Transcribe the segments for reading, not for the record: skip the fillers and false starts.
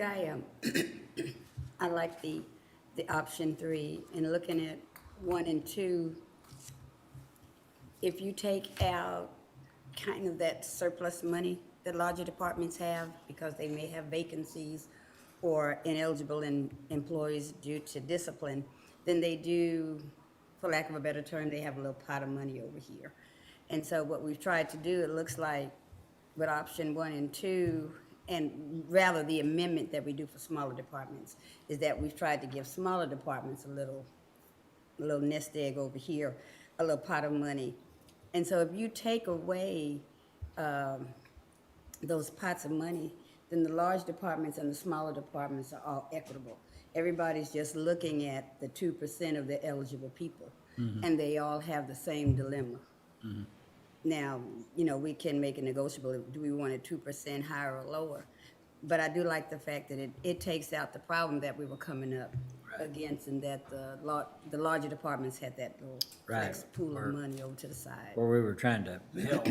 I like the option three, and looking at one and two, if you take out kind of that surplus money that larger departments have, because they may have vacancies or ineligible employees due to discipline, then they do, for lack of a better term, they have a little pot of money over here. And so what we've tried to do, it looks like with option one and two, and rather the amendment that we do for smaller departments, is that we've tried to give smaller departments a little nest egg over here, a little pot of money. And so if you take away those pots of money, then the large departments and the smaller departments are all equitable. Everybody's just looking at the 2% of the eligible people, and they all have the same dilemma. Now, we can make it negotiable. Do we want it 2% higher or lower? But I do like the fact that it takes out the problem that we were coming up against, and that the larger departments had that little flex pool of money over to the side. Where we were trying to help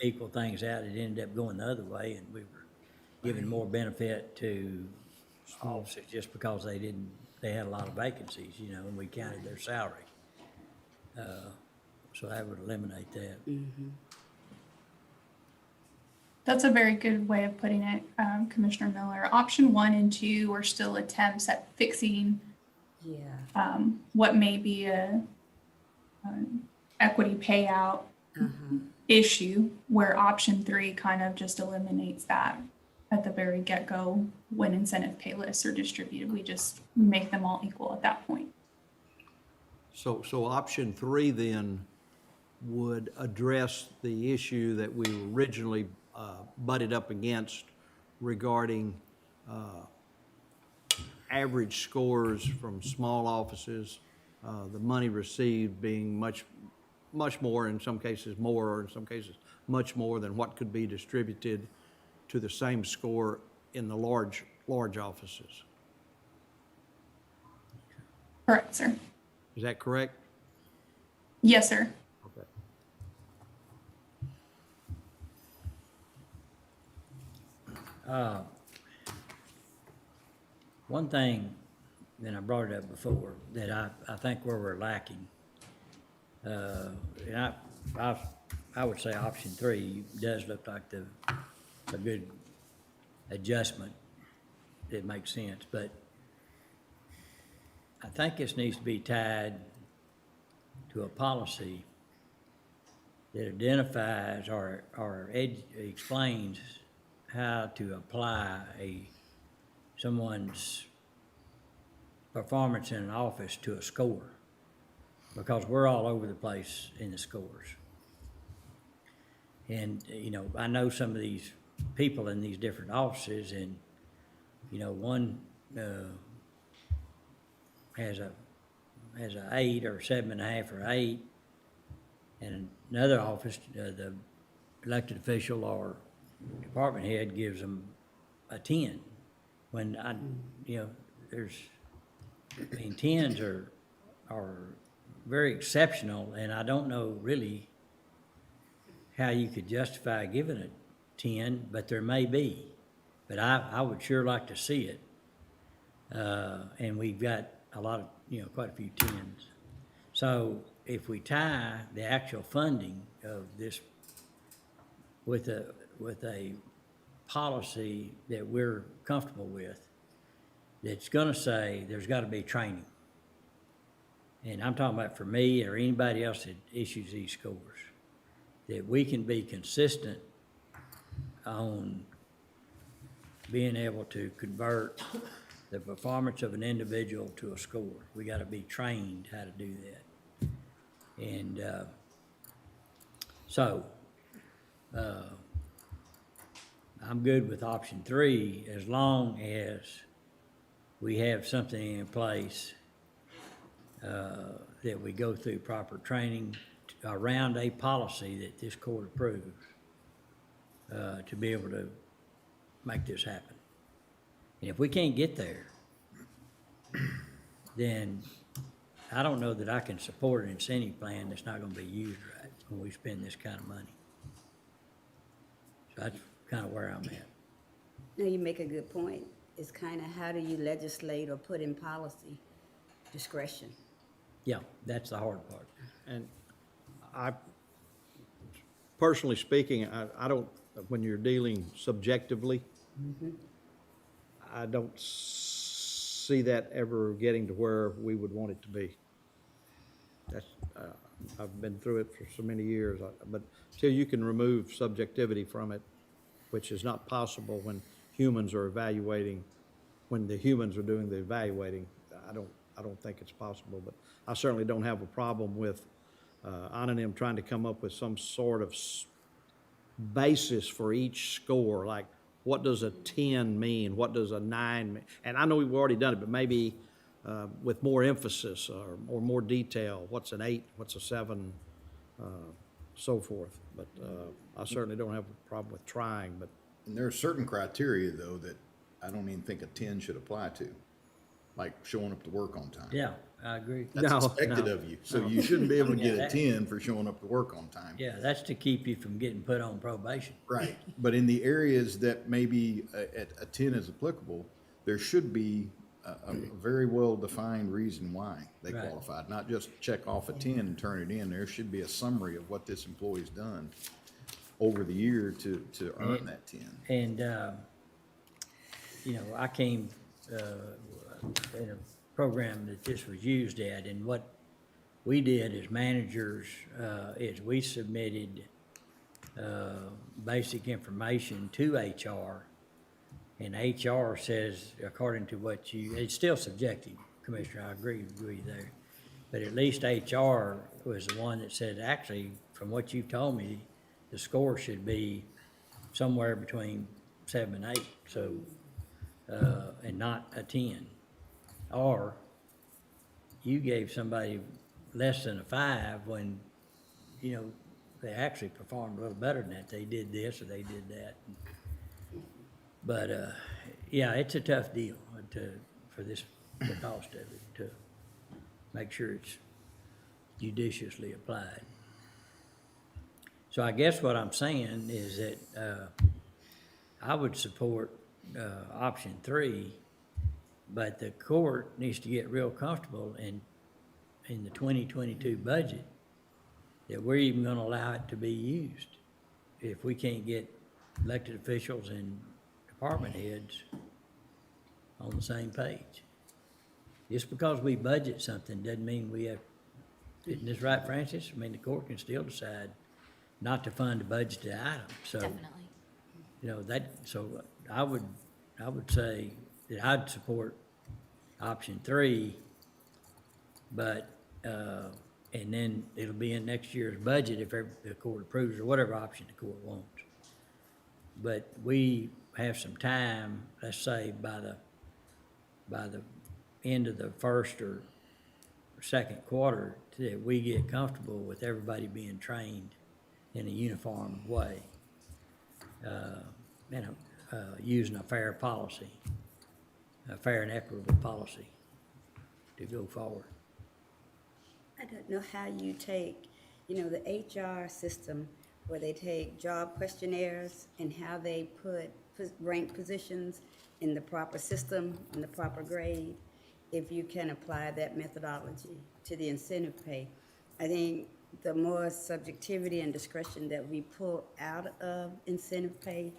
equal things out, it ended up going the other way, and we were giving more benefit to officers just because they had a lot of vacancies, and we counted their salary. So that would eliminate that. That's a very good way of putting it, Commissioner Miller. Option one and two are still attempts at fixing what may be an equity payout issue, where option three kind of just eliminates that at the very get-go when incentive pay lists are distributed. We just make them all equal at that point. So option three then would address the issue that we originally butted up against regarding average scores from small offices, the money received being much more, in some cases more, or in some cases much more than what could be distributed to the same score in the large offices. Correct, sir. Is that correct? Yes, sir. Okay. One thing, and I brought it up before, that I think where we're lacking, and I would say option three does look like a good adjustment. It makes sense, but I think this needs to be tied to a policy that identifies or explains how to apply someone's performance in an office to a score, because we're all over the place in the scores. And, I know some of these people in these different offices, and, one has a 8 or 7.5 or 8, and another office, the elected official or department head gives them a 10. When tens are very exceptional, and I don't know really how you could justify giving a 10, but there may be. But I would sure like to see it. And we've got a lot of, quite a few 10s. So if we tie the actual funding of this with a policy that we're comfortable with, that's gonna say there's gotta be training. And I'm talking about for me or anybody else that issues these scores, that we can be consistent on being able to convert the performance of an individual to a score. We gotta be trained how to do that. And so I'm good with option three, as long as we have something in place that we go through proper training around a policy that this court approves to be able to make this happen. And if we can't get there, then I don't know that I can support an incentive plan that's not gonna be used right when we spend this kind of money. So that's kind of where I'm at. No, you make a good point. is kind of how do you legislate or put in policy discretion? Yeah, that's the hard part. And I, personally speaking, I don't, when you're dealing subjectively, I don't see that ever getting to where we would want it to be. That's, I've been through it for so many years, but till you can remove subjectivity from it, which is not possible when humans are evaluating, when the humans are doing the evaluating, I don't think it's possible, but I certainly don't have a problem with Anonym trying to come up with some sort of basis for each score, like what does a 10 mean? What does a 9 mean? And I know we've already done it, but maybe with more emphasis or more detail. What's an 8? What's a 7? So forth. But I certainly don't have a problem with trying, but And there are certain criteria, though, that I don't even think a 10 should apply to, like showing up to work on time. Yeah, I agree. That's No, expected no, of you, so you shouldn't be able to get a that- 10 for showing up to work on time. Yeah, that's to keep you from getting put on probation. Right, but in the areas that maybe a 10 is applicable, there should be a very well-defined reason why they Right. qualified, not just check off a 10 and turn it in. There should be a summary of what this employee's done over the year to earn that 10. And, you know, I came in a program that this was used at, and what we did as managers is we submitted basic information to HR, and HR says, according to what you, it's still subjective, Commissioner, I agree with you there. But at least HR was the one that said, actually, from what you told me, the score should be somewhere between 7 and 8, so, and not a 10. Or you gave somebody less than a 5 when, you know, they actually performed a little better than that. They did this or they did that. But, yeah, it's a tough deal for this, the cost of it, to make sure it's judiciously applied. So I guess what I'm saying is that I would support option 3, but the court needs to get real comfortable in the 2022 budget that we're even gonna allow it to be used if we can't get elected officials and department heads on the same page. Just because we budget something doesn't mean we have, isn't this right, Francis? I mean, the court can still decide not to fund a budgeted item, so. Definitely. You know, so I would say that I'd support option 3, but, and then it'll be in next year's budget if the court approves or whatever option the court wants. But we have some time, let's say by the end of the first or second quarter, that we get comfortable with everybody being trained in a uniform way. Using a fair policy, a fair and equitable policy to go forward. I don't know how you take, you know, the HR system where they take job questionnaires and how they rank positions in the proper system, in the proper grade, if you can apply that methodology to the incentive pay. I think the more subjectivity and discretion that we pull out of incentive pay,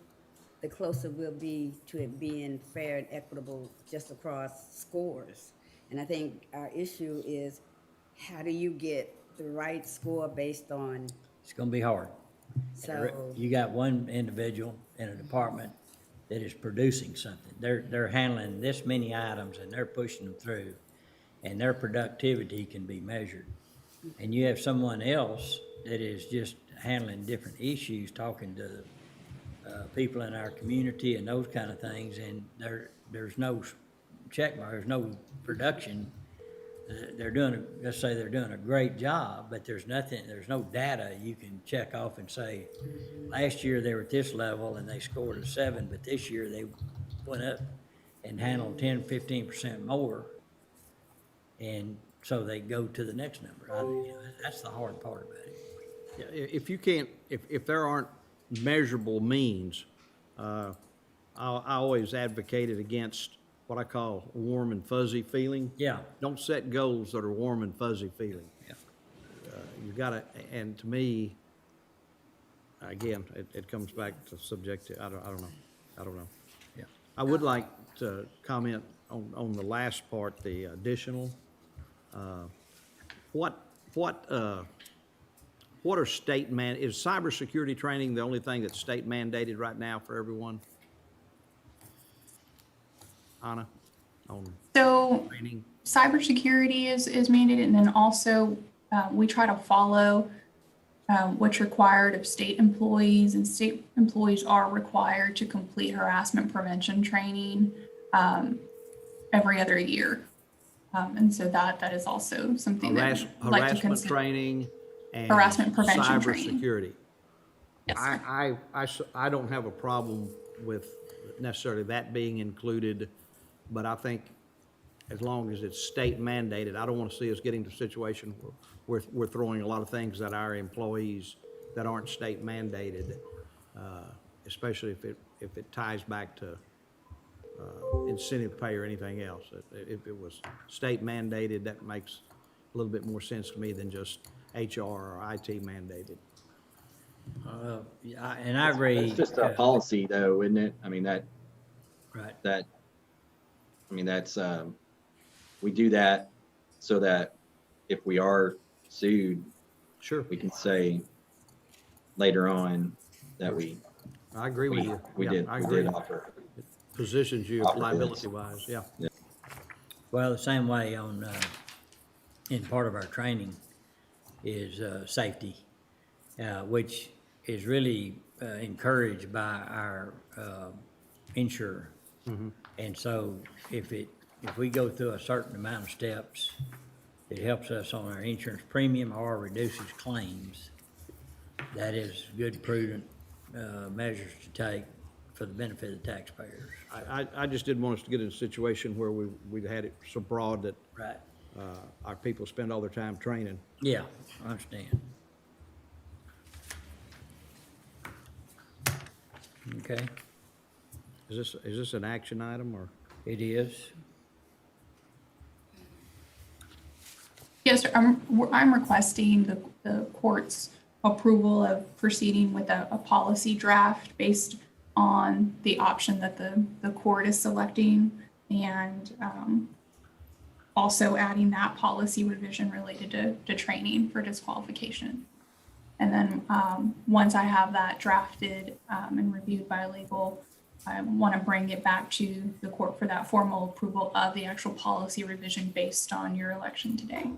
the closer we'll be to it being fair and equitable just across scores. And I think our issue is, how do you get the right score based on, It's gonna be hard. so, You got one individual in a department that is producing something. They're handling this many items and they're pushing them through, and their productivity can be measured. And you have someone else that is just handling different issues, talking to people in our community and those kind of things, and there's no check mark, there's no production. They're doing, let's say they're doing a great job, but there's no data you can check off and say, last year they were at this level and they scored a 7, but this year they went up and handled 10, 15% more. And so they go to the next number. You know, that's the hard part about it. yeah, if you can't, if there aren't measurable means, I always advocated against what I call warm and fuzzy feeling. Yeah, Don't set goals that are warm and fuzzy feeling. yeah. You gotta, and to me, again, it comes back to subjective, I don't know. Yeah. I would like to comment on the last part, the additional. What are is cybersecurity training the only thing that's state mandated right now for everyone? Anna, on So training? cybersecurity is mandated, and then also we try to follow what's required of state employees, and state employees are required to complete harassment prevention training every other year. And so that is also something that we'd like to Harassment consider. training and Harassment prevention training. cybersecurity. Yes, sir. I don't have a problem with necessarily that being included, but I think as long as it's state mandated, I don't want to see us getting to a situation where we're throwing a lot of things at our employees that aren't state mandated, especially if it ties back to incentive pay or anything else. If it was state mandated, that makes a little bit more sense to me than just HR or IT mandated. Yeah, and I agree. It's just a policy though, isn't it? I mean, Right, that's, we do that so that if we are sued, Sure, we can say later on that we I agree with you. Yeah, did, I we agree. did offer. Positions you Offer liability wise, yeah. well, the same way on, in part of our training is, safety, which is really, encouraged by our, insurer. And so if we go through a certain amount of steps, it helps us on our insurance premium or reduces claims. That is good, prudent, measures to take for the benefit of the taxpayers. I just didn't want us to get in a situation where we'd had it so broad that Right. our people spend all their time training. Yeah, I understand. Okay, Is this an action item or? it is. Yes, sir. I'm requesting the court's approval of proceeding with a policy draft based on the option that the court is selecting, and also adding that policy revision related to training for disqualification. And then once I have that drafted and reviewed by legal, I want to bring it back to the court for that formal approval of the actual policy revision based on your election today.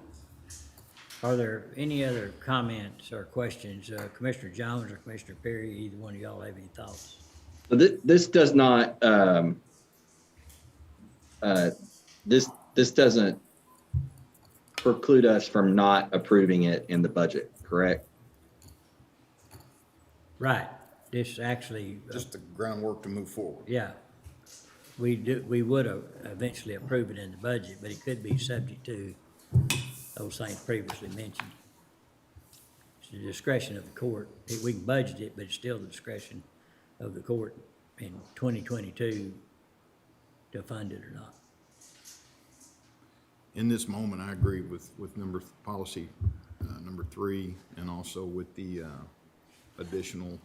Are there any other comments or questions? Commissioner Jones or Commissioner Perry, either one of y'all have any thoughts? So this does not, this doesn't preclude us from not approving it in the budget, correct? Right, this actually, Just the groundwork to move forward. yeah. We would eventually approve it in the budget, but it could be subject to those things previously mentioned. It's the discretion of the court. We can budget it, but it's still the discretion of the court in 2022 to fund it or not. In this moment, I agree with policy number 3, and also with the additional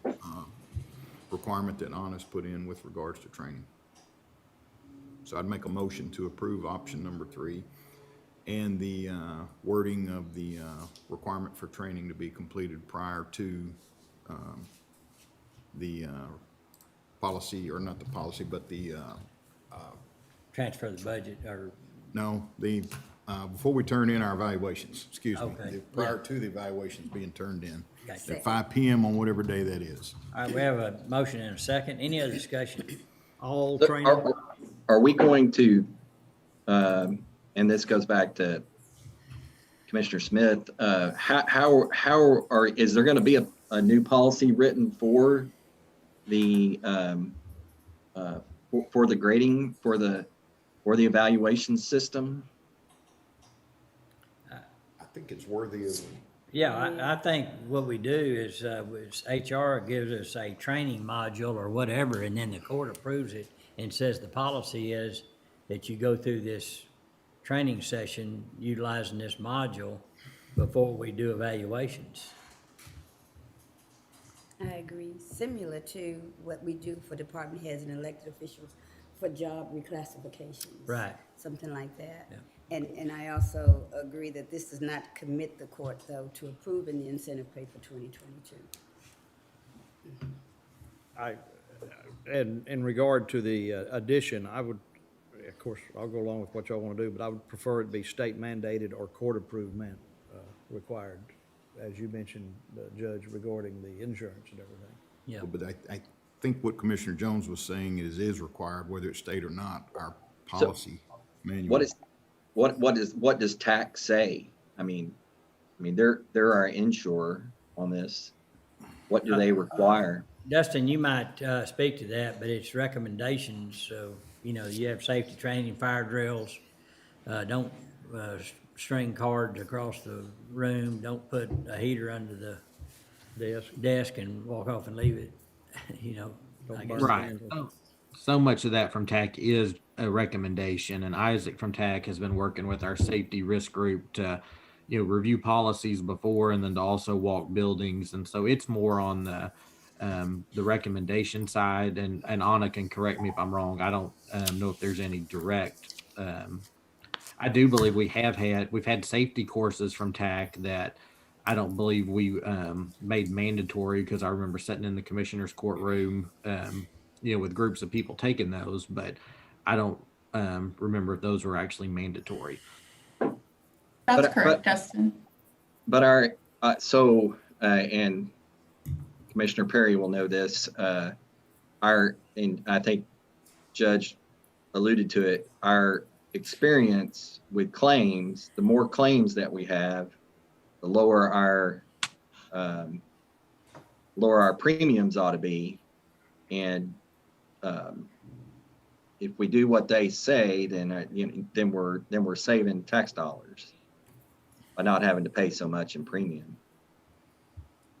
requirement that Anna's put in with regards to training. So I'd make a motion to approve option number 3 and the wording of the requirement for training to be completed prior to the policy, or not the policy, but the, Transfer the budget or, no, the, before we turn in our evaluations, excuse me. Okay. Prior to the evaluations being turned in Gotcha. at 5 PM on whatever day that is. all right, we have a motion and a second. Any other discussion? All So training, Are we going to, and this goes back to Commissioner Smith, is there going to be a new policy written for the, for the grading, for the evaluation system? I think it's worthy of Yeah, I think what we do is HR gives us a training module or whatever, and then the court approves it and says the policy is that you go through this training session utilizing this module before we do evaluations. I agree, similar to what we do for department heads and elected officials for job reclassifications. Right. Something like that. Yeah. And I also agree that this does not commit the court, though, to approving the incentive pay for 2022. And in regard to the addition, I would, of course, I'll go along with what y'all want to do, but I would prefer it be state mandated or court approved required, as you mentioned, Judge, regarding the insurance and everything. Yeah. But I think what Commissioner Jones was saying is required, whether it's state or not, our policy manual. What does TAC say? I mean, they're our insurer on this. What do they require? Dustin, you might speak to that, but it's recommendations, so, you have safety training, fire drills, don't string cards across the room, don't put a heater under the desk and walk off and leave it, I guess. Right. So much of that from TAC is a recommendation, and Isaac from TAC has been working with our safety risk group to, review policies before and then to also walk buildings. And so it's more on the recommendation side, and Anna can correct me if I'm wrong. I don't know if there's any direct. I do believe we've had safety courses from TAC that I don't believe we made mandatory, because I remember sitting in the commissioner's courtroom, with groups of people taking those, but I don't remember if those were actually mandatory. That's But- correct, but- Dustin. But and Commissioner Perry will know this, and I think Judge alluded to it, our experience with claims, the more claims that we have, the lower our premiums ought to be. And if we do what they say, then we're saving tax dollars by not having to pay so much in premium.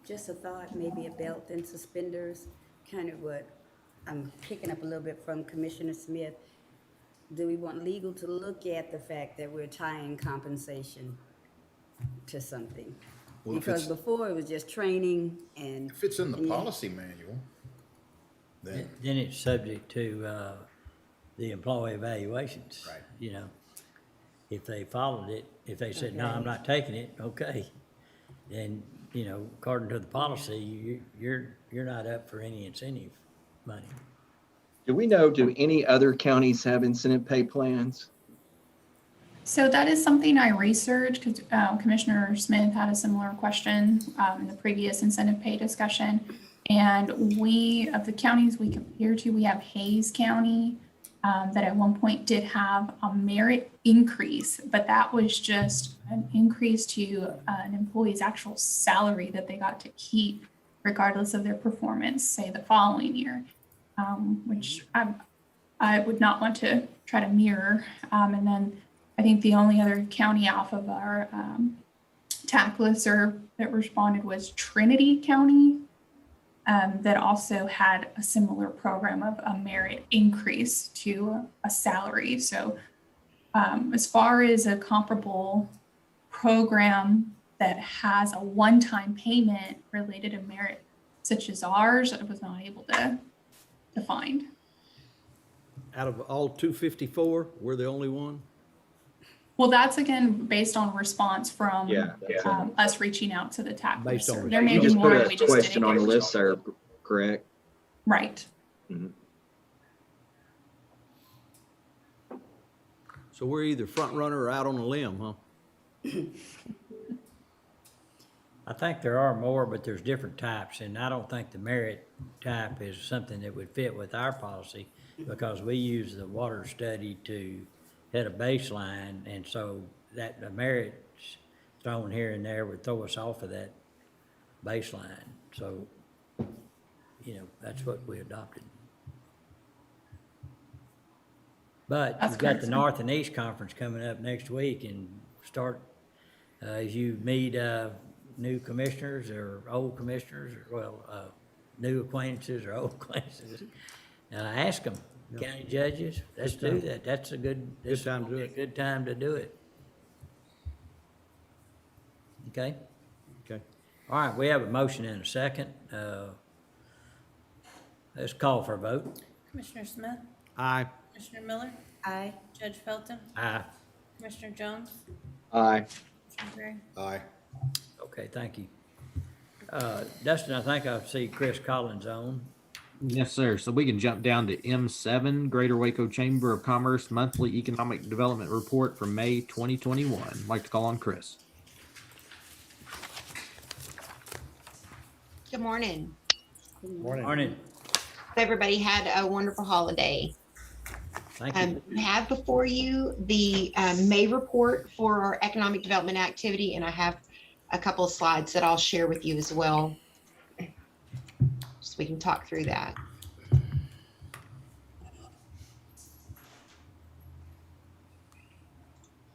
Just a thought, maybe a belt and suspenders, kind of what I'm picking up a little bit from Commissioner Smith. Do we want legal to look at the fact that we're tying compensation to something? Well, if Because it's- before it was just training and. If it's in the and yeah. policy manual, then, Then it's subject to the employee evaluations. Right. If they followed it, if they said, no, I'm not taking it, okay. Then, according to the policy, you're not up for any incentive money. Do any other counties have incentive pay plans? So that is something I researched, because Commissioner Smith had a similar question in the previous incentive pay discussion. And of the counties we compare to, we have Hayes County that at one point did have a merit increase, but that was just an increase to an employee's actual salary that they got to keep regardless of their performance, say the following year, which I would not want to try to mirror. And then I think the only other county off of our TAC listserv that responded was Trinity County, that also had a similar program of a merit increase to a salary. So as far as a comparable program that has a one-time payment related to merit, such as ours, I was not able to find. Out of all 254, we're the only one? Well, that's again based on response from Yeah. us reaching out to the TAC. Based on listserv. There may You be just more, put and we a just question didn't on get the a result. listserv, correct? Right. So we're either front runner or out on a limb, huh? I think there are more, but there's different types, and I don't think the merit type is something that would fit with our policy, because we use the water study to hit a baseline, and so that the merits thrown here and there would throw us off of that baseline. So, that's what we adopted. But That's you've got correct, the sir. North and East Conference coming up next week, and start, as you meet, new commissioners or old commissioners, or, well, new acquaintances or old acquaintances. And I ask them, county judges, let's do that. That's a good, this is time to do a it. good time to do it. Okay? Okay. All right, we have a motion and a second. Let's call for a vote. Commissioner Smith, Aye. Commissioner Miller, Aye. Judge Felton, Aye. Commissioner Jones, Aye. Commissioner Perry. Aye. Okay, thank you. Dustin, I think I see Chris Collins on. Yes, sir. So we can jump down to M7, Greater Waco Chamber of Commerce Monthly Economic Development Report from May 2021. I'd like to call on Chris. Good morning. Morning. Hope everybody had a wonderful holiday. Thank you. You have before you the May report for our economic development activity, and I have a couple of slides that I'll share with you as well, so we can talk through that.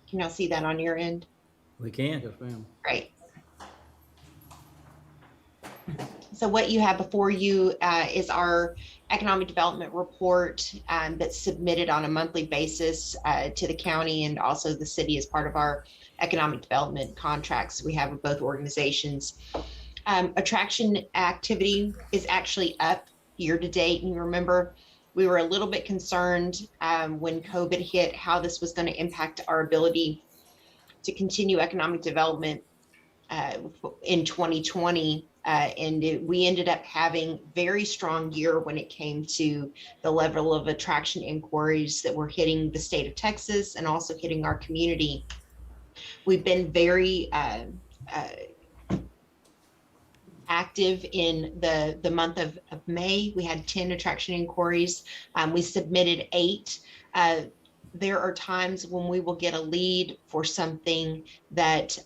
Can y'all see that on your end? We can. Yes, ma'am. Great. So what you have before you is our economic development report that's submitted on a monthly basis to the county and also the city as part of our economic development contracts we have with both organizations. Attraction activity is actually up year to date. And you remember, we were a little bit concerned when COVID hit, how this was going to impact our ability to continue economic development in 2020. We ended up having very strong year when it came to the level of attraction inquiries that were hitting the state of Texas and also hitting our community. We've been very active in the month of May. We had 10 attraction inquiries. We submitted 8. There are times when we will get a lead for something that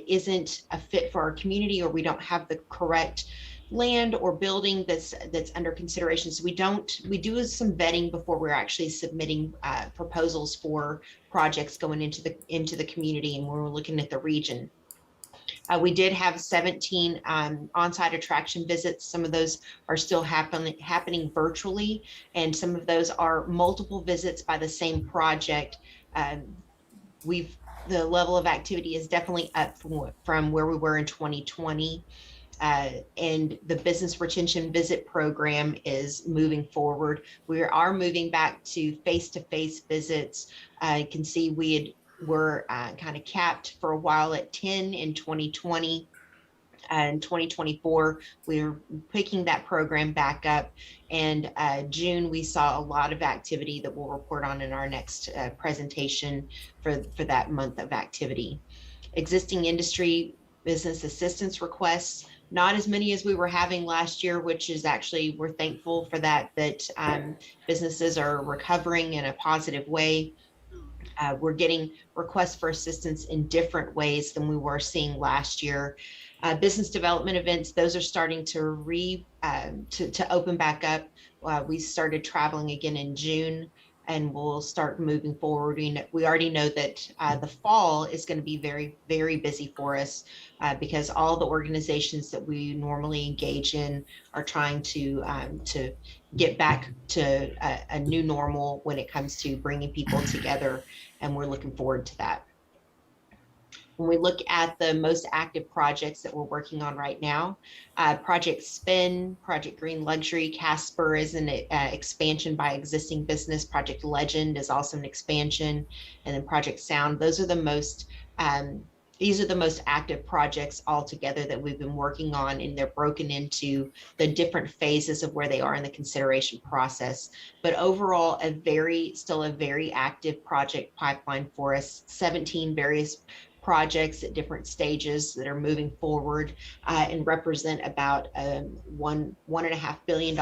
isn't a fit for our community, or we don't have the correct land or building that's under consideration. So we do some vetting before we're actually submitting proposals for projects going into the community, and we're looking at the region. We did have 17 on-site attraction visits. Some of those are still happening virtually, and some of those are multiple visits by the same project. The level of activity is definitely up from where we were in 2020. And the business retention visit program is moving forward. We are moving back to face-to-face visits. You can see we're kind of capped for a while at 10 in 2020. In 2024, we're picking that program back up. And June, we saw a lot of activity that we'll report on in our next presentation for that month of activity. Existing industry business assistance requests, not as many as we were having last year, which is actually, we're thankful for that businesses are recovering in a positive way. We're getting requests for assistance in different ways than we were seeing last year. Business development events, those are starting to open back up. We started traveling again in June, and we'll start moving forward. We already know that the fall is going to be very, very busy for us because all the organizations that we normally engage in are trying to get back to a new normal when it comes to bringing people together, and we're looking forward to that. When we look at the most active projects that we're working on right now, Project Spin, Project Green Luxury, Casper is an expansion by existing business. Project Legend is also an expansion, and then Project Sound. These are the most active projects altogether that we've been working on, and they're broken into the different phases of where they are in the consideration process. But overall, still a very active project pipeline for us. 17 various projects at different stages that are moving forward and represent about $1.5 billion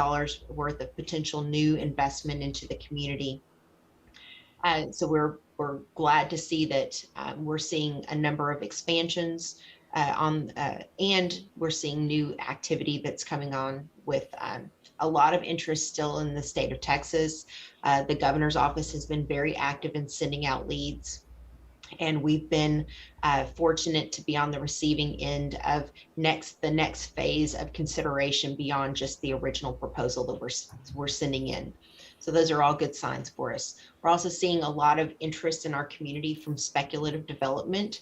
worth of potential new investment into the community. So we're glad to see that we're seeing a number of expansions and we're seeing new activity that's coming on with a lot of interest still in the state of Texas. The governor's office has been very active in sending out leads. And we've been fortunate to be on the receiving end of the next phase of consideration beyond just the original proposal that we're sending in. So those are all good signs for us. We're also seeing a lot of interest in our community from speculative development.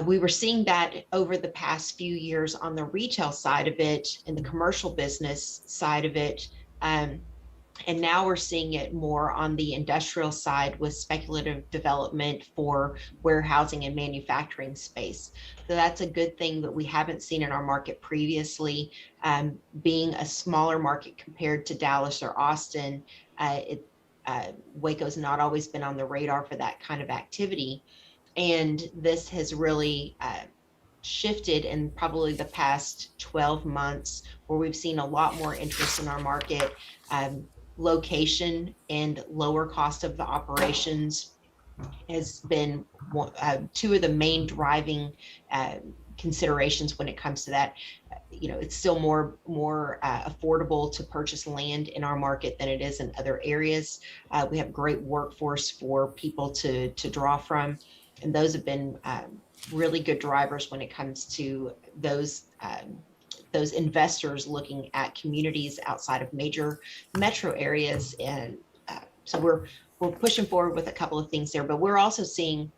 We were seeing that over the past few years on the retail side of it and the commercial business side of it. And now we're seeing it more on the industrial side with speculative development for warehousing and manufacturing space. So that's a good thing that we haven't seen in our market previously. Being a smaller market compared to Dallas or Austin, Waco's not always been on the radar for that kind of activity. And this has really shifted in probably the past 12 months, where we've seen a lot more interest in our market. Location and lower cost of the operations has been two of the main driving considerations when it comes to that. It's still more affordable to purchase land in our market than it is in other areas. We have great workforce for people to draw from, and those have been really good drivers when it comes to those investors looking at communities outside of major metro areas. And so we're pushing forward with a couple of things there, but we're also seeing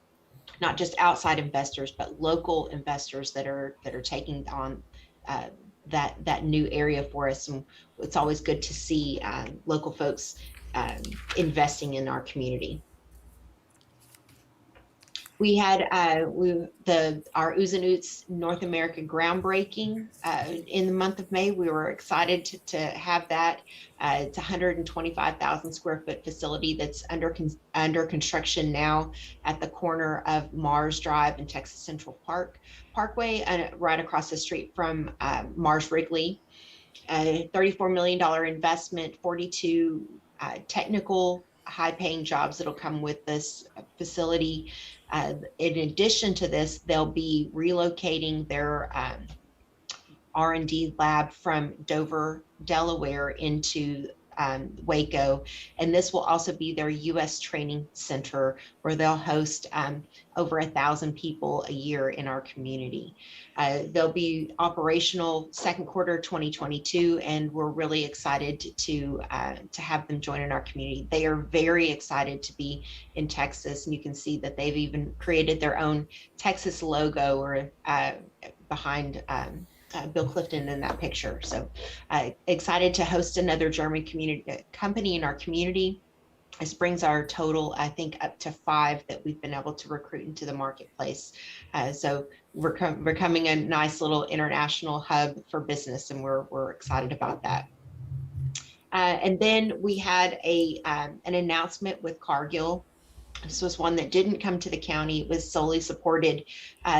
not just outside investors, but local investors that are taking on that new area for us. And it's always good to see local folks investing in our community. We had our Oohs and Oots North America groundbreaking in the month of May. We were excited to have that. It's a 125,000 square foot facility that's under construction now at the corner of Mars Drive and Texas Central Parkway, right across the street from Mars Wrigley. $34 million investment, 42 technical high-paying jobs that'll come with this facility. In addition to this, they'll be relocating their R&D lab from Dover, Delaware into Waco. And this will also be their U.S. training center, where they'll host over 1,000 people a year in our community. They'll be operational second quarter 2022, and we're really excited to have them join in our community. They are very excited to be in Texas, and you can see that they've even created their own Texas logo or behind Bill Clifton in that picture. So excited to host another German company in our community. This brings our total, I think, up to 5 that we've been able to recruit into the marketplace. So we're becoming a nice little international hub for business, and we're excited about that. And then we had an announcement with Cargill. This was one that didn't come to the county. It was solely supported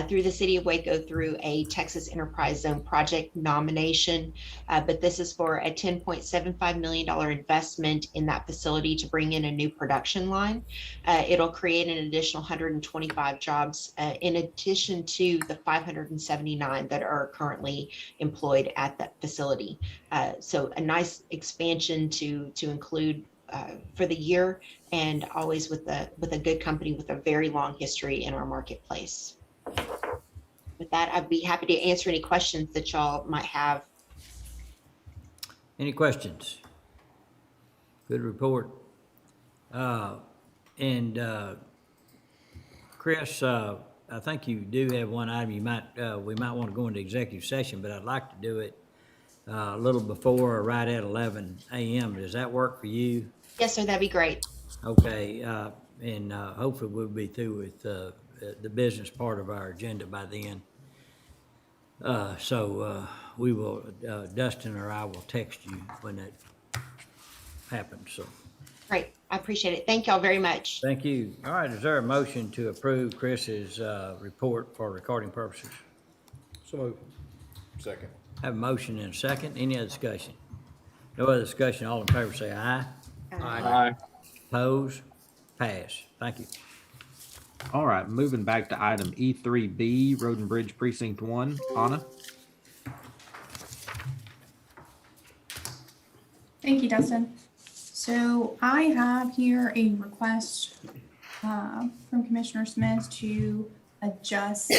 through the city of Waco through a Texas Enterprise Zone project nomination. But this is for a $10.75 million investment in that facility to bring in a new production line. It'll create an additional 125 jobs in addition to the 579 that are currently employed at that facility. So a nice expansion to include for the year, and always with a good company with a very long history in our marketplace. With that, I'd be happy to answer any questions that y'all might have. Any questions? Good report. Chris, I think you do have one item we might want to go into executive session, but I'd like to do it a little before or right at 11 a.m. Does that work for you? Yes, sir, that'd be great. Okay, and hopefully we'll be through with the business part of our agenda by then. So we will, Dustin or I will text you when that happens, so. Great, I appreciate it. Thank y'all very much. Thank you. All right, is there a motion to approve Chris's report for recording purposes? So moved. Second. Have a motion and a second. Any other discussion? No other discussion. All in favor say aye. Aye. Opposed? Pass. Thank you. All right, moving back to item E3B, Road and Bridge Precinct 1. Anna? Thank you, Dustin. So I have here a request from Commissioner Smith to adjust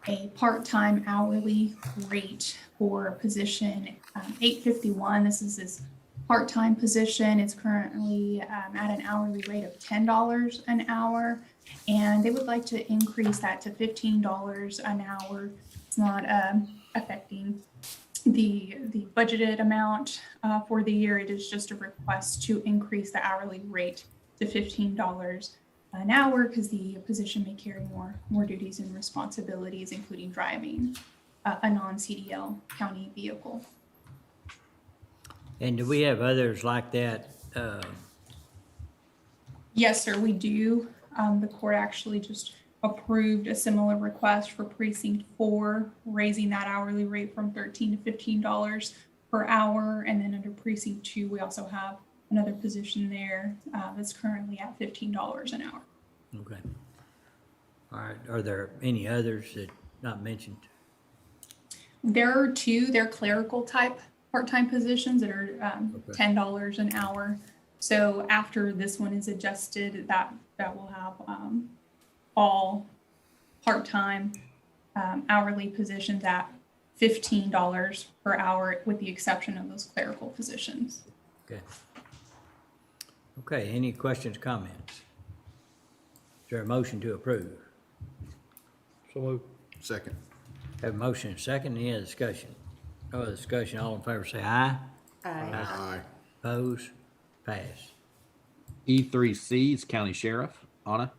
a part-time hourly rate for position 851. This is his part-time position. It's currently at an hourly rate of $10 an hour, and they would like to increase that to $15 an hour. It's not affecting the budgeted amount for the year. It is just a request to increase the hourly rate to $15 an hour because the position may carry more duties and responsibilities, including driving a non-CDL county vehicle. And do we have others like that? Yes, sir, we do. The court actually just approved a similar request for precinct 4, raising that hourly rate from $13 to $15 per hour. And then under precinct 2, we also have another position there that's currently at $15 an hour. Okay. All right, are there any others that not mentioned? There are 2, they're clerical type part-time positions that are Okay. $10 an hour. So after this one is adjusted, that will have all part-time hourly positions at $15 per hour, with the exception of those clerical positions. Okay. Okay, any questions, comments? Is there a motion to approve? So moved. Second. Have a motion and second, any other discussion? No other discussion, all in favor say aye. Aye. Opposed? Pass. E3C is County Sheriff. Anna?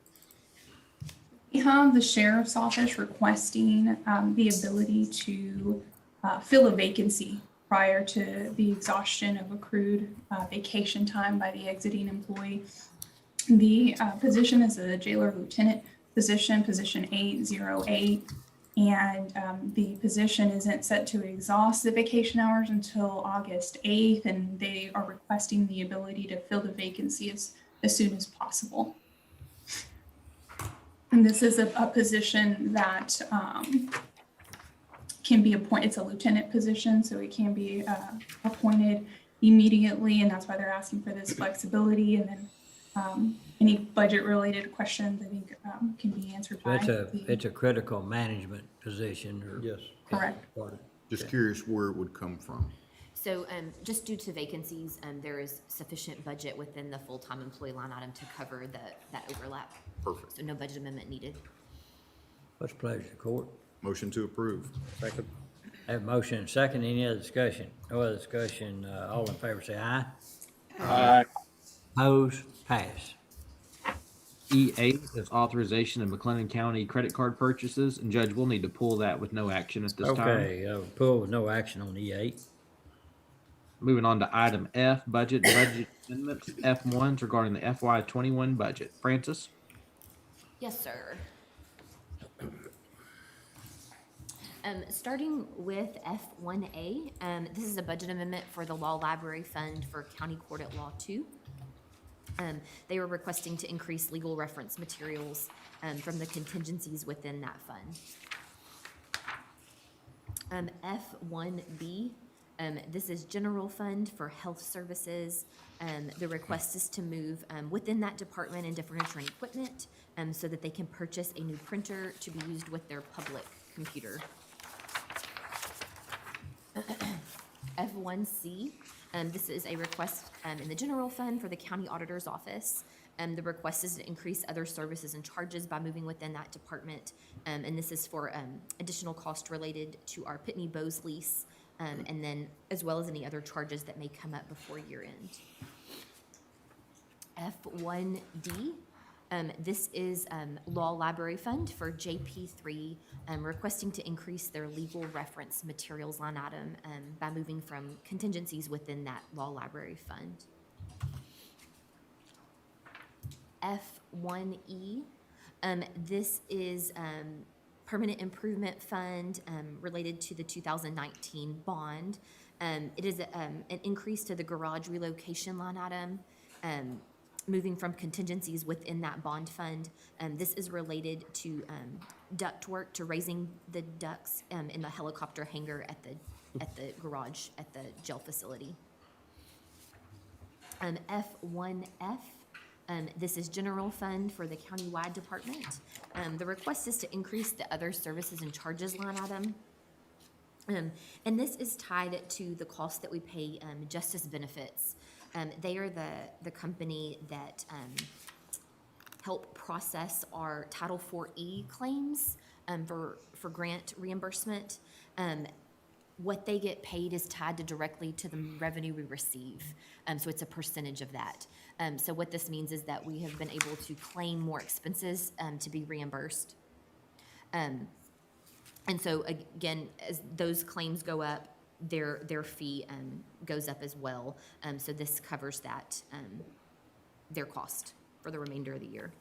We have the sheriff's office requesting the ability to fill a vacancy prior to the exhaustion of accrued vacation time by the exiting employee. The position is a jailer lieutenant position, position 808, and the position isn't set to exhaust the vacation hours until August 8th, and they are requesting the ability to fill the vacancy as soon as possible. And this is a position that can be appointed. It's a lieutenant position, so it can be appointed immediately, and that's why they're asking for this flexibility. And then any budget-related questions, I think, can be answered by It's a critical management position or? Yes. Correct. Just curious where it would come from. So just due to vacancies, there is sufficient budget within the full-time employee line item to cover that overlap. Perfect. So no budget amendment needed. What's the pleasure of the court? Motion to approve. Second. Have a motion and second, any other discussion? No other discussion, all in favor say aye. Aye. Opposed? Pass. E8 is authorization of McLennan County credit card purchases, and Judge, we'll need to pull that with no action at this time. Okay, pull with no action on E8. Moving on to item F, budget amendments. F1s regarding the FY21 budget. Francis? Yes, sir. Starting with F1A, this is a budget amendment for the Law Library Fund for County Court at Law 2. They were requesting to increase legal reference materials from the contingencies within that fund. F1B, this is general fund for health services. The request is to move within that department and differential equipment so that they can purchase a new printer to be used with their public computer. F1C, this is a request in the general fund for the county auditor's office. The request is to increase other services and charges by moving within that department. And this is for additional cost related to our Pitney Bowes lease, and then as well as any other charges that may come up before year end. F1D, this is Law Library Fund for JP3, requesting to increase their legal reference materials line item by moving from contingencies within that Law Library Fund. F1E, this is Permanent Improvement Fund related to the 2019 bond. It is an increase to the garage relocation line item, moving from contingencies within that bond fund. This is related to duct work, to raising the ducts in the helicopter hangar at the garage at the jail facility. F1F, This is general fund for the countywide department. The request is to increase the other services and charges line item. And this is tied to the cost that we pay Justice Benefits. They are the company that help process our Title IV-E claims for grant reimbursement. What they get paid is tied directly to the revenue we receive. So it's a percentage of that. So what this means is that we have been able to claim more expenses to be reimbursed. And so again, as those claims go up, their fee goes up as well. So this covers that, their cost for the remainder of the year.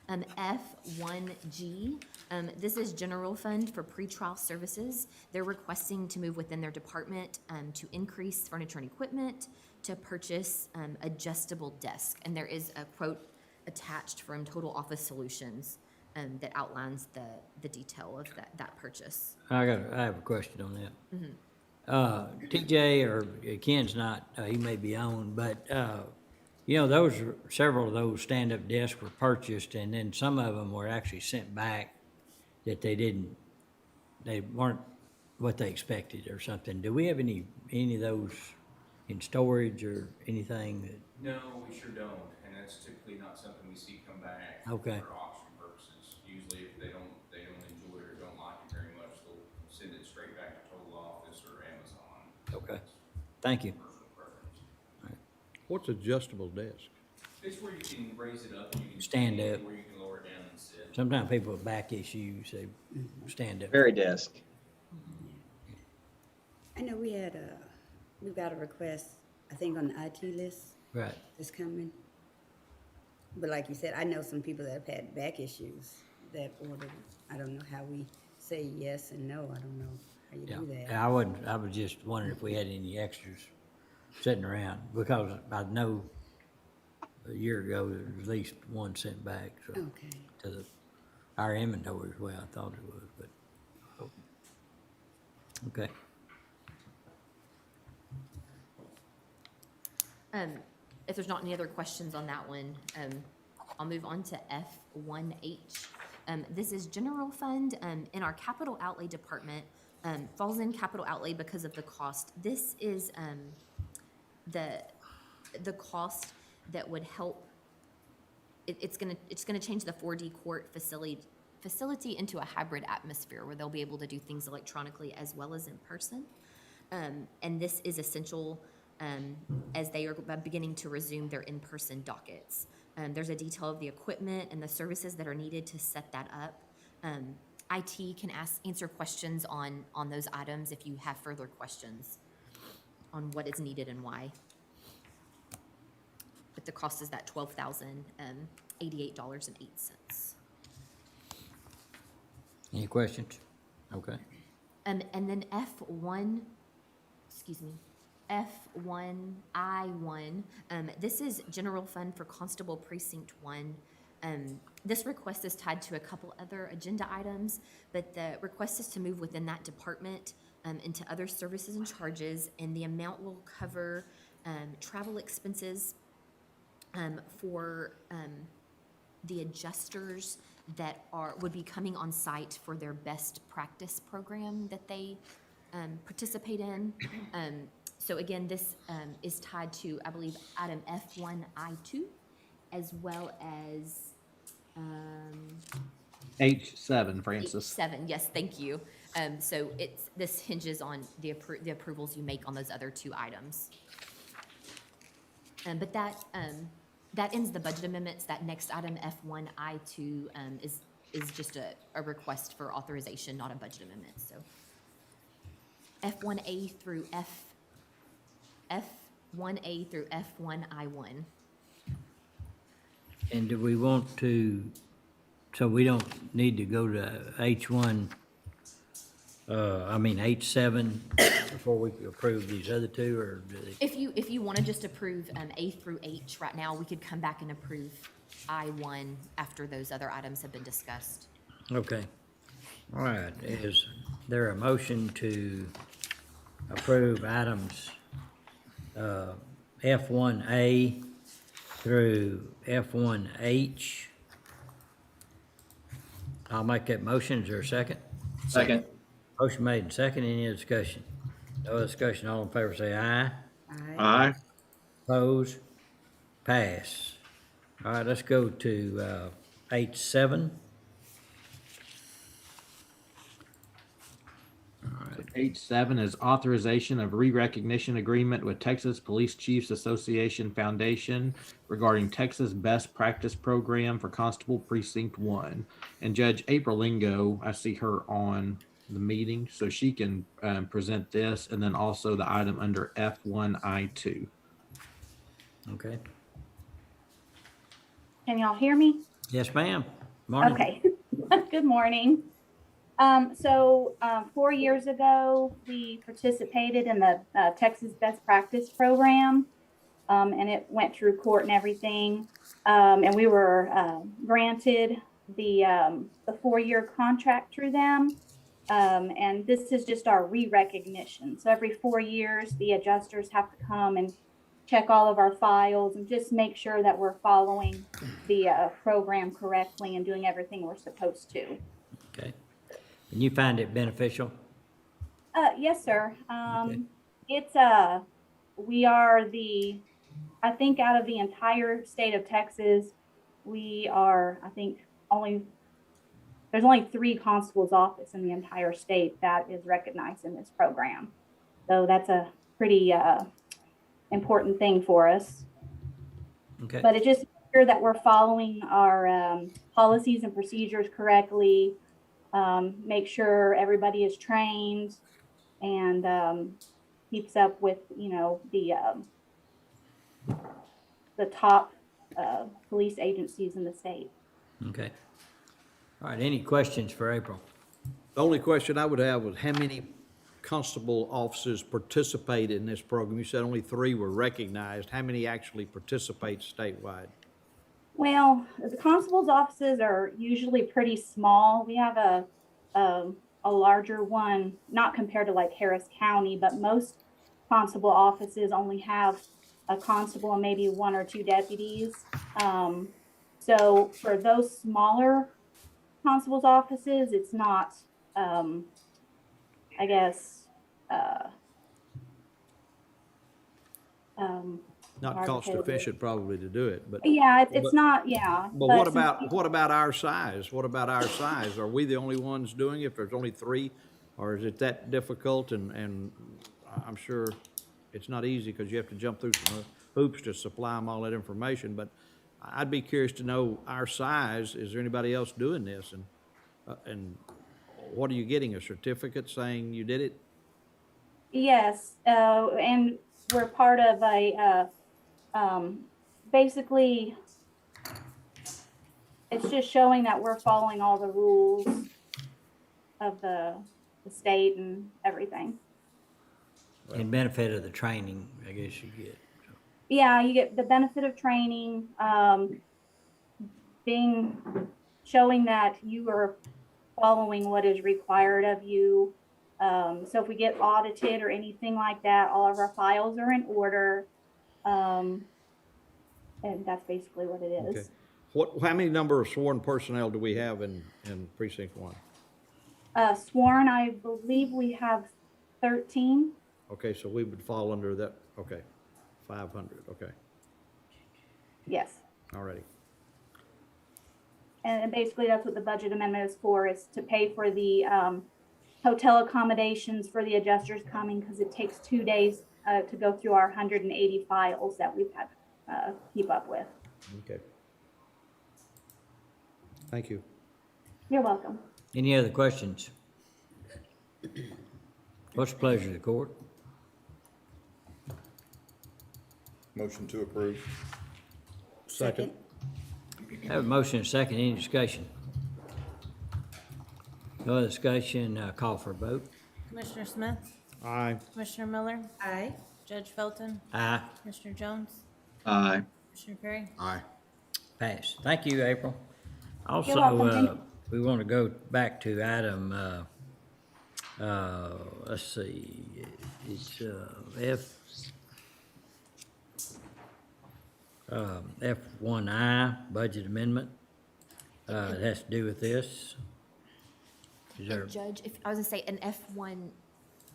F1G, this is general fund for pretrial services. They're requesting to move within their department to increase furniture and equipment, to purchase adjustable desk. And there is a quote attached from Total Office Solutions that outlines the detail of that purchase. I have a question on that. TJ or Ken's not, he may be on, but, you know, several of those stand-up desks were purchased, and then some of them were actually sent back that they weren't what they expected or something. Do we have any of those in storage or anything that, No, we sure don't, and that's typically not something we see come back Okay. for auction purposes. Usually if they don't enjoy it or don't like it very much, they'll send it straight back to Total Office or Amazon. okay, thank you. Personal preference. What's adjustable desk? It's where you can raise it up and you can. Stand stand, up. Where you can lower it down and sit. Sometimes people with back issues, they stand up. Very desk. I know we've got a request, I think on the IT list Right. that's coming. But like you said, I know some people that have had back issues that ordered. I don't know how we say yes and no. I don't know how you Yeah, do that. I was just wondering if we had any extras sitting around, because I know a year ago, there was at least one sent back, so, Okay. to our inventory is the way I thought it was, but, okay. If there's not any other questions on that one, I'll move on to F1H. This is general fund in our capital outlay department, falls in capital outlay because of the cost. This is the cost that would help. It's gonna change the 4D court facility into a hybrid atmosphere where they'll be able to do things electronically as well as in person. And this is essential as they are beginning to resume their in-person dockets. There's a detail of the equipment and the services that are needed to set that up. IT can answer questions on those items if you have further questions on what is needed and why. But the cost is that $12,088.08. Any questions? Okay. And then F1I1, this is general fund for Constable Precinct 1. This request is tied to a couple other agenda items, but the request is to move within that department into other services and charges, and the amount will cover travel expenses for the adjusters that would be coming on site for their best practice program that they participate in. So again, this is tied to, I believe, item F1I2, as well as H7, Francis. H7. Yes, thank you. So this hinges on the approvals you make on those other two items. But that ends the budget amendments. That next item, F1I2, is just a request for authorization, not a budget amendment. So F1A through F1A through F1I1. And do we want to, so we don't need to go to H1, H7 before we approve these other two, or do they? If you want to just approve A through H right now, we could come back and approve I1 after those other items have been discussed. Okay. All right, is there a motion to approve items F1A through F1H. I'll make that motion. Is there a second? Second. Motion made and second. Any discussion? No discussion. All in favor say aye. Aye. Oppose? Pass. All right, let's go to H7. H7 is authorization of re-recognition agreement with Texas Police Chiefs Association Foundation regarding Texas Best Practice Program for Constable Precinct 1. And Judge April Lingo, I see her on the meeting, so she can present this, and then also the item under F1I2. Okay. Can y'all hear me? Yes, ma'am. Morning. Okay. Good morning. 4 years ago, we participated in the Texas Best Practice Program, and it went through court and everything. And we were granted the 4-year contract through them. And this is just our re-recognition. So every 4 years, the adjusters have to come and check all of our files and just make sure that we're following the program correctly and doing everything we're supposed to. Okay. And you find it beneficial? Yes, sir. Okay. It's we are I think out of the entire state of Texas, we are, I think there's only 3 constables' office in the entire state that is recognized in this program. So that's a pretty important thing for us. Okay. But it just makes sure that we're following our policies and procedures correctly. Make sure everybody is trained and keeps up with, the top police agencies in the state. Okay. All right, any questions for April? The only question I would have was how many constable officers participate in this program? You said only 3 were recognized. How many actually participate statewide? Well, the constables' offices are usually pretty small. We have a larger one, not compared to like Harris County, but most constable offices only have a constable and maybe 1 or 2 deputies. So for those smaller constables' offices, it's not, I guess, Not hard to cost say. efficient probably to do it, but. Yeah, it's But- not, yeah. But what since about our size? What about our size? Are we the only ones doing it if there's only 3? Or is it that difficult? And I'm sure it's not easy because you have to jump through some hoops to supply them all that information. But I'd be curious to know our size. Is there anybody else doing this? And what are you getting? A certificate saying you did it? Yes, and we're part of basically, it's just showing that we're following all the rules of the state and everything. In benefit of the training, I guess you get. Yeah, you get the benefit of training, showing that you are following what is required of you. So if we get audited or anything like that, all of our files are in order. And that's basically what it Okay. is. How many number of sworn personnel do we have in precinct 1? Sworn, I believe we have 13. Okay, so we would fall under that, okay, 500, okay, Yes. all righty. And basically that's what the budget amendment is for, is to pay for the hotel accommodations for the adjusters coming, because it takes 2 days to go through our 180 files that we've had to keep up with. Okay. Thank you. You're welcome. Any other questions? What's the pleasure of the court? Motion to approve. Second. Have a motion and a second. Any discussion? No other discussion, call for a vote. Commissioner Smith, Aye. Commissioner Miller, Aye. Judge Felton, Aye. Commissioner Jones, Aye. Commissioner Perry. Aye. Pass. Thank you, April. Also, welcome. Thank you. we want to go back to item, let's see, it's, F1I, budget amendment. It has to do with this. Is there, Judge, if, I was gonna say, an F1,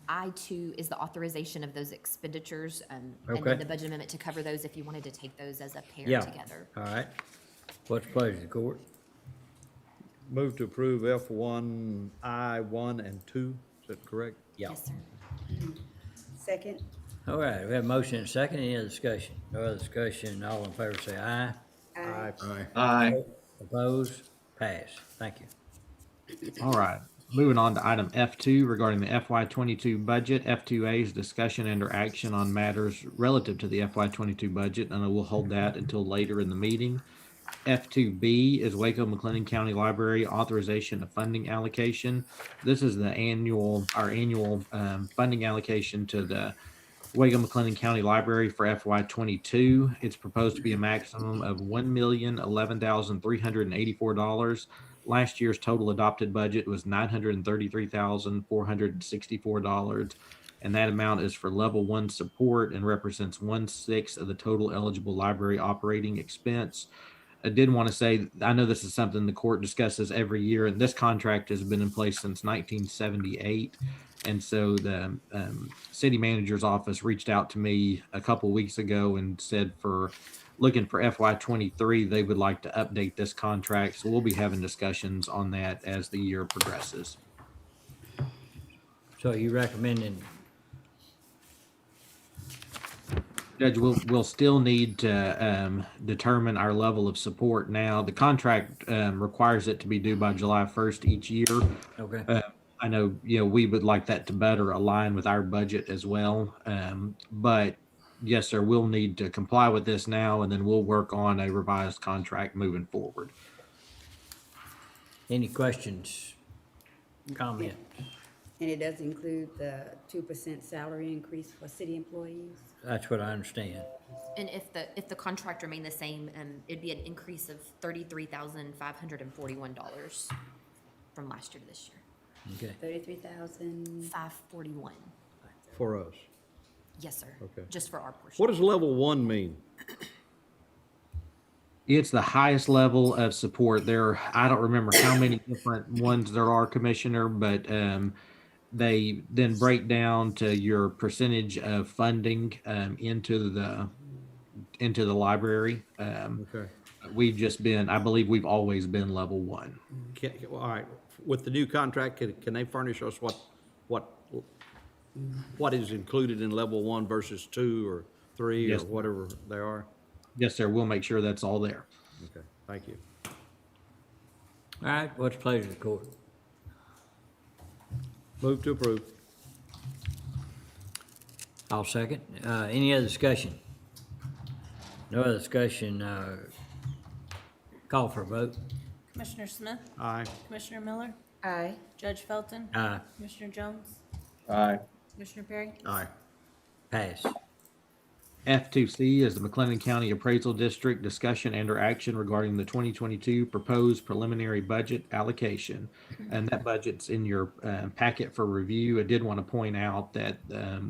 I2 is the authorization of those expenditures, and Okay. then the budget amendment to cover those if you wanted to take those as a pair yeah, together. all right. What's the pleasure of the court? Move to approve F1I1 and 2, is that correct? Yeah. Yes, sir. Second? All right, we have a motion and a second. Any other discussion? No other discussion. All in favor say aye. Aye. Aye. Aye. Opposed? Pass. Thank you. All right, moving on to item F2 regarding the FY22 budget. F2A is discussion and or action on matters relative to the FY22 budget, and I will hold that until later in the meeting. F2B is Waco McLennan County Library authorization of funding allocation. This is our annual funding allocation to the Waco McLennan County Library for FY22. It's proposed to be a maximum of $1,011,384. Last year's total adopted budget was $933,464, and that amount is for level 1 support and represents 1/6 of the total eligible library operating expense. I did want to say, I know this is something the court discusses every year, and this contract has been in place since 1978. And so the city manager's office reached out to me a couple weeks ago and said looking for FY23, they would like to update this contract. So we'll be having discussions on that as the year progresses. So you recommending, Judge, we'll still need to determine our level of support now. The contract requires it to be due by July 1st each year. okay, I know, we would like that to better align with our budget as well. But yes, sir, we'll need to comply with this now, and then we'll work on a revised contract moving forward. any questions, comments? And it does include the 2% salary increase for city employees? That's what I understand. And if the contract remained the same, it'd be an increase of $33,541 from last year to this year. Okay, 33,000? 541. For us. Yes, sir. Okay. Just for our portion. What does level 1 mean? It's the highest level of support. I don't remember how many different ones there are, Commissioner, but they then break down to your percentage of funding into the library. Okay. I believe we've always been level 1. All right, with the new contract, can they furnish us what is included in level 1 versus 2 or 3 Yes. or whatever they are? Yes, sir. We'll make sure that's all there. Okay, thank you. all right, what's the pleasure of the court? Move to approve. I'll second. Any other discussion? No other discussion, call for a vote. Commissioner Smith? Aye. Commissioner Miller? Aye. Judge Felton? Aye, Commissioner Jones? Aye. Commissioner Perry? Aye. pass. F2C is the McLennan County Appraisal District discussion and or action regarding the 2022 proposed preliminary budget allocation. And that budget's in your packet for review. I did want to point out that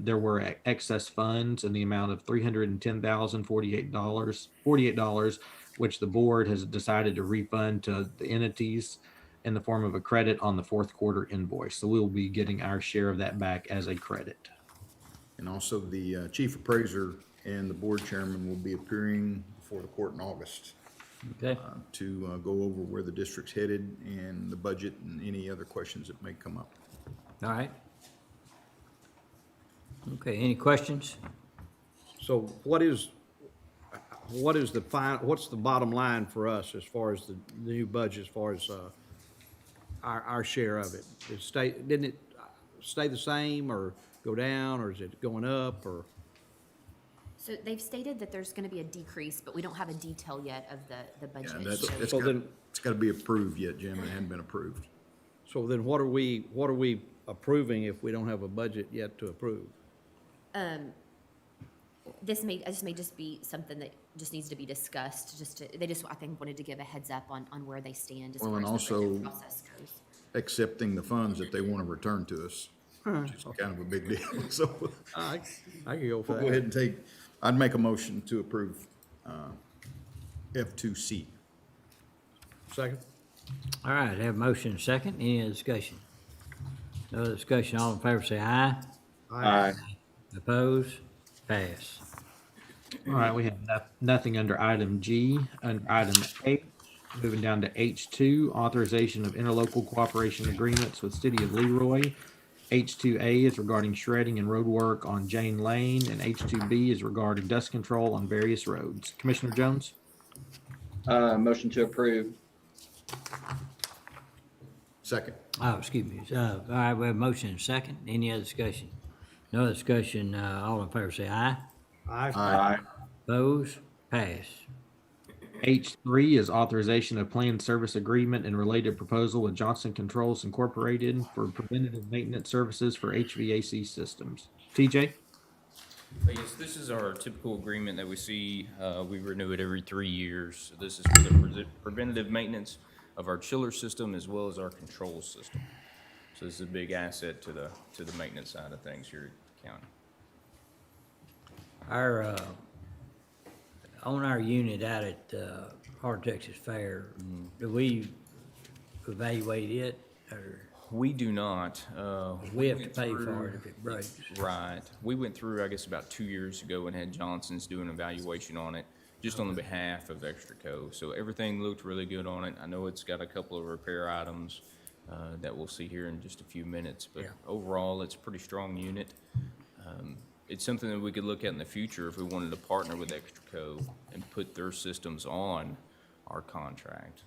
there were excess funds in the amount of $310,048, which the board has decided to refund to the entities in the form of a credit on the fourth quarter invoice. So we'll be getting our share of that back as a credit. And also the chief appraiser and the board chairman will be appearing before the court in August Okay, to go over where the district's headed and the budget and any other questions that may come up. all right. Okay, any questions? So what's the bottom line for us as far as the new budget, as far as our share of it? Didn't it stay the same or go down, or is it going up, or? So they've stated that there's going to be a decrease, but we don't have a detail yet of the Yeah, budget. that's, So- it's got to be approved yet, Jim. It hadn't been approved. So then what are we approving if we don't have a budget yet to approve? This may just be something that just needs to be discussed, they just, I think, wanted to give a heads up on where they stand as Well, far and as the budget also- process goes. Accepting the funds that they want to return to us, which is kind of a big deal. So I can go for we'll that. go ahead and I'd make a motion to approve F2C. Second? All right, have a motion and second. Any other discussion? No other discussion. All in favor say aye. Aye. Opposed? Pass. All right, we have nothing under item G. Under item H, moving down to H2, authorization of interlocal cooperation agreements with City of Leroy. H2A is regarding shredding and road work on Jane Lane, and H2B is regarding dust control on various roads. Commissioner Jones? Motion to approve. Second. Oh, excuse me. All right, we have a motion and second. Any other discussion? No other discussion. All in favor say aye. Aye. Opposed? Pass. H3 is authorization of planned service agreement and related proposal with Johnson Controls Incorporated for preventative maintenance services for HVAC systems. TJ? Yes, this is our typical agreement that we see. We renew it every 3 years. So this is for the preventative maintenance of our chiller system as well as our control system. So this is a big asset to the maintenance side of things here at the county. Our, on our unit out at Hard Texas Fair, do we evaluate it, or We do not. we have to went pay through- for it if it breaks? Right. We went through, I guess, about 2 years ago and had Johnson's do an evaluation on it, just on the behalf of Extraco. So everything looked really good on it. I know it's got a couple of repair items that we'll see here in just a few minutes, but Yeah. overall, it's a pretty strong unit. It's something that we could look at in the future if we wanted to partner with Extraco and put their systems on our contract.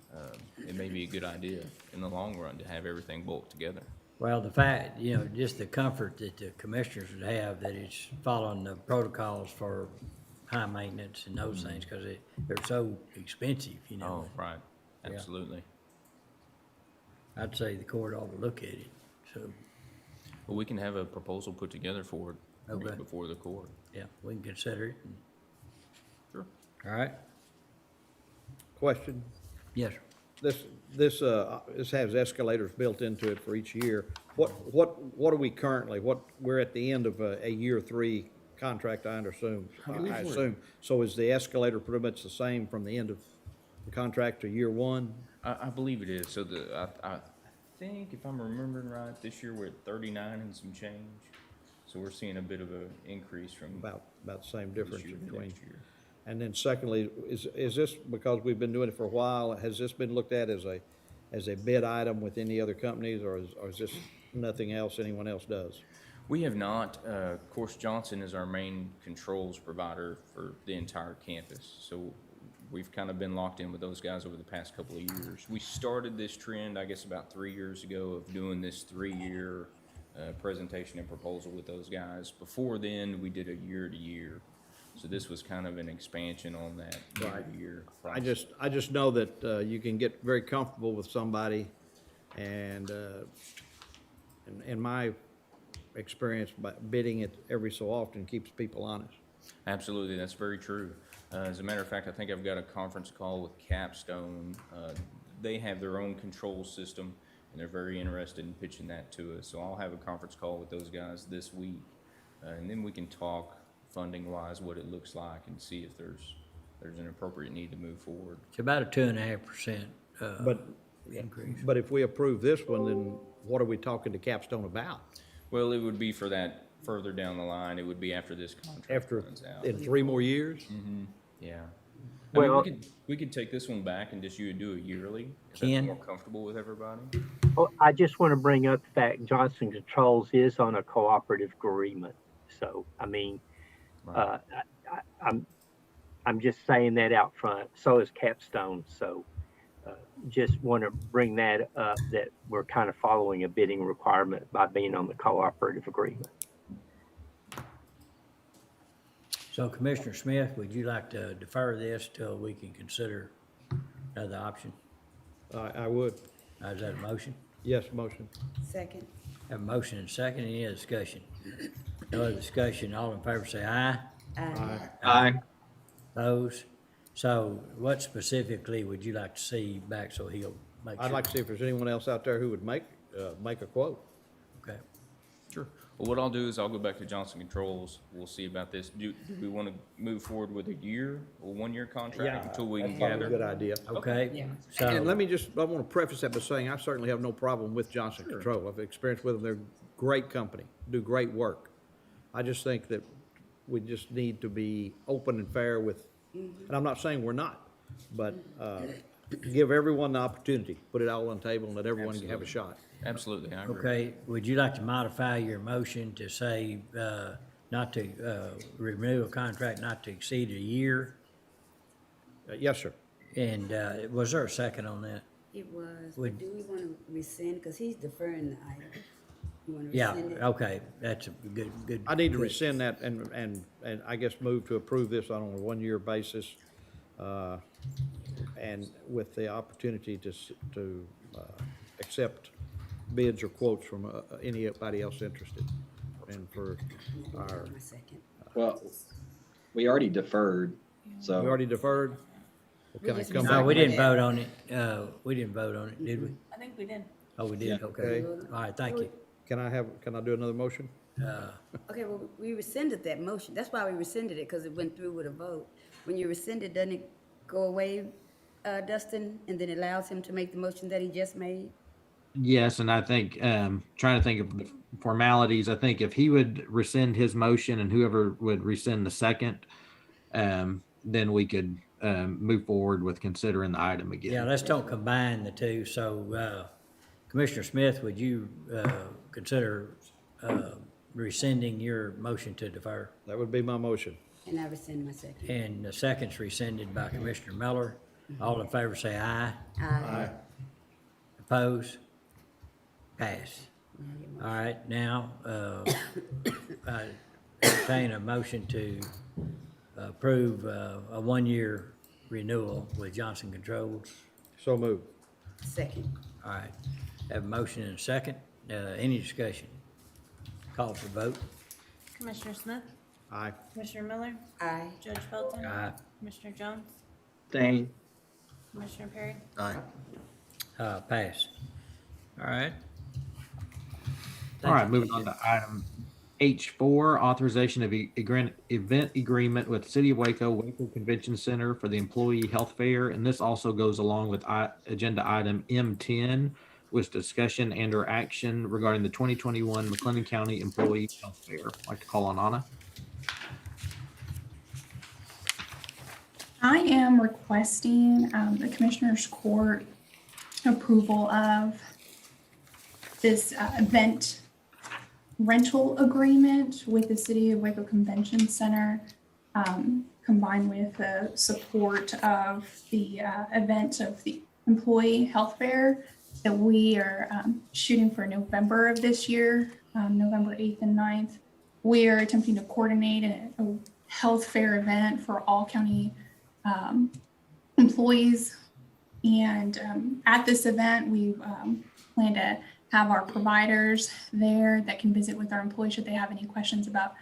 It may be a good idea in the long run to have everything bulked together. Well, the fact, just the comfort that the commissioners would have that it's following the protocols for high maintenance and those things, because they're so expensive, Oh, right. Yeah. Absolutely. I'd say the court ought to look at it, so, Well, we can have a proposal put together for it Okay. before the court. yeah, we can consider it. Sure. All right? Question? Yes, sir. This has escalators built into it for each year. What are we currently, we're at the end of a year 3 contract, I assume. I assume. So is the escalator pretty much the same from the end of the contract to year 1? I believe it is. So I think if I'm remembering right, this year we're at 39 and some change. So we're seeing a bit of an increase from About the same this difference year to between. next year. And then secondly, is this, because we've been doing it for a while, has this been looked at as a bid item with any other companies, or is this nothing else anyone else does? We have not. Of course, Johnson is our main controls provider for the entire campus. So we've kind of been locked in with those guys over the past couple of years. We started this trend, I guess, about 3 years ago of doing this 3-year presentation and proposal with those guys. Before then, we did a year-to-year. So this was kind of an expansion on that year-to-year process. I just know that you can get very comfortable with somebody, and in my experience, bidding it every so often keeps people honest. Absolutely, that's very true. As a matter of fact, I think I've got a conference call with Capstone. They have their own control system, and they're very interested in pitching that to us. So I'll have a conference call with those guys this week, and then we can talk funding-wise what it looks like and see if there's an appropriate need to move forward. It's about a 2.5% But, increase. but if we approve this one, then what are we talking to Capstone about? Well, it would be for that further down the line. It would be after this contract After, runs out. in 3 more years? Yeah. I mean, Well- we could take this one back and just you would do it yearly. If Ken? that's more comfortable with everybody. Oh, I just want to bring up the fact Johnson Controls is on a cooperative agreement. So, I mean, Right. I'm just saying that out front. So is Capstone. So, just want to bring that up, that we're kind of following a bidding requirement by being on the cooperative agreement. So Commissioner Smith, would you like to defer this till we can consider another option? I would. Is that a motion? Yes, motion. Second. Have a motion and second. Any other discussion? No other discussion. All in favor say aye. Aye. Opposed? So what specifically would you like to see back so he'll make sure? I'd like to see if there's anyone else out there who would make a quote. Okay. Sure. Well, what I'll do is I'll go back to Johnson Controls. We'll see about this. Do we want to move forward with a year or 1-year contract until we can That's probably a good gather? idea. Okay? Yeah. And let So, me I want to preface that by saying I certainly have no problem with Johnson Control. I've experienced with them. They're a great company, do great work. I just think that we just need to be open and fair with, and I'm not saying we're not, but give everyone the opportunity, put it all on the table and let everyone have a shot. Absolutely, I agree. okay, would you like to modify your motion to say, not to, renew a contract not to exceed a year? Yes, sir. And, was there a second on that? It was, Would- but do we want to rescind, because he's deferring the item. You want to Yeah, rescind it? okay, that's a good. I need to good. rescind that and I guess move to approve this on a 1-year basis, and with the opportunity to accept bids or quotes from anybody else interested. And for our, My second. Well, we already deferred, so. we already deferred? Well, Can I just come No, back? we didn't vote on it, we didn't vote on it, did we? I think we did. Oh, we did, okay. All right, thank you. Can I do another motion? Okay, well, we rescinded that motion. That's why we rescinded it, because it went through with a vote. When you rescind it, doesn't it go away, Dustin, and then it allows him to make the motion that he just made? Yes, and I think, trying to think of the formalities, I think if he would rescind his motion and whoever would rescind the second, then we could, move forward with considering the item again. Yeah, let's don't combine the two, so, Commissioner Smith, would you, consider, rescinding your motion to defer? That would be my motion. And I rescind my second. And the second's rescinded by Commissioner Miller. All in favor say aye. Aye. Oppose? Pass. All right, now, I entertain a motion to approve a 1-year renewal with Johnson Controls. So moved. Second. All right, have a motion and a second. Any discussion? Call for vote. Commissioner Smith? Aye. Commissioner Miller? Aye. Judge Felton? Aye. Commissioner Jones? Dane. Commissioner Perry? Aye. Pass. All right. All right, moving on to item H4, authorization of event agreement with City of Waco, Waco Convention Center for the Employee Health Fair. And this also goes along with agenda item M10, with discussion and or action regarding the 2021 McLennan County Employee Health Fair. I'd like to call on Anna. I am requesting the Commissioners Court approval of this event rental agreement with the City of Waco Convention Center, combined with the support of the event of the Employee Health Fair that we are shooting for November of this year, November 8th and 9th. We are attempting to coordinate a health fair event for all county employees. And at this event, we plan to have our providers there that can visit with our employees should they have any questions about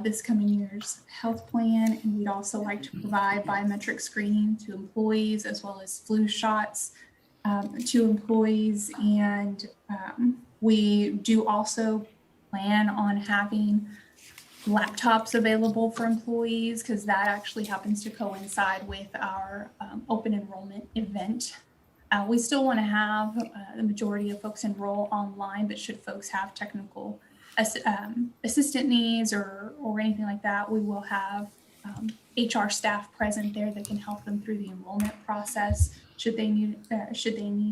this coming year's health plan. And we'd also like to provide biometric screening to employees as well as flu shots to employees. And we do also plan on having laptops available for employees because that actually happens to coincide with our open enrollment event. We still want to have the majority of folks enroll online, but should folks have technical assistant needs or anything like that, we will have HR staff present there that can help them through the enrollment process should they need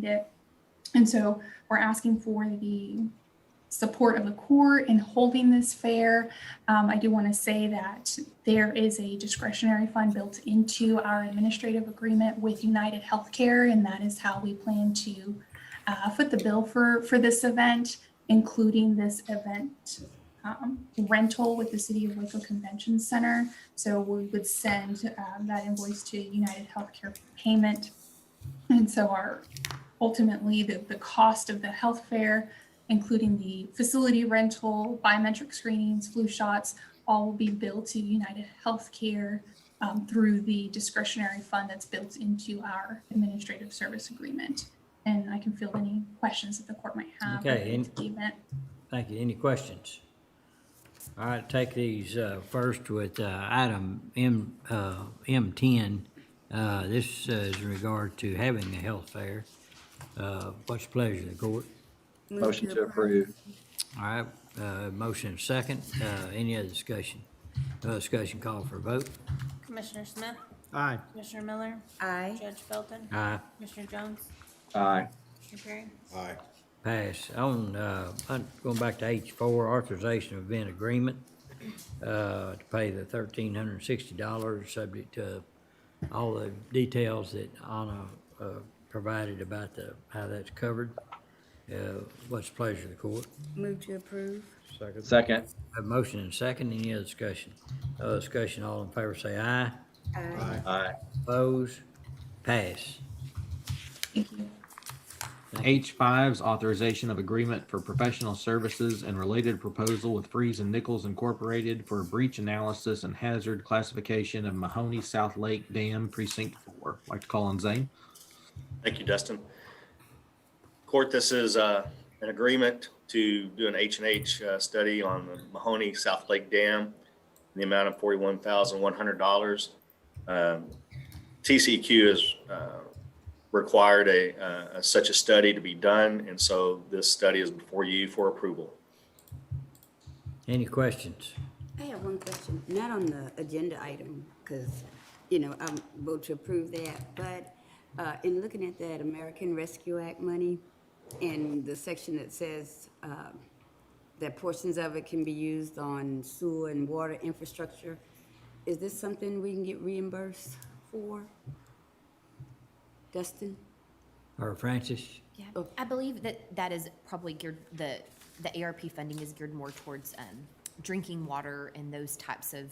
it. And so we're asking for the support of the court in holding this fair. I do want to say that there is a discretionary fund built into our administrative agreement with United Healthcare, and that is how we plan to foot the bill for this event, including this event rental with the City of Waco Convention Center. So we would send that invoice to United Healthcare payment. And so ultimately the cost of the health fair, including the facility rental, biometric screenings, flu shots, all will be billed to United Healthcare through the discretionary fund that's built into our administrative service agreement. And I can field any questions that the court might have Okay, related to the event. thank you. Any questions? All right, take these first with item M10. This is in regard to having a health fair. What's the pleasure of the court? Move Motion to approve. All right, motion and second. Any other discussion? No discussion, call for a vote. Commissioner Smith? Aye. Commissioner Miller? Aye. Judge Felton? Aye. Commissioner Jones? Aye. Commissioner Perry? Pass. On, going back to H4, authorization of event agreement, to pay the $1,360, subject to all the details that Anna, provided about how that's covered. What's the pleasure of the court? Move to approve. Second. Have motion and second. Any other discussion? No discussion. All in favor say aye. Aye. Aye. Opposed? Pass. Thank you. H5 is authorization of agreement for professional services and related proposal with Freeze and Nichols Incorporated for breach analysis and hazard classification of Mahoney South Lake Dam Precinct 4. Like to call on Zane. Thank you, Dustin. Court, this is an agreement to do an H&H study on the Mahoney South Lake Dam in the amount of $41,100. TCEQ has required such a study to be done, and so this study is before you for approval. Any questions? I have one question, not on the agenda item, because, you know, I'm vote to approve that, but in looking at that American Rescue Act money and the section that says that portions of it can be used on sewer and water infrastructure, is this something we can get reimbursed for? Dustin? Or Francis? Yeah, Oh. I believe that is probably geared, the ARP funding is geared more towards drinking water and those types of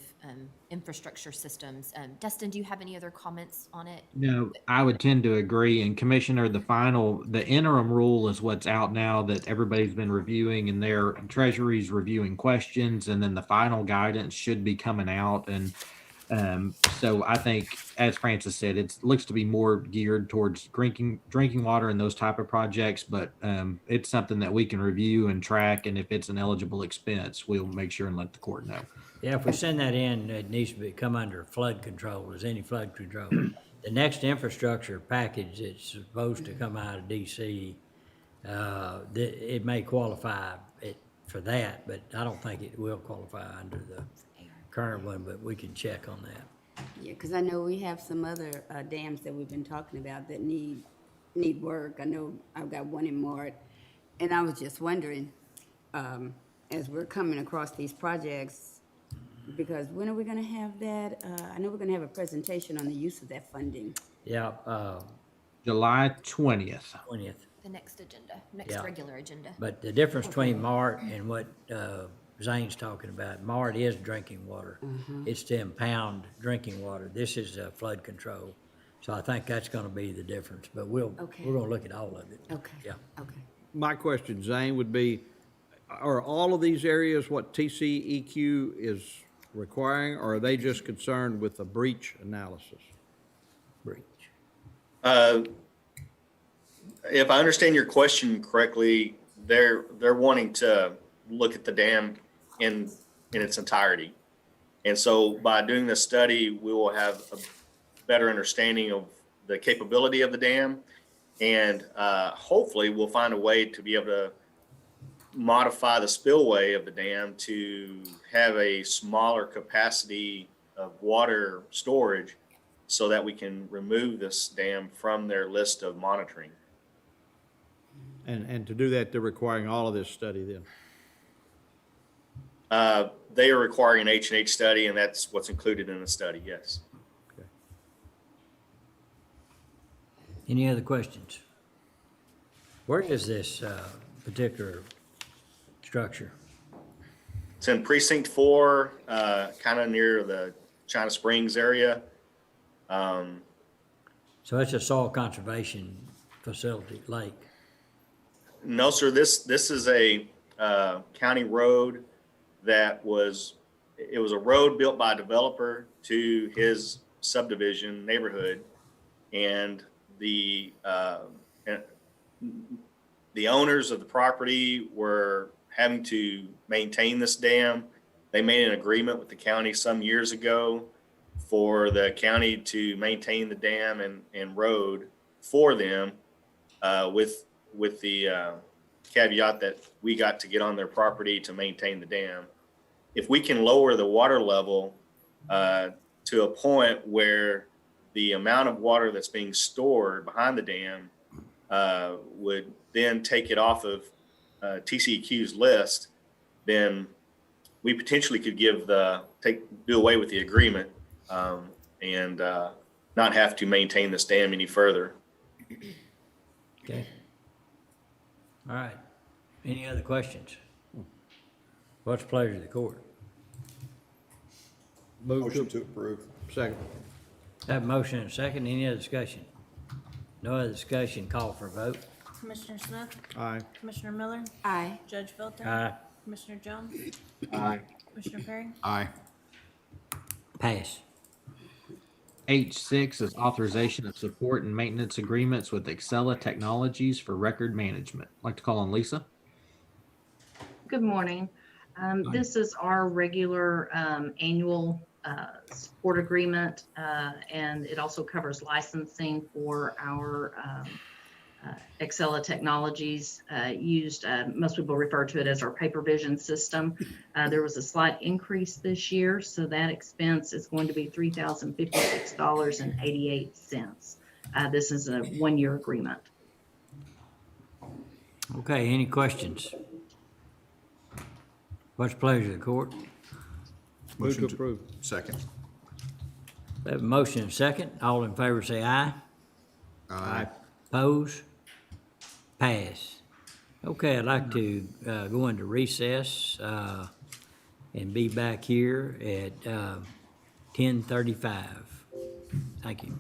infrastructure systems. Dustin, do you have any other comments on it? No, I would tend to agree. And Commissioner, the interim rule is what's out now that everybody's been reviewing, and their Treasury's reviewing questions, and then the final guidance should be coming out. And so I think, as Francis said, it looks to be more geared towards drinking water and those type of projects, but it's something that we can review and track, and if it's an eligible expense, we'll make sure and let the court know. Yeah, if we send that in, it needs to come under flood control, as any flood control. The next infrastructure package that's supposed to come out of DC, it may qualify for that, but I don't think it will qualify under the current one, but we can check on that. Yeah, because I know we have some other dams that we've been talking about that need work. I know I've got one in Mart, and I was just wondering, as we're coming across these projects, because when are we going to have that? I know we're going to have a presentation on the use of that funding. Yeah, July 20th. 20th. The next agenda, next Yeah. regular agenda. But the difference between MART and what Zane's talking about, MART is drinking water. It's to impound drinking water. This is flood control. So I think that's gonna be the difference, but we're gonna look at all of it. Okay. Yeah. Okay. My question, Zane, would be, are all of these areas what TCEQ is requiring, or are they just concerned with the breach analysis? Breach. If I understand your question correctly, they're wanting to look at the dam in its entirety. And so by doing this study, we will have a better understanding of the capability of the dam. And hopefully we'll find a way to be able to modify the spillway of the dam to have a smaller capacity of water storage so that we can remove this dam from their list of monitoring. And to do that, they're requiring all of this study then? They are requiring an H&H study, and that's what's included in the study, yes. Any other questions? Where is this particular structure? It's in Precinct 4, kind of near the China Springs area. So it's a soil conservation facility, lake. No, sir, this is a county road that was a road built by a developer to his subdivision neighborhood, and the owners of the property were having to maintain this dam. They made an agreement with the county some years ago for the county to maintain the dam and road for them, with the caveat that we got to get on their property to maintain the dam. If we can lower the water level to a point where the amount of water that's being stored behind the dam would then take it off of TCEQ's list, then we potentially could do away with the agreement and not have to maintain this dam any further. Okay. All right. Any other questions? What's the pleasure of the court? Motion to approve. Second. Have a motion and a second. Any other discussion? No other discussion. Call for a vote. Commissioner Smith, Aye. Commissioner Miller, Aye. Judge Filter. Aye. Commissioner Jones, Aye. Commissioner Perry. Aye. Pass. H6 is authorization of support and maintenance agreements with Excella Technologies for record management. I'd like to call on Lisa. Good morning. This is our regular annual support agreement, and it also covers licensing for our Excella Technologies used. Most people refer to it as our paper vision system. There was a slight increase this year, so that expense is going to be $3,056.88. This is a one-year agreement. Okay, any questions? What's the pleasure of the court? Move to approve. Second. Have a motion and a second. All in favor say aye. Aye. Oppose? Pass. Okay, I'd like to go into recess and be back here at 10:35. Thank you.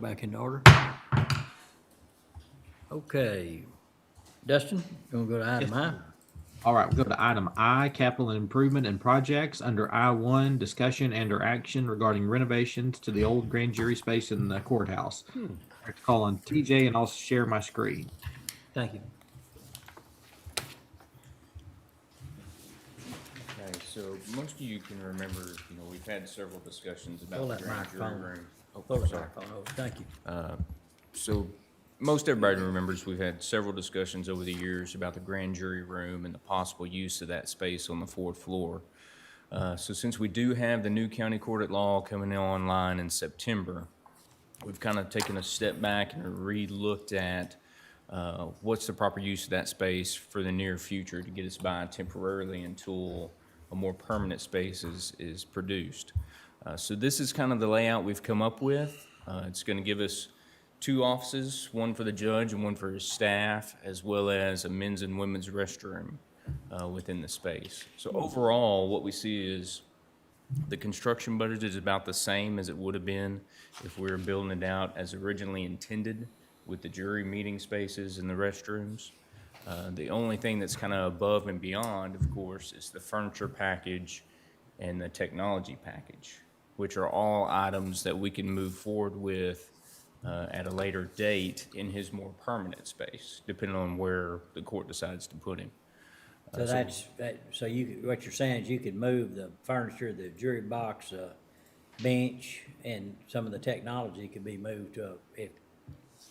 back into order. Okay. Dustin, you want to go to item I? All right, we'll go to item I, capital improvement and projects. Under I1, discussion and or action regarding renovations to the old grand jury space in the courthouse. I have to call on TJ and I'll share my screen. Thank you. Okay, so most of you can remember, we've had several discussions Pull about the that grand jury microphone. room. Oh, Pull that sorry. microphone over. Thank you. So most everybody remembers we've had several discussions over the years about the grand jury room and the possible use of that space on the fourth floor. So since we do have the new county court at law coming online in September, we've kind of taken a step back and re-looked at what's the proper use of that space for the near future to get us by temporarily until a more permanent space is produced. So this is kind of the layout we've come up with. It's going to give us 2 offices, one for the judge and one for his staff, as well as a men's and women's restroom within the space. So overall, what we see is the construction budget is about the same as it would have been if we were building it out as originally intended with the jury meeting spaces and the restrooms. The only thing that's kind of above and beyond, of course, is the furniture package and the technology package, which are all items that we can move forward with at a later date in his more permanent space, depending on where the court decides to put him. So so what you're saying is you could move the furniture, the jury box, bench, and some of the technology could be moved to,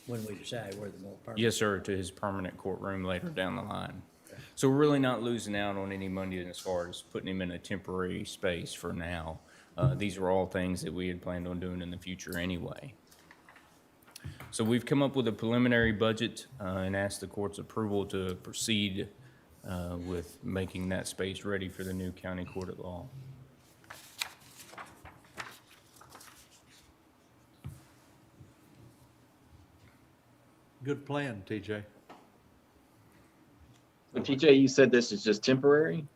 when we decide where the more permanent. Yes, sir, to his permanent courtroom later down the line. So we're really not losing out on any money as far as putting him in a temporary space for now. These are all things that we had planned on doing in the future anyway. So we've come up with a preliminary budget and asked the court's approval to proceed with making that space ready for the new county court at law. Good plan, TJ. So TJ, you said this is just temporary?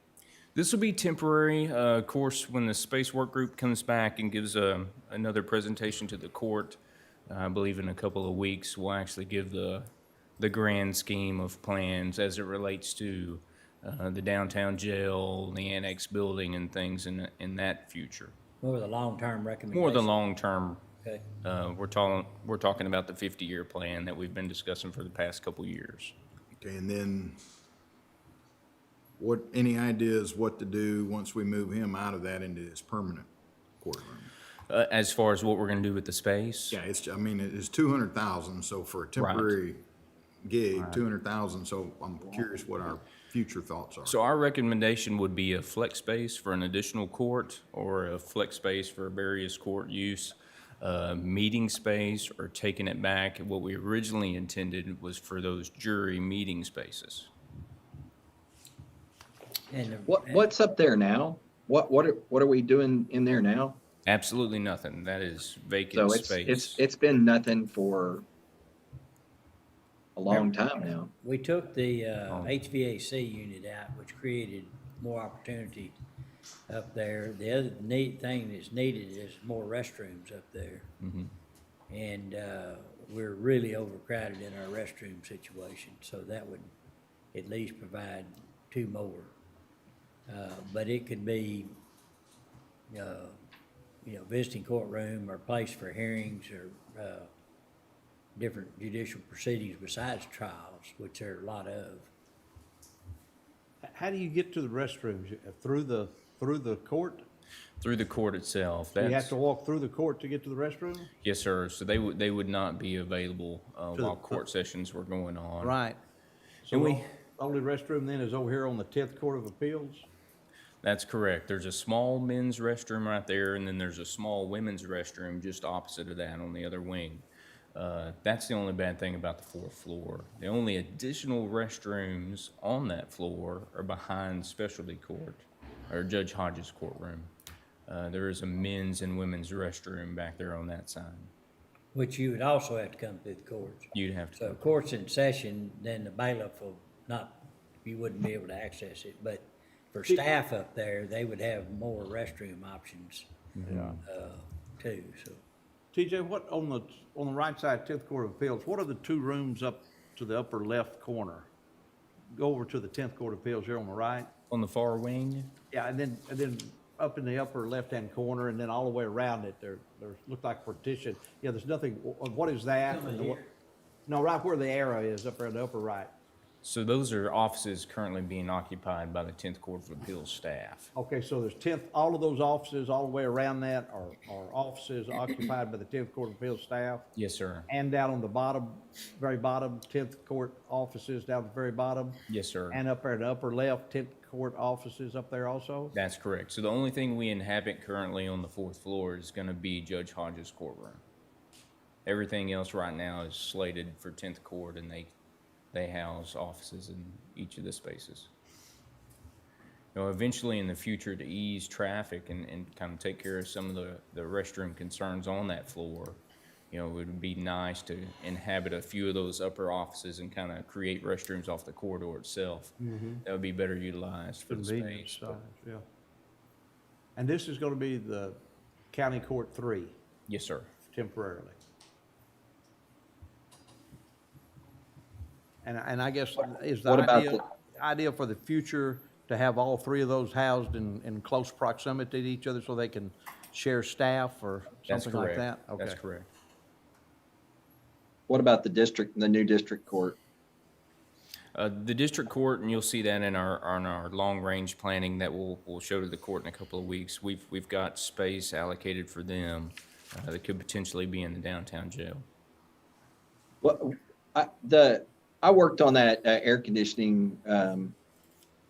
This will be temporary. Of course, when the space work group comes back and gives another presentation to the court, I believe in a couple of weeks, we'll actually give the grand scheme of plans as it relates to the downtown jail, the annex building, and things in that future. More of the long-term recommendation. More the long-term. Okay. We're talking about the 50-year plan that we've been discussing for the past couple years. Okay, and then any ideas what to do once we move him out of that into his permanent courtroom? As far as what we're going to do with the space? Yeah, it's 200,000, so for a temporary gig, 200,000, so I'm curious what our future thoughts are. So our recommendation would be a flex space for an additional court or a flex space for various court use, meeting space, or taking it back. What we originally intended was for those jury meeting spaces. And What's up there now? What are we doing in there now? Absolutely nothing. That is vacant So space. it's been nothing for a long time now. we took the HVAC unit out, which created more opportunity up there. The other neat thing that's needed is more restrooms up there. And we're really overcrowded in our restroom situation, so that would at least provide 2 more. But it could be, visiting courtroom or place for hearings or different judicial proceedings besides trials, which there are a lot of. How do you get to the restrooms? Through the court? Through the court itself. You have to walk through the court to get to the restroom? Yes, sir. So they would not be available while court sessions were going on. Right. And So only restroom then is over here on the 10th Court of Appeals? That's correct. There's a small men's restroom right there, and then there's a small women's restroom just opposite of that on the other wing. That's the only bad thing about the 4th floor. The only additional restrooms on that floor are behind specialty court, or Judge Hodges' courtroom. There is a men's and women's restroom back there on that side. Which you would also have to come through the courts. You'd have to. So if court's in session, then the bailiff will you wouldn't be able to access it. But for staff up there, they would have more restroom options too, so. TJ, what, on the right side, 10th Court of Appeals, what are the two rooms up to the upper left corner? Go over to the 10th Court of Appeals here on the right. On the far wing, Yeah, and then up in the upper left-hand corner, and then all the way around it, there look like partition. Yeah, there's nothing, what is that? Come in And the- here. No, right where the arrow is, up there in the upper right. so those are offices currently being occupied by the 10th Court of Appeals staff. Okay, so there's 10th, all of those offices, all the way around that are offices occupied by the 10th Court of Appeals staff? Yes, sir. And down on the bottom, very bottom, 10th Court offices down at the very bottom? Yes, sir. And up there in the upper left, 10th Court offices up there also? That's correct. So the only thing we inhabit currently on the 4th floor is going to be Judge Hodges' courtroom. Everything else right now is slated for 10th Court, and they house offices in each of the spaces. You know, eventually in the future, to ease traffic and kind of take care of some of the restroom concerns on that floor, you know, it would be nice to inhabit a few of those upper offices and kind of create restrooms off the corridor itself. That would be better utilized for the Convenience space. size, yeah. And this is gonna be the County Court 3 Yes, sir. temporarily. And I guess is the What about idea for the future to have all three of those housed in close proximity to each other so they can share staff or That's something like correct. that? That's Okay. correct. What about the new district court? The district court, and you'll see that in our long-range planning that we'll show to the court in a couple of weeks. We've got space allocated for them that could potentially be in the downtown jail. What, I worked on that air conditioning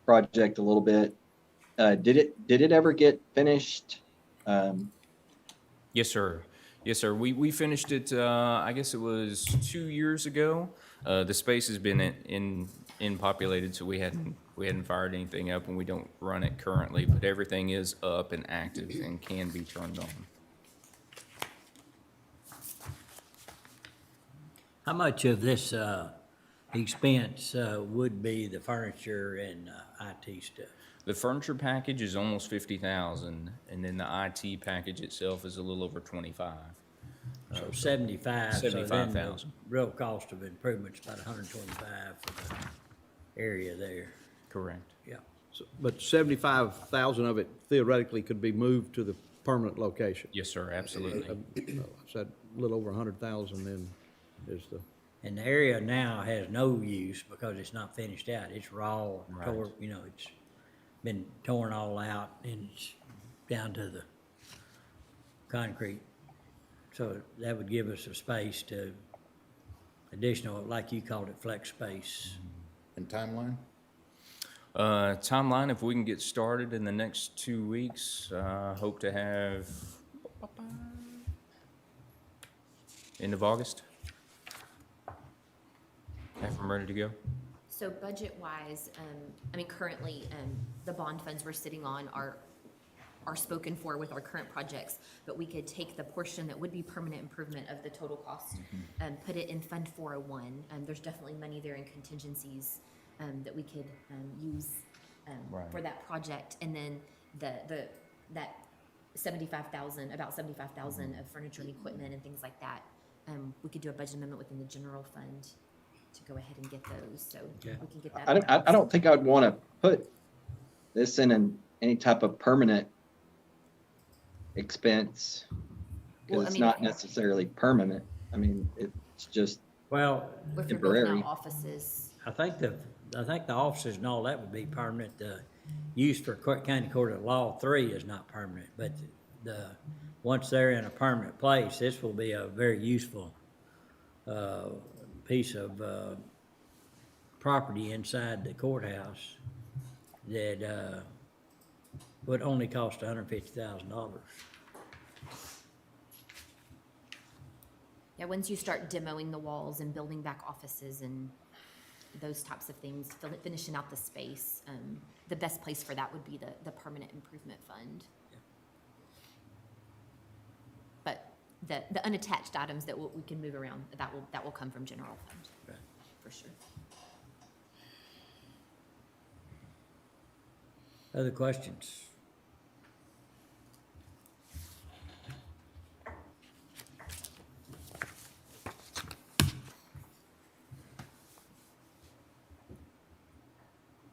project a little bit. Did it ever get finished? Yes, sir. Yes, sir. We finished it, I guess it was 2 years ago. The space has been in populated, so we hadn't fired anything up, and we don't run it currently, but everything is up and active and can be turned on. How much of this expense would be the furniture and IT stuff? The furniture package is almost 50,000, and then the IT package itself is a little over 25. So 75. so then the 75,000. Real cost of improvement's about 125 for the area there. Correct. Yeah. But 75,000 of it theoretically could be moved to the permanent location. Yes, sir, absolutely. So a little over 100,000 then is the, And the area now has no use because it's not finished out. It's raw, Right. tore, you know, it's been torn all out and it's down to the concrete. So that would give us a space to additional, like you called it, flex space. And timeline? Timeline, if we can get started in the next 2 weeks, hope to have end of August. Have them ready to go. So budget-wise, I mean, currently, the bond funds we're sitting on are spoken for with our current projects, but we could take the portion that would be permanent improvement of the total cost and put it in Fund 401. There's definitely money there in contingencies that we could use Right. for that project. And then that 75,000, about 75,000 of furniture and equipment and things like that, we could do a budget amendment within the general fund to go ahead and get those, so Okay. we can get that. I don't think I would want to put this in any type of permanent expense Well, because I it's mean- not necessarily permanent. I mean, it's just Well, If you're building temporary. out offices, I think the offices and all that would be permanent. The use for County Court of Law 3 is not permanent, but once they're in a permanent place, this will be a very useful piece of property inside the courthouse that would only cost $150,000. yeah, once you start demoing the walls and building back offices and those types of things, finishing out the space, the best place for that would be the permanent improvement fund. But the unattached items that we can move around, that will come from general fund, Right. for sure. Other questions?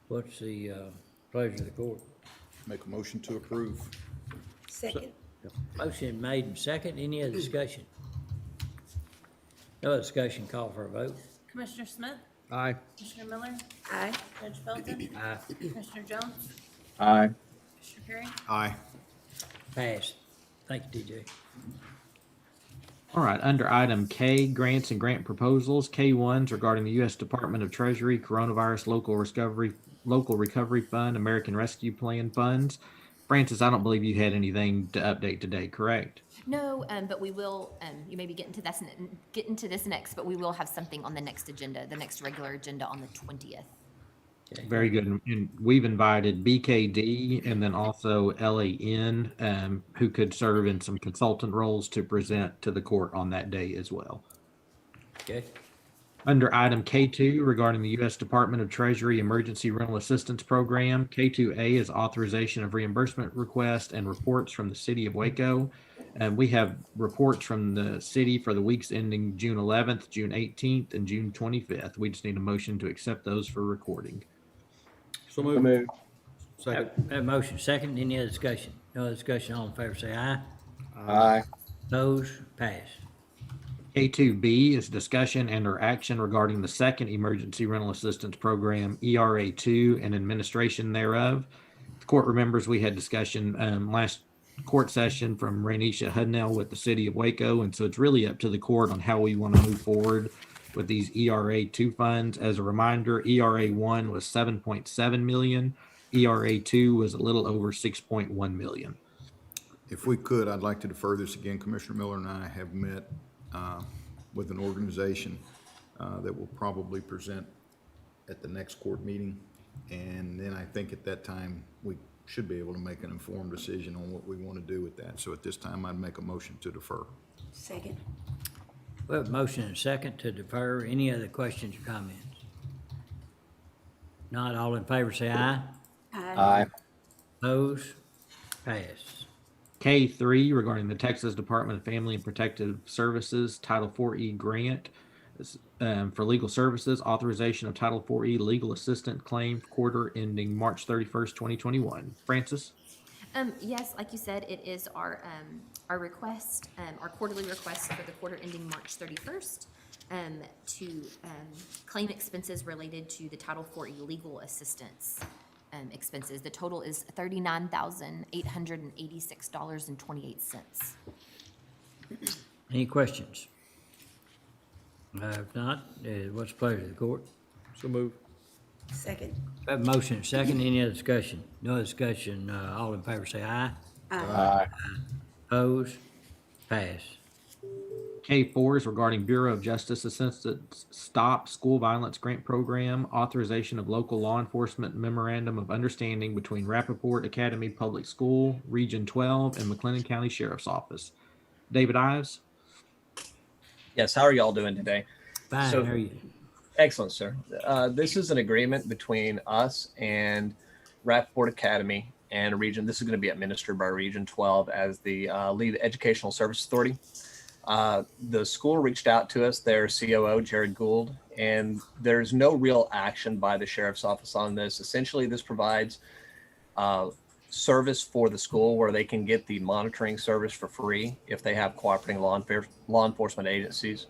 What's the pleasure of the court? Make a motion to approve. Second. Motion made and second. Any other discussion? No other discussion, call for a vote. Commissioner Smith? Aye. Commissioner Miller? Aye. Judge Felton? Aye. Commissioner Jones? Aye. Commissioner Perry? Aye. Passed. Thank you, TJ. All right, under item K, grants and grant proposals, K1s regarding the U.S. Department of Treasury Coronavirus Local Recovery Fund, American Rescue Plan funds. Francis, I don't believe you had anything to update today, correct? No, but we will, you maybe get into this next, but we will have something on the next agenda, the next regular agenda on the 20th. Very good. And we've invited BKD and then also LAN, who could serve in some consultant roles to present to the court on that day as well. Okay. Under item K2 regarding the U.S. Department of Treasury Emergency Rental Assistance Program, K2A is authorization of reimbursement request and reports from the city of Waco. And we have reports from the city for the weeks ending June 11th, June 18th, and June 25th. We just need a motion to accept those for recording. So moved. Second. Have motion second. Any other discussion? No other discussion. All in favor say aye. Aye. Opposed? Passed. K2B is discussion and or action regarding the second Emergency Rental Assistance Program, ERA2, and administration thereof. The court remembers we had discussion last court session from Rainisha Hudnell with the city of Waco, and so it's really up to the court on how we want to move forward with these ERA2 funds. As a reminder, ERA1 was 7.7 million, ERA2 was a little over 6.1 million. If we could, I'd like to defer this again. Commissioner Miller and I have met with an organization that will probably present at the next court meeting. And then I think at that time, we should be able to make an informed decision on what we want to do with that. So at this time, I'd make a motion to defer. Second. We have a motion and a second to defer. Any other questions or comments? Not all in favor say aye. Aye. Opposed? Passed. K3 regarding the Texas Department of Family and Protective Services Title 4E grant for legal services, authorization of Title 4E legal assistant claim quarter ending March 31st, 2021. Francis? Yes, like you said, it is our request, our quarterly request for the quarter ending March 31st to claim expenses related to the Title 4E legal assistance expenses. The total is $39,886.28. Any questions? If not, what's the pleasure of the court? So moved. Second. We have a motion and a second. Any other discussion? No other discussion. All in favor say aye. Aye. Opposed? Passed. K4 is regarding Bureau of Justice Assistance Stop School Violence Grant Program, authorization of local law enforcement memorandum of understanding between Rappaport Academy Public School, Region 12, and McLennan County Sheriff's Office. David Ives? Yes, how are y'all doing today? Fine, So- how are you? Excellent, sir. This is an agreement between us and Rappaport Academy and a region. This is going to be administered by Region 12 as the lead educational service authority. The school reached out to us, their COO, Jared Gould, and there's no real action by the sheriff's office on this. Essentially, this provides service for the school where they can get the monitoring service for free if they have cooperating law enforcement agencies.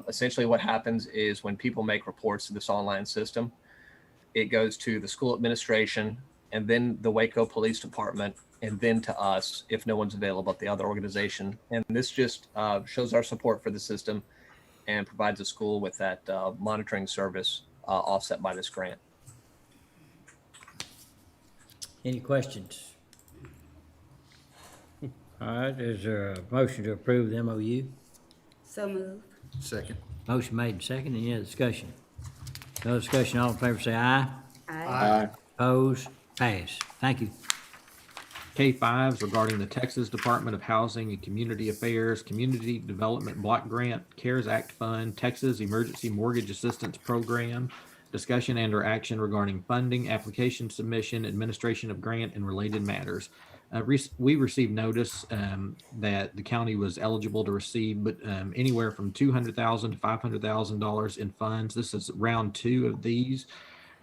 Essentially what happens is when people make reports to this online system, it goes to the school administration and then the Waco Police Department and then to us if no one's available at the other organization. And this just shows our support for the system and provides the school with that monitoring service offset by this grant. Any questions? All right, is there a motion to approve the MOU? So moved. Second. Motion made and second. Any other discussion? No discussion. All in favor say aye. Aye. Opposed? Passed. Thank you. K5 is regarding the Texas Department of Housing and Community Affairs Community Development Block Grant, CARES Act Fund, Texas Emergency Mortgage Assistance Program, discussion and or action regarding funding, application submission, administration of grant, and related matters. We received notice that the county was eligible to receive anywhere from $200,000 to $500,000 in funds. This is round 2 of these.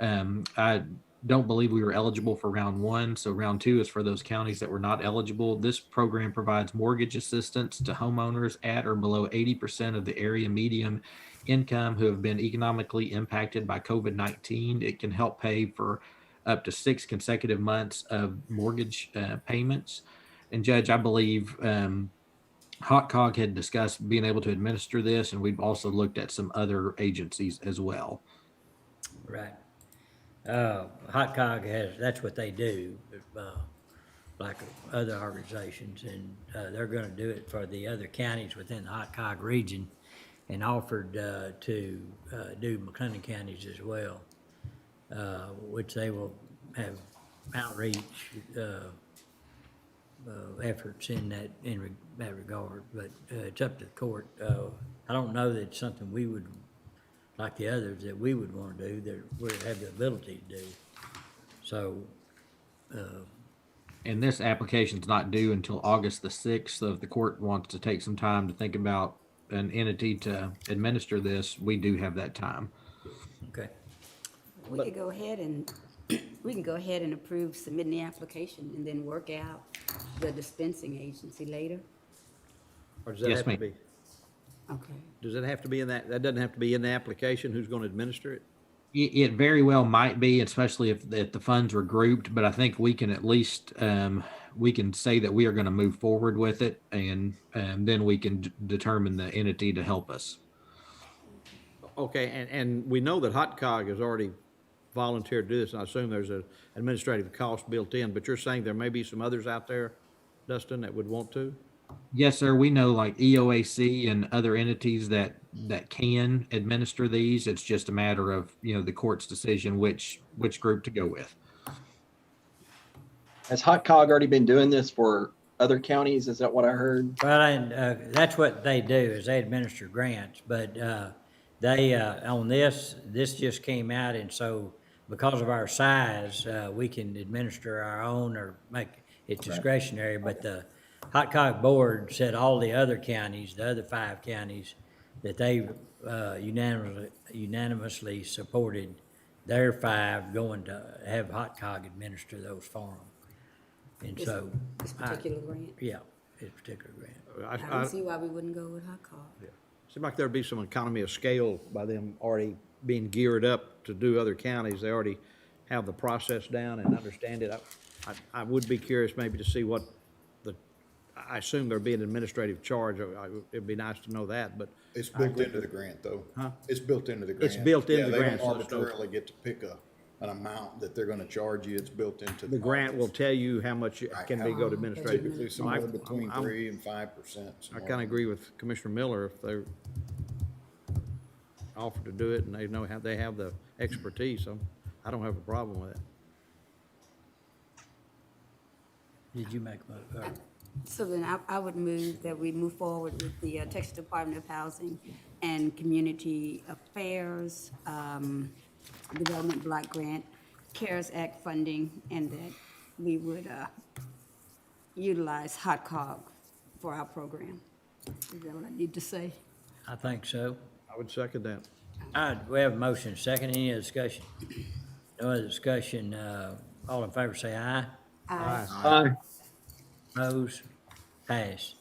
I don't believe we were eligible for round one. So round two is for those counties that were not eligible. This program provides mortgage assistance to homeowners at or below 80% of the area median income who have been economically impacted by COVID-19. It can help pay for up to 6 consecutive months of mortgage payments. And Judge, I believe Hot Cog had discussed being able to administer this, and we've also looked at some other agencies as well. Right. Hot Cog has, that's what they do, like other organizations, and they're gonna do it for the other counties within the Hot Cog region, and offered to do McLennan counties as well, which they will have outreach efforts in that regard, but it's up to the court. I don't know that it's something we would, like the others, that we would want to do, that we have the ability to do. So, And this application's not due until August the 6th. So if the court wants to take some time to think about an entity to administer this, we do have that time. okay. We could go ahead and, we can go ahead and approve submitting the application and then work out the dispensing agency later. Or does that Yes, have to ma'am. be, Okay. does it have to be in that doesn't have to be in the application, who's going to administer it? It very well might be, especially if the funds were grouped, but I think we can at least, we can say that we are going to move forward with it, and then we can determine the entity to help us. Okay, and we know that Hot Cog has already volunteered to do this, and I assume there's an administrative cost built in, but you're saying there may be some others out there, Dustin, that would want to? Yes, sir. We know like EOAC and other entities that can administer these. It's just a matter of, the court's decision which group to go with. Has Hot Cog already been doing this for other counties? Is that what I heard? Well, and that's what they do, is they administer grants, but they, on this just came out, and so because of our size, we can administer our own or make it discretionary, but the Hot Cog Board said all the other counties, the other 5 counties, that they unanimously supported their 5 going to have Hot Cog administer those for them. And so. This particular grant. Yeah, this particular grant. I don't see why we wouldn't go with Hot Cog. Seems like there'd be some economy of scale by them already being geared up to do other counties. They already have the process down and understand it. I would be curious maybe to see what I assume there'd be an administrative charge. It'd be nice to know that, but. It's built into the grant, though. Huh? It's built into the grant. It's built into the grant, They so don't it's no- arbitrarily get to pick an amount that they're gonna charge you. It's built into The grant will tell you how much Right, can be go to administrative. Typically So I- somewhere between I'm- 3 and 5%. I kind of agree with Commissioner Miller if they're offered to do it and they know how they have the expertise. I don't have a problem with it. Did you make a, So then I would move that we move forward with the Texas Department of Housing and Community Affairs, Development Block Grant, CARES Act funding, and that we would utilize Hot Cog for our program. Is that what I need to say? I think so. I would second that. All right, we have a motion, second, any other discussion? No other discussion, all in favor say aye. Aye. Opposed? Pass.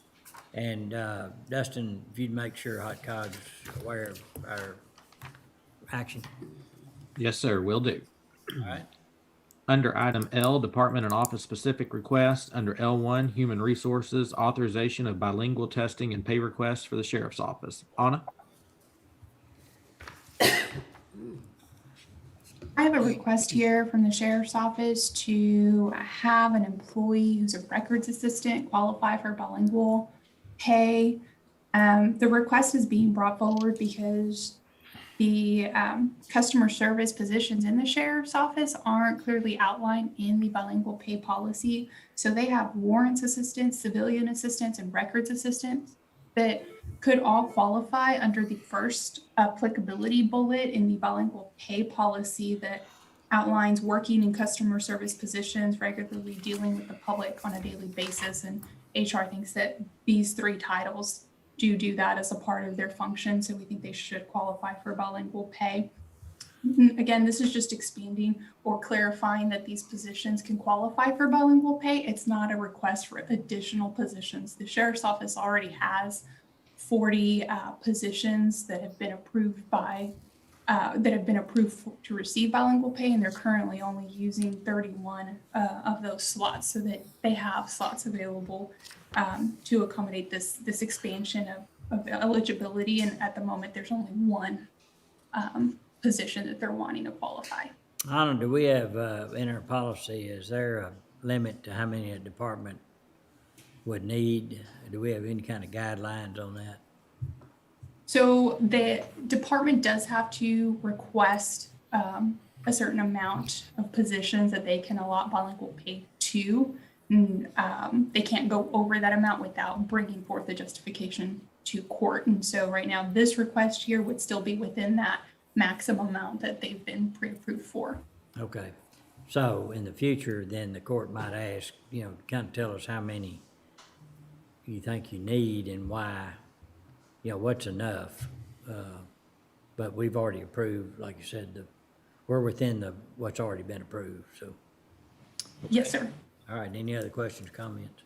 And Dustin, if you'd make sure Hot Cog's aware of our action, Yes, sir. Will do. all right? Under item L, Department and Office Specific Requests, under L1, Human Resources, Authorization of Bilingual Testing and Pay Requests for the Sheriff's Office. Anna? I have a request here from the sheriff's office to have an employee who's a records assistant qualify for bilingual pay. The request is being brought forward because the customer service positions in the sheriff's office aren't clearly outlined in the bilingual pay policy. So they have warrants assistants, civilian assistants, and records assistants that could all qualify under the first applicability bullet in the bilingual pay policy that outlines working in customer service positions, regularly dealing with the public on a daily basis. And HR thinks that these 3 titles do that as a part of their function. So we think they should qualify for bilingual pay. Again, this is just expanding or clarifying that these positions can qualify for bilingual pay. It's not a request for additional positions. The sheriff's office already has 40 positions that have been approved to receive bilingual pay, and they're currently only using 31 of those slots, so that they have slots available to accommodate this expansion of eligibility. And at the moment, there's only one position that they're wanting to qualify. I don't know, do we have, in our policy, is there a limit to how many a department would need? Do we have any kind of guidelines on that? So the department does have to request a certain amount of positions that they can allot bilingual pay to. And, they can't go over that amount without bringing forth a justification to court. And so right now, this request here would still be within that maximum amount that they've been pre-approved for. Okay, so in the future, then the court might ask, kind of tell us how many you think you need and why, what's enough. But we've already approved, like you said, we're within what's already been approved, so. Yes, sir. All right, any other questions, comments?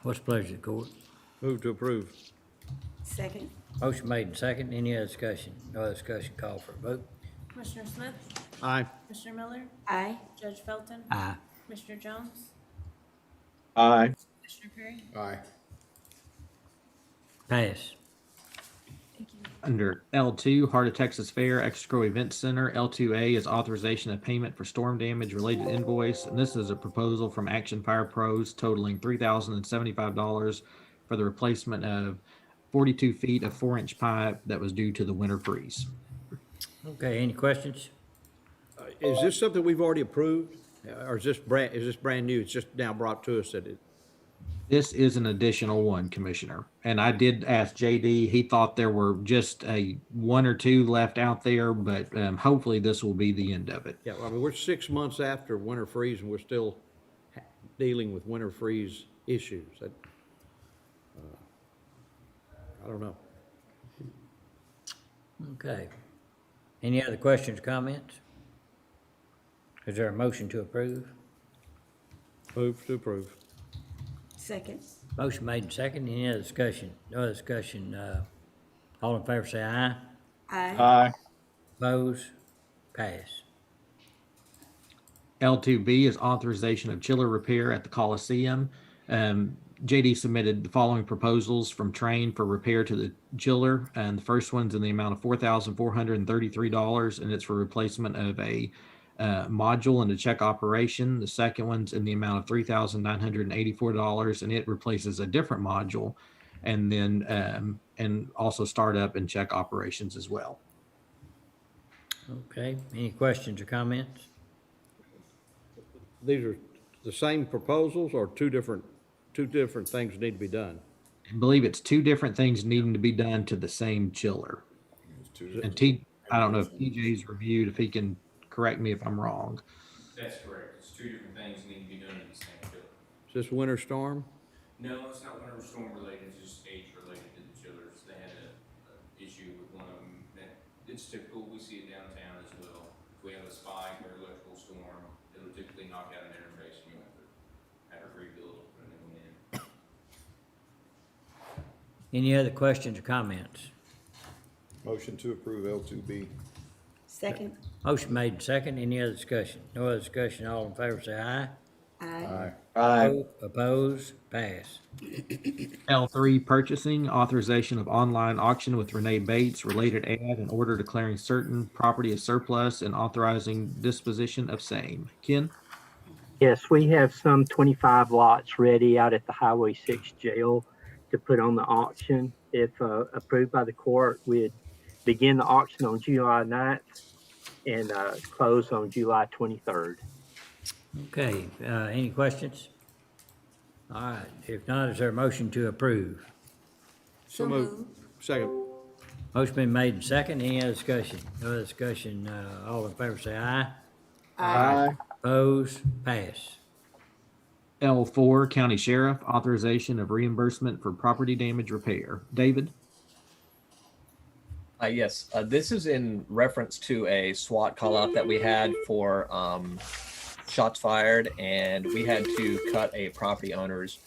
What's the pleasure of the court? Move to approve. Second? Motion made and second, any other discussion? No other discussion, call for a vote. Commissioner Smith? Aye. Commissioner Miller? Aye. Judge Felton? Aye. Commissioner Jones? Aye. Commissioner Perry? Aye. Pass. Under L2, Heart of Texas Fair Exco Event Center, L2A is authorization of payment for storm damage related invoice. And this is a proposal from Action Fire Pros totaling $3,075 for the replacement of 42 feet of 4-inch pipe that was due to the winter freeze. Okay, any questions? Is this something we've already approved? Or is this brand new? It's just now brought to us that it, This is an additional one, Commissioner. And I did ask JD, he thought there were just one or two left out there, but hopefully this will be the end of it. yeah, I mean, we're 6 months after winter freeze and we're still dealing with winter freeze issues. That, I don't know. Okay. Any other questions, comments? Is there a motion to approve? Move to approve. Second? Motion made and second, any other discussion? No other discussion, all in favor say aye. Aye. Aye. Opposed? Pass. L2B is authorization of chiller repair at the Coliseum. JD submitted the following proposals from Train for repair to the chiller, and the first one's in the amount of $4,433, and it's for replacement of a module and a check operation. The second one's in the amount of $3,984, and it replaces a different module, and then and also startup and check operations as well. Okay, any questions or comments? These are the same proposals or two different things need to be done? I believe it's two different things needing to be done to the same chiller. And I don't know if TJ's reviewed, if he can correct me if I'm wrong. That's correct. It's two different things need to be done in the same chiller. Is this winter storm? No, it's not winter storm related, it's just age related to the chillers. They had a issue with one of them. It's typical, we see it downtown as well. If we have a spike or electrical storm, it'll typically knock out an interface and you have to rebuild it, put a new one in. Any other questions or comments? Motion to approve L2B. Second? Motion made and second, any other discussion? No other discussion, all in favor say aye. Aye. Aye. Opposed? Pass. L3 purchasing, authorization of online auction with Renee Bates, related ad, and order declaring certain property as surplus and authorizing disposition of same. Ken? Yes, we have some 25 lots ready out at the Highway 6 jail to put on the auction. If approved by the court, we'd begin the auction on July 9th and close on July 23rd. Okay, any questions? All right, if not, is there a motion to approve? So moved. Second. Motion been made and second, any other discussion? No other discussion, all in favor say aye. Aye. Opposed? Pass. L4 County Sheriff, authorization of reimbursement for property damage repair. David? Yes, this is in reference to a SWAT call out that we had for shots fired, and we had to cut a property owner's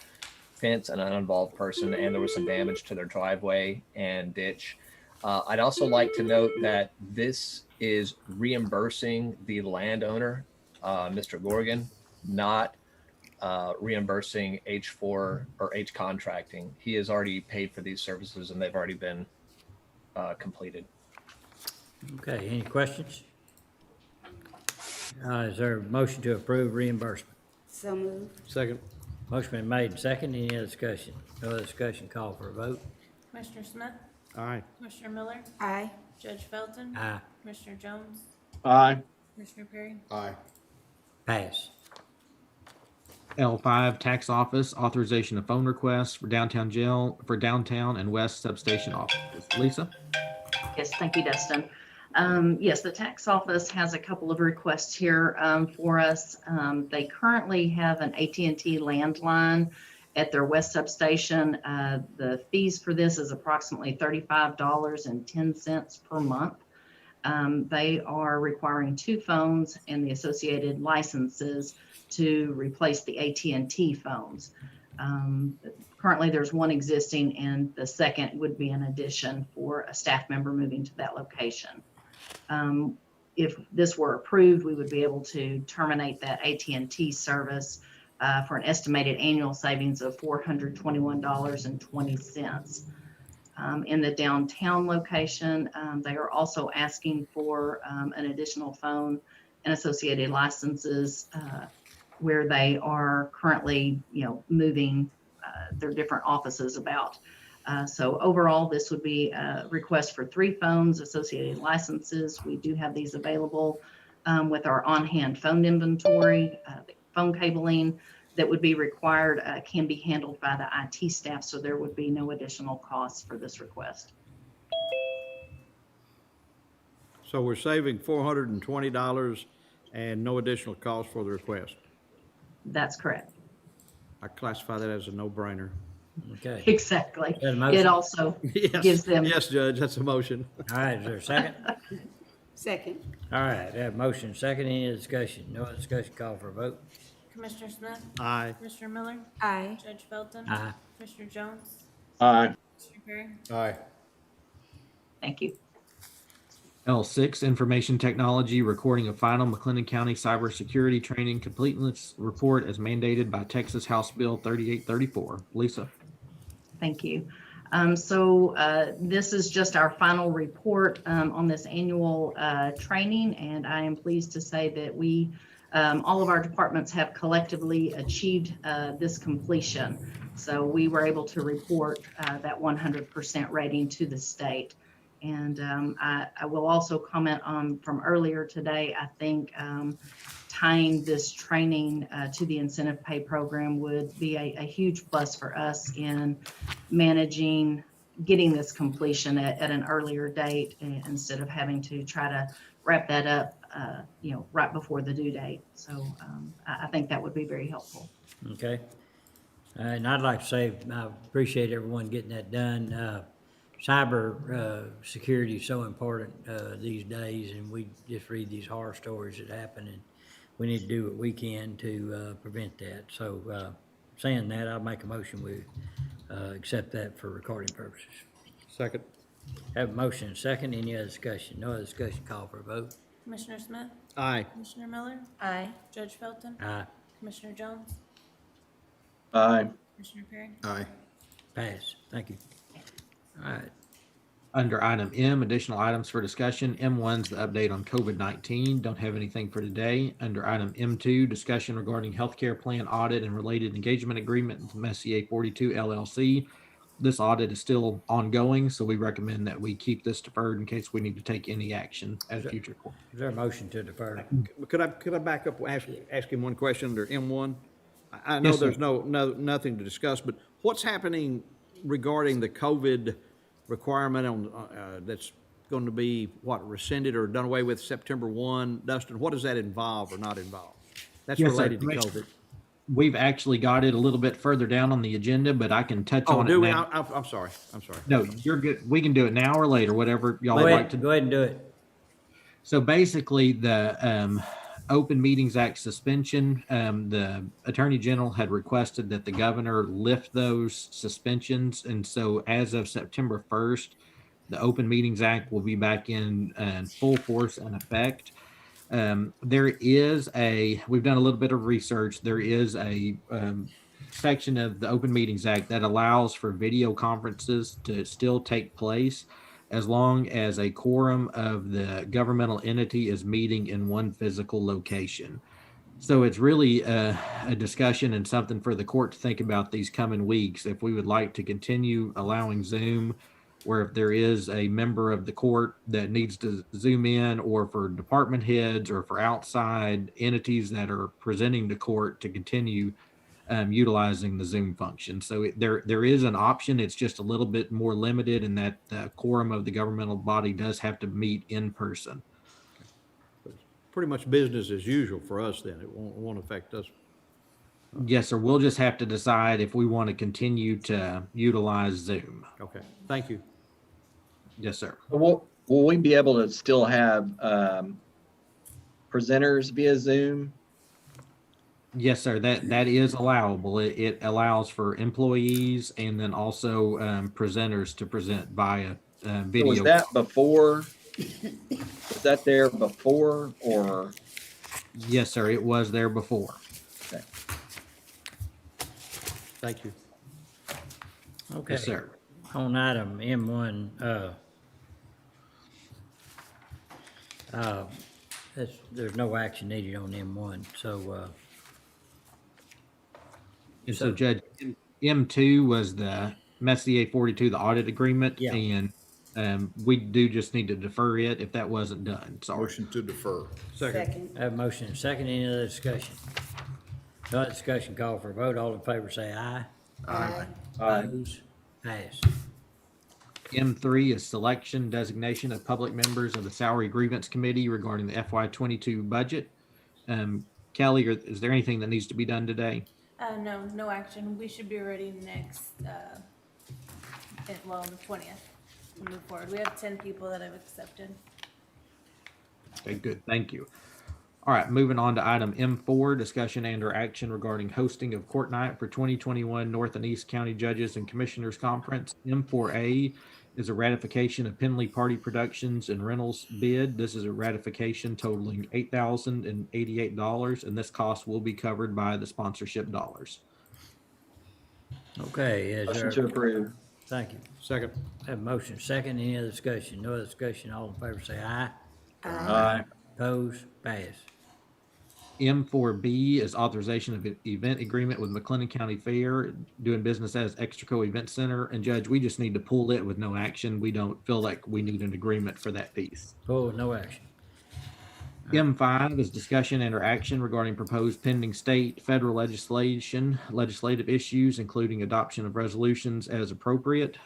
fence, an uninvolved person, and there was some damage to their driveway and ditch. I'd also like to note that this is reimbursing the landowner, Mr. Gorgon, not reimbursing H4 or H contracting. He has already paid for these services and they've already been completed. Okay, any questions? Is there a motion to approve reimbursement? So moved. Second. Motion been made and second. Any other discussion? No other discussion, call for a vote. Commissioner Smith? Aye. Commissioner Miller? Aye. Judge Felton? Aye. Commissioner Jones? Aye. Commissioner Perry? Aye. Pass. L5, tax office, authorization of phone requests for downtown jail, for downtown and west substation offices. Lisa? Yes, thank you, Dustin. Yes, the tax office has a couple of requests here for us. They currently have an AT&T landline at their west substation. The fees for this is approximately $35.10 per month. They are requiring 2 phones and the associated licenses to replace the AT&T phones. Currently, there's one existing, and the second would be an addition for a staff member moving to that location. If this were approved, we would be able to terminate that AT&T service for an estimated annual savings of $421.20. In the downtown location, they are also asking for an additional phone and associated licenses where they are currently, moving their different offices about. So overall, this would be a request for 3 phones, associated licenses. We do have these available with our on-hand phone inventory. The phone cabling that would be required can be handled by the IT staff, so there would be no additional costs for this request. So we're saving $420 and no additional cost for the request. That's correct. I classify that as a no-brainer. Okay. Exactly. Is that a motion? It also Yes. gives them. Yes, Judge, that's a motion. All right, is there a second? Second. All right, have motion second. Any discussion? No other discussion, call for a vote. Commissioner Smith? Aye. Commissioner Miller? Aye. Judge Felton? Aye. Commissioner Jones? Aye. Commissioner Perry? Aye. Thank you. L6, information technology, recording of final McLennan County cybersecurity training completeness report as mandated by Texas House Bill 3834. Lisa? Thank you. This is just our final report on this annual training, and I am pleased to say that we, all of our departments have collectively achieved this completion. So we were able to report that 100% rating to the state. And I will also comment on from earlier today, I think tying this training to the incentive pay program would be a huge plus for us in managing getting this completion at an earlier date instead of having to try to wrap that up, right before the due date. So I think that would be very helpful. Okay. And I'd like to say, I appreciate everyone getting that done. Cyber security is so important these days, and we just read these horror stories that happen, and we need to do what we can to prevent that. So saying that, I'll make a motion we accept that for recording purposes. Second. Have a motion and second. Any other discussion? No other discussion, call for a vote. Commissioner Smith? Aye. Commissioner Miller? Aye. Judge Felton? Aye. Commissioner Jones? Aye. Commissioner Perry? Aye. Pass. Thank you. All right. Under item M, additional items for discussion. M1's the update on COVID-19. Don't have anything for today. Under item M2, discussion regarding healthcare plan audit and related engagement agreement with Messier 42 LLC. This audit is still ongoing, so we recommend that we keep this deferred in case we need to take any action at a future court. Is there a motion to defer? Could I back up, ask him one question under M1? I know Yes, sir. there's nothing to discuss, but what's happening regarding the COVID requirement on, that's going to be, rescinded or done away with September 1? Dustin, what does that involve or not involve? That's Yes, sir. related to COVID. we've actually got it a little bit further down on the agenda, but I can touch Oh, on do it we? now. I'm sorry. I'm sorry. No, you're good. We can do it now or later, whatever y'all Go would ahead, like to. go ahead and do it. So basically, the Open Meetings Act suspension, the Attorney General had requested that the governor lift those suspensions. And so as of September 1st, the Open Meetings Act will be back in full force and effect. We've done a little bit of research. There is a section of the Open Meetings Act that allows for video conferences to still take place as long as a quorum of the governmental entity is meeting in one physical location. So it's really a discussion and something for the court to think about these coming weeks. If we would like to continue allowing Zoom, where if there is a member of the court that needs to Zoom in, or for department heads or for outside entities that are presenting to court to continue utilizing the Zoom function. So there is an option. It's just a little bit more limited in that the quorum of the governmental body does have to meet in person. Pretty much business as usual for us then. It won't affect us. Yes, sir. We'll just have to decide if we want to continue to utilize Zoom. Okay, thank you. Yes, sir. Will we be able to still have presenters via Zoom? Yes, sir. That is allowable. It allows for employees and then also presenters to present via video. Was that before? Was that there before or? Yes, sir. It was there before. Okay. Thank you. Okay. Yes, sir. On item M1, there's no action needed on M1, so, And so Judge, M2 was the Messier 42, the audit agreement. Yeah. And we do just need to defer it if that wasn't done. Sorry. Motion to defer. Second. I have a motion and second. Any other discussion? No other discussion, call for a vote. All in favor say aye. Aye. Opposed? Pass. M3 is selection designation of public members of the Salary Grievance Committee regarding the FY22 budget. Kelly, is there anything that needs to be done today? No, no action. We should be ready next, on the 20th to move forward. We have 10 people that have accepted. Okay, good. Thank you. All right, moving on to item M4, discussion and or action regarding hosting of court night for 2021 North and East County Judges and Commissioners Conference. M4A is a ratification of Penley Party Productions and Rentals bid. This is a ratification totaling $8,088, and this cost will be covered by the sponsorship dollars. Okay, is Motion there? to approve. Thank you. Second. Have a motion second. Any other discussion? No other discussion. All in favor say aye. Aye. Opposed? Pass. M4B is authorization of event agreement with McLennan County Fair, doing business as Extraco Event Center. And Judge, we just need to pull it with no action. We don't feel like we need an agreement for that piece. Oh, no action. M5 is discussion and or action regarding proposed pending state, federal legislative issues, including adoption of resolutions as appropriate.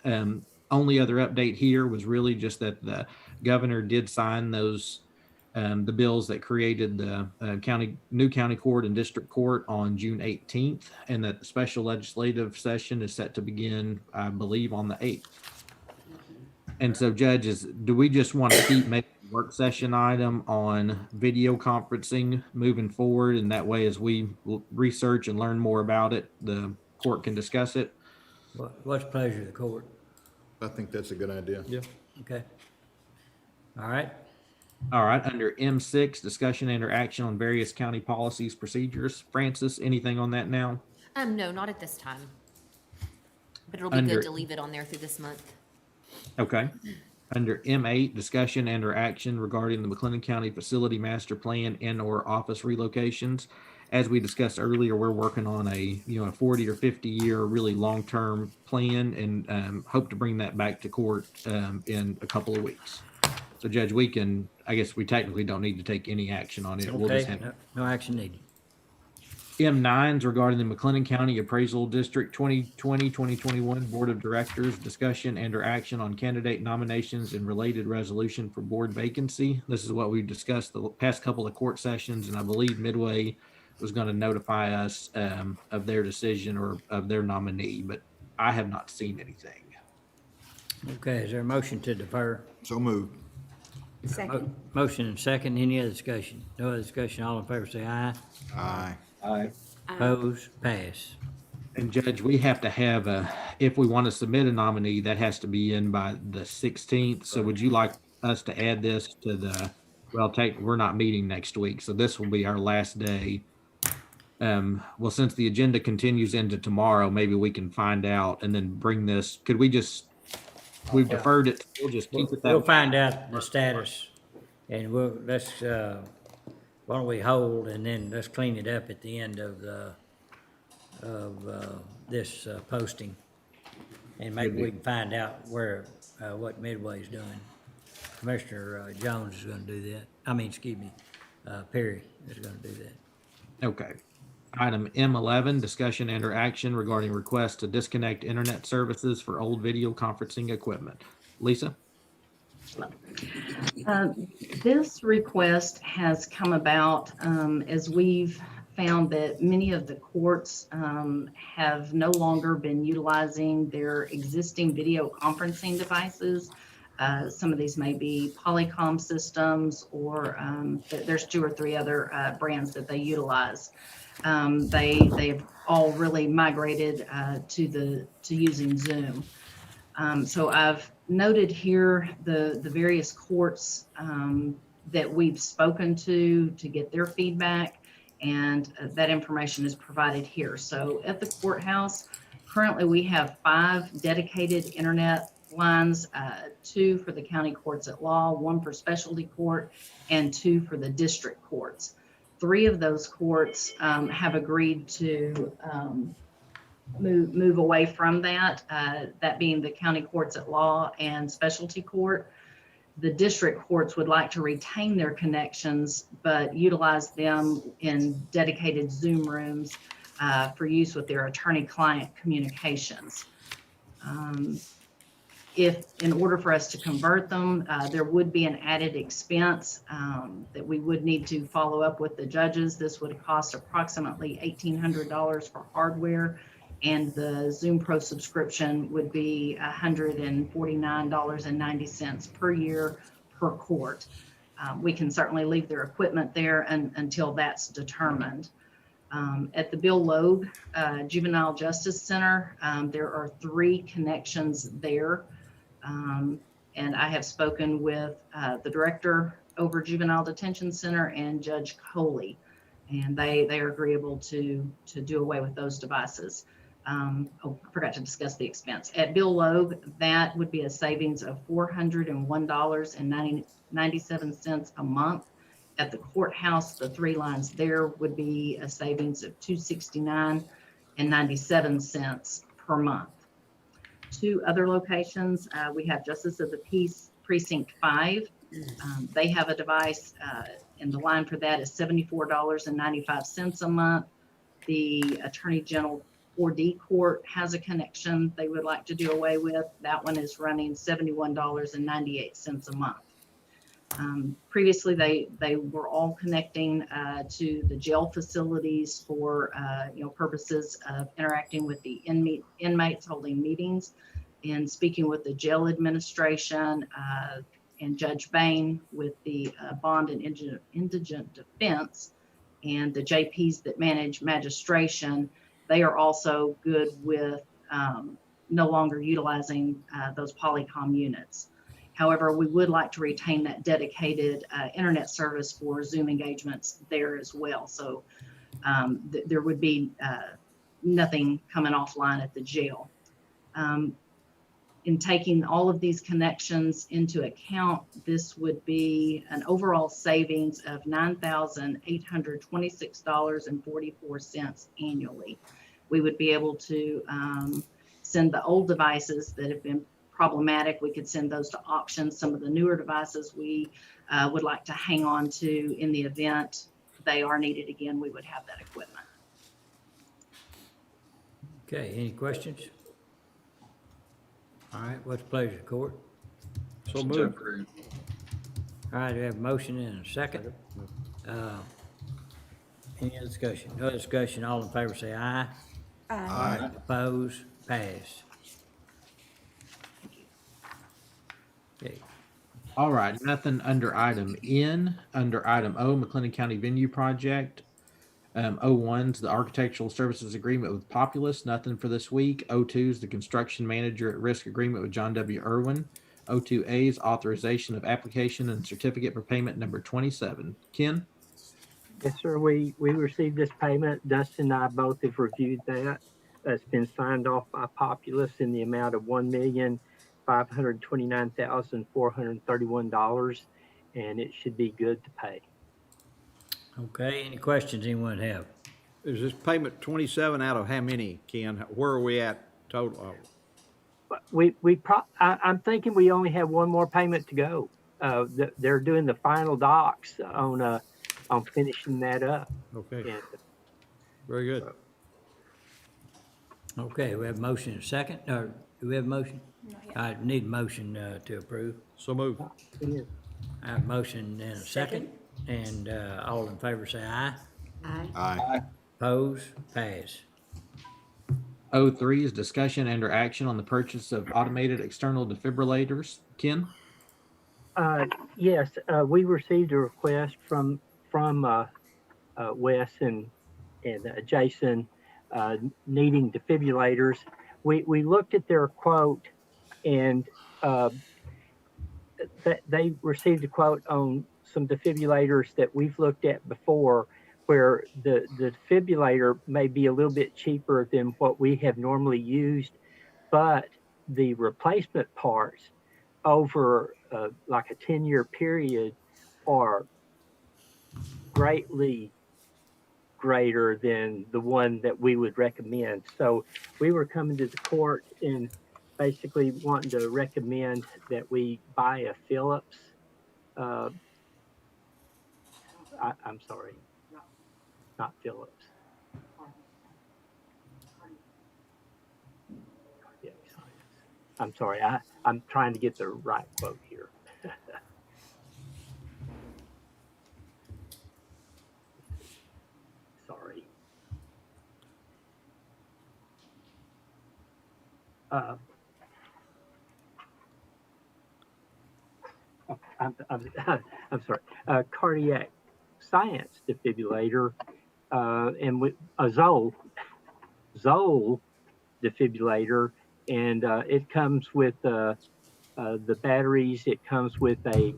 Only other update here was really just that the governor did sign those the bills that created the new county court and district court on June 18th, and that the special legislative session is set to begin, I believe, on the 8th. And so, judges, do we just want to keep making a work session item on video conferencing moving forward, and that way, as we research and learn more about it, the court can discuss it? What's the pleasure of the court? I think that's a good idea. Yeah. Okay. All right. All right, under M6, discussion and or action on various county policies, procedures. Francis, anything on that now? No, not at this time. But it'll be Under- good to leave it on there through this month. Okay. Under M8, discussion and or action regarding the McLennan County Facility Master Plan and or office relocations. As we discussed earlier, we're working on a 40 or 50 year really long-term plan, and hope to bring that back to court in a couple of weeks. So Judge, I guess we technically don't need to take any action on it. We'll just Okay, have no action needed. M9s regarding the McLennan County Appraisal District 2020-2021 Board of Directors, discussion and or action on candidate nominations and related resolution for board vacancy. This is what we've discussed the past couple of court sessions, and I believe midway was going to notify us of their decision or of their nominee, but I have not seen anything. Okay, is there a motion to defer? So moved. Second. Motion and second, any other discussion? No other discussion, all in favor say aye. Aye. Aye. Opposed, pass. And Judge, we have to have if we want to submit a nominee, that has to be in by the 16th. So would you like us to add this to we're not meeting next week, so this will be our last day. Well, since the agenda continues into tomorrow, maybe we can find out and then bring this, we've deferred it, we'll just keep it that. We'll find out the status, and let's, why don't we hold, and then let's clean it up at the end of this posting. And maybe we can find out what Midway's doing. Commissioner Jones is gonna do that. Perry is gonna do that. Okay. Item M11, discussion and or action regarding request to disconnect internet services for old video conferencing equipment. Lisa? This request has come about as we've found that many of the courts have no longer been utilizing their existing video conferencing devices. Some of these may be Polycom systems, or there's 2 or 3 other brands that they utilize. They've all really migrated to using Zoom. So I've noted here the various courts that we've spoken to get their feedback, and that information is provided here. So at the courthouse, currently we have 5 dedicated internet lines, 2 for the county courts at law, 1 for specialty court, and 2 for the district courts. 3 of those courts have agreed to move away from that, that being the county courts at law and specialty court. The district courts would like to retain their connections, but utilize them in dedicated Zoom rooms for use with their attorney-client communications. If in order for us to convert them, there would be an added expense that we would need to follow up with the judges. This would cost approximately $1,800 for hardware, and the Zoom Pro subscription would be $149.90 per year per court. We can certainly leave their equipment there until that's determined. At the Bill Loeb Juvenile Justice Center, there are 3 connections there. And I have spoken with the director over Juvenile Detention Center and Judge Coley, and they are agreeable to do away with those devices. I forgot to discuss the expense. At Bill Loeb, that would be a savings of $401.97 a month. At the courthouse, the 3 lines there would be a savings of $269.97 per month. 2 other locations, we have Justice of the Peace Precinct 5. They have a device, and the line for that is $74.95 a month. The Attorney General 4D Court has a connection they would like to do away with. That one is running $71.98 a month. Previously, they were all connecting to the jail facilities for purposes of interacting with the inmates, holding meetings, and speaking with the jail administration and Judge Bain with the bond and indigent defense, and the JPs that manage magistration. They are also good with no longer utilizing those Polycom units. However, we would like to retain that dedicated internet service for Zoom engagements there as well. So there would be nothing coming offline at the jail. In taking all of these connections into account, this would be an overall savings of $9,826.44 annually. We would be able to send the old devices that have been problematic. We could send those to auction. Some of the newer devices we would like to hang on to in the event they are needed again. We would have that equipment. Okay, any questions? All right, what's the pleasure, court? So moved. Approve. All right, we have a motion and a second. Any other discussion? No discussion, all in favor say aye. Aye. Oppose, pass. Okay, All right, nothing under item N. Under item O, McLennan County Venue Project. O1's the Architectural Services Agreement with Populous, nothing for this week. O2's the Construction Manager at Risk Agreement with John W. Irwin. O2A's authorization of application and certificate for payment number 27. Ken? Yes, sir. We received this payment. Dustin and I both have reviewed that. It's been signed off by Populous in the amount of $1,529,431, and it should be good to pay. okay, any questions anyone have? Is this payment 27 out of how many, Ken? Where are we at total? I'm thinking we only have one more payment to go. They're doing the final docs on finishing that up. Okay, And very good. Okay, we have a motion and a second, or do we have a motion? I need a motion to approve. So move. I have a motion and a second, and all in favor say aye. Aye. Aye. Oppose, pass. O3 is discussion and or action on the purchase of automated external defibrillators. Ken? Yes, we received a request from Wes and Jason needing defibrillators. We looked at their quote, and they received a quote on some defibrillators that we've looked at before, where the defibrillator may be a little bit cheaper than what we have normally used, but the replacement parts over like a 10-year period are greatly greater than the one that we would recommend. So we were coming to the court and basically wanting to recommend that we buy a Philips. I'm sorry, not Philips. I'm sorry, I'm trying to get the right quote here. Sorry. I'm sorry. Cardiac Science defibrillator, and with a Zoll defibrillator, and it comes with the batteries. It comes with a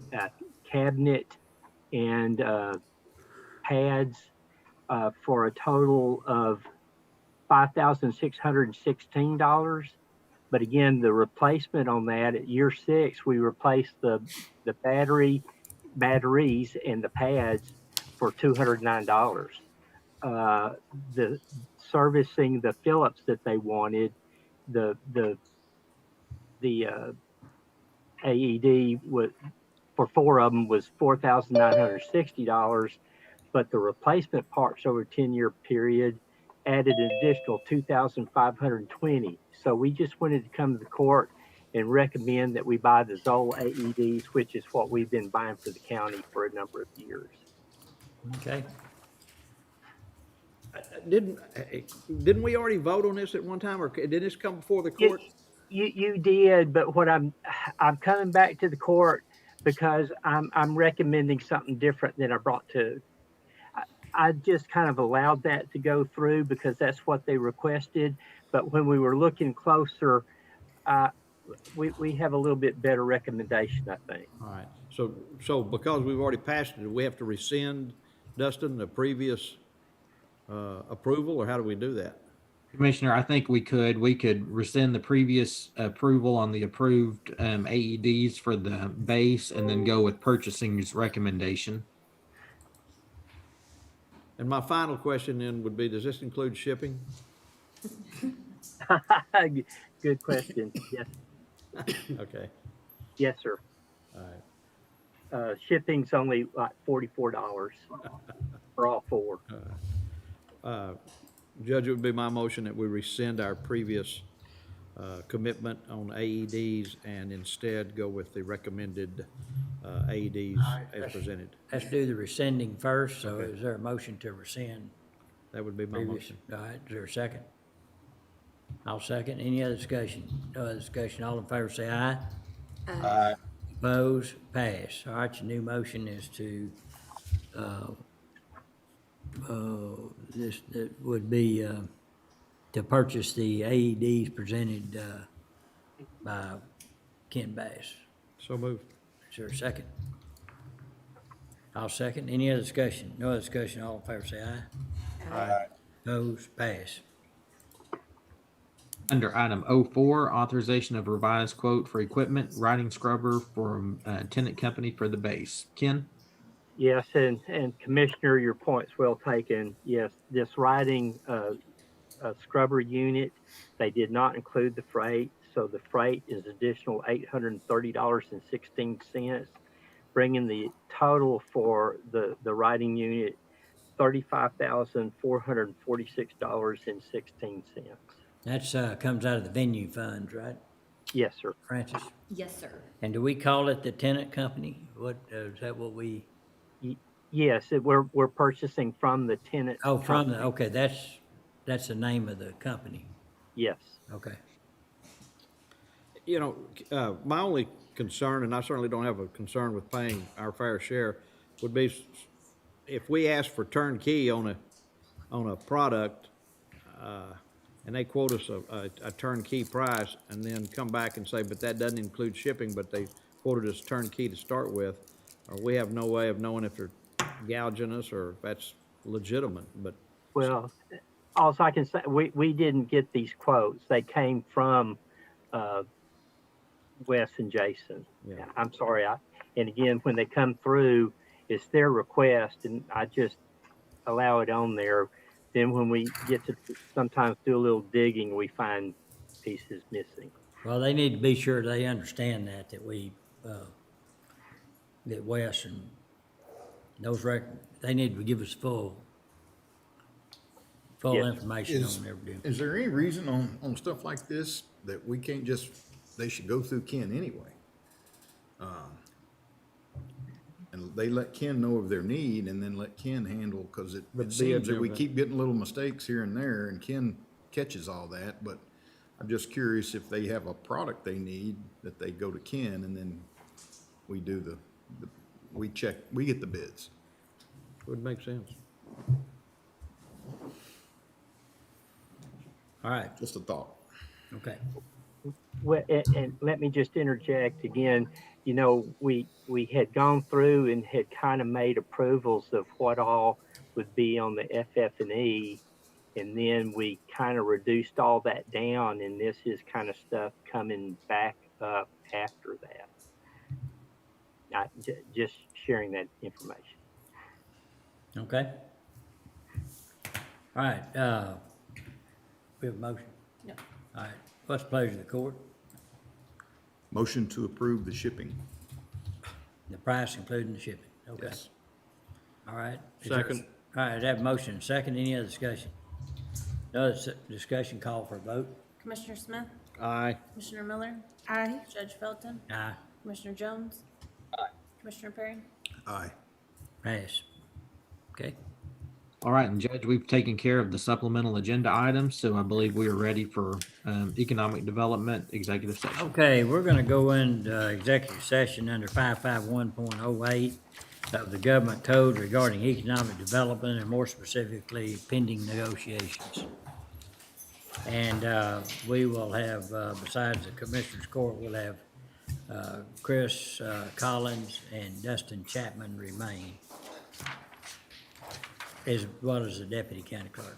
cabinet and pads for a total of $5,616. But again, the replacement on that at year 6, we replaced the batteries and the pads for $209. The servicing the Philips that they wanted, the AED was for 4 of them was $4,960, but the replacement parts over a 10-year period added an additional $2,520. So we just wanted to come to the court and recommend that we buy the Zoll AEDs, which is what we've been buying for the county for a number of years. Okay, Didn't we already vote on this at one time, or did this come before the court? You did, but what I'm coming back to the court because I'm recommending something different than I brought to. I just kind of allowed that to go through because that's what they requested. But when we were looking closer, we have a little bit better recommendation, I think. All right, so because we've already passed it, do we have to rescind, Dustin, the previous approval, or how do we do that? Commissioner, I think we could rescind the previous approval on the approved AEDs for the base and then go with purchasing's recommendation. And my final question then would be, does this include shipping? Good question. Yes. Okay. Yes, sir. All right. Shipping's only like $44 for all 4. Judge, it would be my motion that we rescind our previous commitment on AEDs and instead go with the recommended AEDs as presented. Let's do the rescinding first, so is there a motion to rescind? That would be my Previous, motion. all right, is there a second? I'll second. Any other discussion? No other discussion. All in favor say aye. Aye. Opposed? Pass. All right, your new motion is to, this, that would be, to purchase the AEDs presented, by Ken Bass. So moved. Is there a second? I'll second. Any other discussion? No other discussion. All in favor say aye. Aye. Opposed? Pass. Under item 04, authorization of revised quote for equipment, riding scrubber from tenant company for the base. Ken? Yes, and Commissioner, your point's well taken. Yes, this riding scrubber unit, they did not include the freight, so the freight is additional $830.16, bringing the total for the riding unit $35,446.16. That's, comes out of the venue funds, right, Yes, sir. Francis? Yes, sir. And do we call it the tenant company? What, is that what we, Yes, we're purchasing from the tenant. oh, from the, company. okay, that's the name of the company. Yes. Okay. You know, my only concern, and I certainly don't have a concern with paying our fair share, would be if we ask for turnkey on a product, and they quote us a turnkey price, and then come back and say, but that doesn't include shipping, but they quoted us turnkey to start with, or we have no way of knowing if they're gouging us or if that's legitimate, but. Well, also I can say, we didn't get these quotes. They came from Wes and Jason. Yeah. I'm sorry. And again, when they come through, it's their request, and I just allow it on there. Then when we get to sometimes do a little digging, we find pieces missing. Well, they need to be sure they understand that we, that Wes and those they need to give us full Yes. information on everything. Is there any reason on stuff like this that we can't just, they should go through Ken anyway? And they let Ken know of their need and then let Ken handle, because it The seems that bid, we yeah. keep getting little mistakes here and there and Ken catches all that, but I'm just curious if they have a product they need, that they go to Ken and then we do we get the bids. Would make sense. All right, Just a thought. okay. Well, and let me just interject again. You know, we had gone through and had kind of made approvals of what all would be on the FF&E, and then we kind of reduced all that down, and this is kind of stuff coming back up after that. Just sharing that information. Okay. All right, we have a motion? No. All right, what's the pleasure of the court? Motion to approve the shipping. The price including the shipping, okay. Yes. All right. Is there- Second. All right, I have a motion and second. Any other discussion? No other discussion, call for a vote. Commissioner Smith? Aye. Commissioner Miller? Aye. Judge Felton? Aye, Commissioner Jones? Aye. Commissioner Perry? Aye. pass. Okay, All right, and Judge, we've taken care of the supplemental agenda items, so I believe we are ready for economic development executive session. okay, we're gonna go into executive session under 551.08 of the government code regarding economic development and more specifically pending negotiations. And we will have, besides the Commissioners Court, we'll have Chris Collins and Dustin Chapman remain, as well as the Deputy County Clerk.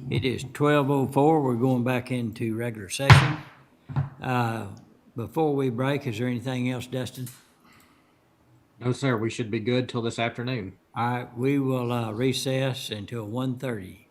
It is 12:04. We're going back into regular session. Before we break, is there anything else, Dustin? No, sir, we should be good till this afternoon. All right, we will recess until 1:30.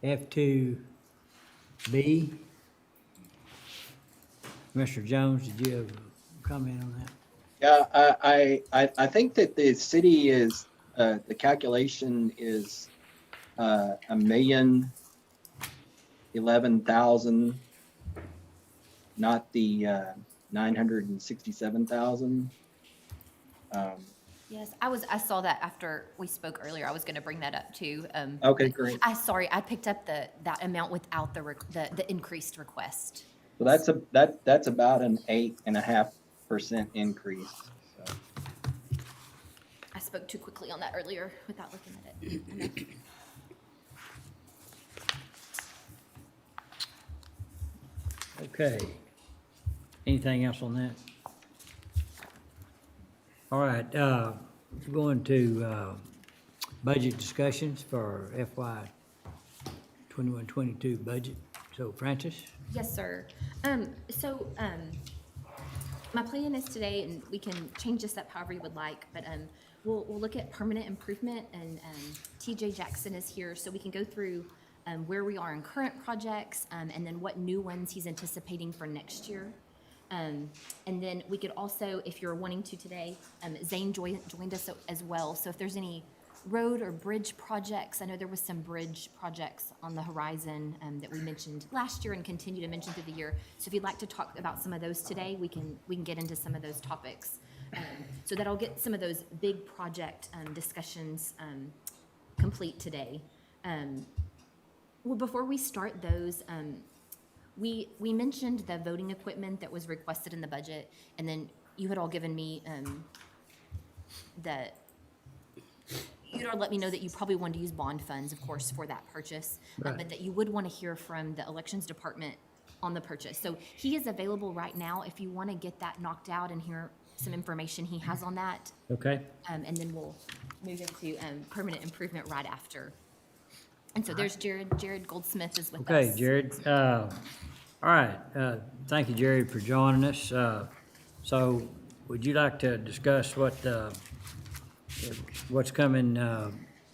F2B. Mr. Jones, did you have a comment on that? Yeah, I think that the city is, the calculation is, 1,011,000, not the, 967,000. Yes, I saw that after we spoke earlier. I was gonna bring that up too. Okay, great. Sorry, I picked up that amount without the increased request. So that's about an 8.5% increase. So. I spoke too quickly on that earlier without looking at it. Okay. Anything else on that? All right, going to budget discussions for FY 21-22 budget. So Francis? Yes, sir. My plan is today, and we can change this up however you would like, but we'll look at permanent improvement, and TJ Jackson is here, so we can go through where we are in current projects, and then what new ones he's anticipating for next year. And then we could also, if you're wanting to today, Zane joined us as well. So if there's any road or bridge projects, I know there was some bridge projects on the horizon that we mentioned last year and continue to mention through the year. So if you'd like to talk about some of those today, we can get into some of those topics. So that'll get some of those big project discussions complete today. Well, before we start those, we mentioned the voting equipment that was requested in the budget, and then you had all given me you'd all let me know that you probably wanted to use bond funds, of course, for that purchase, Right. but that you would want to hear from the elections department on the purchase. So he is available right now if you want to get that knocked out and hear some information he has on that. Okay. And then we'll move into permanent improvement right after. And so there's Jared. Jared Goldsmith is with us. Okay, Jared. All right. Thank you, Jared, for joining us. So would you like to discuss what's coming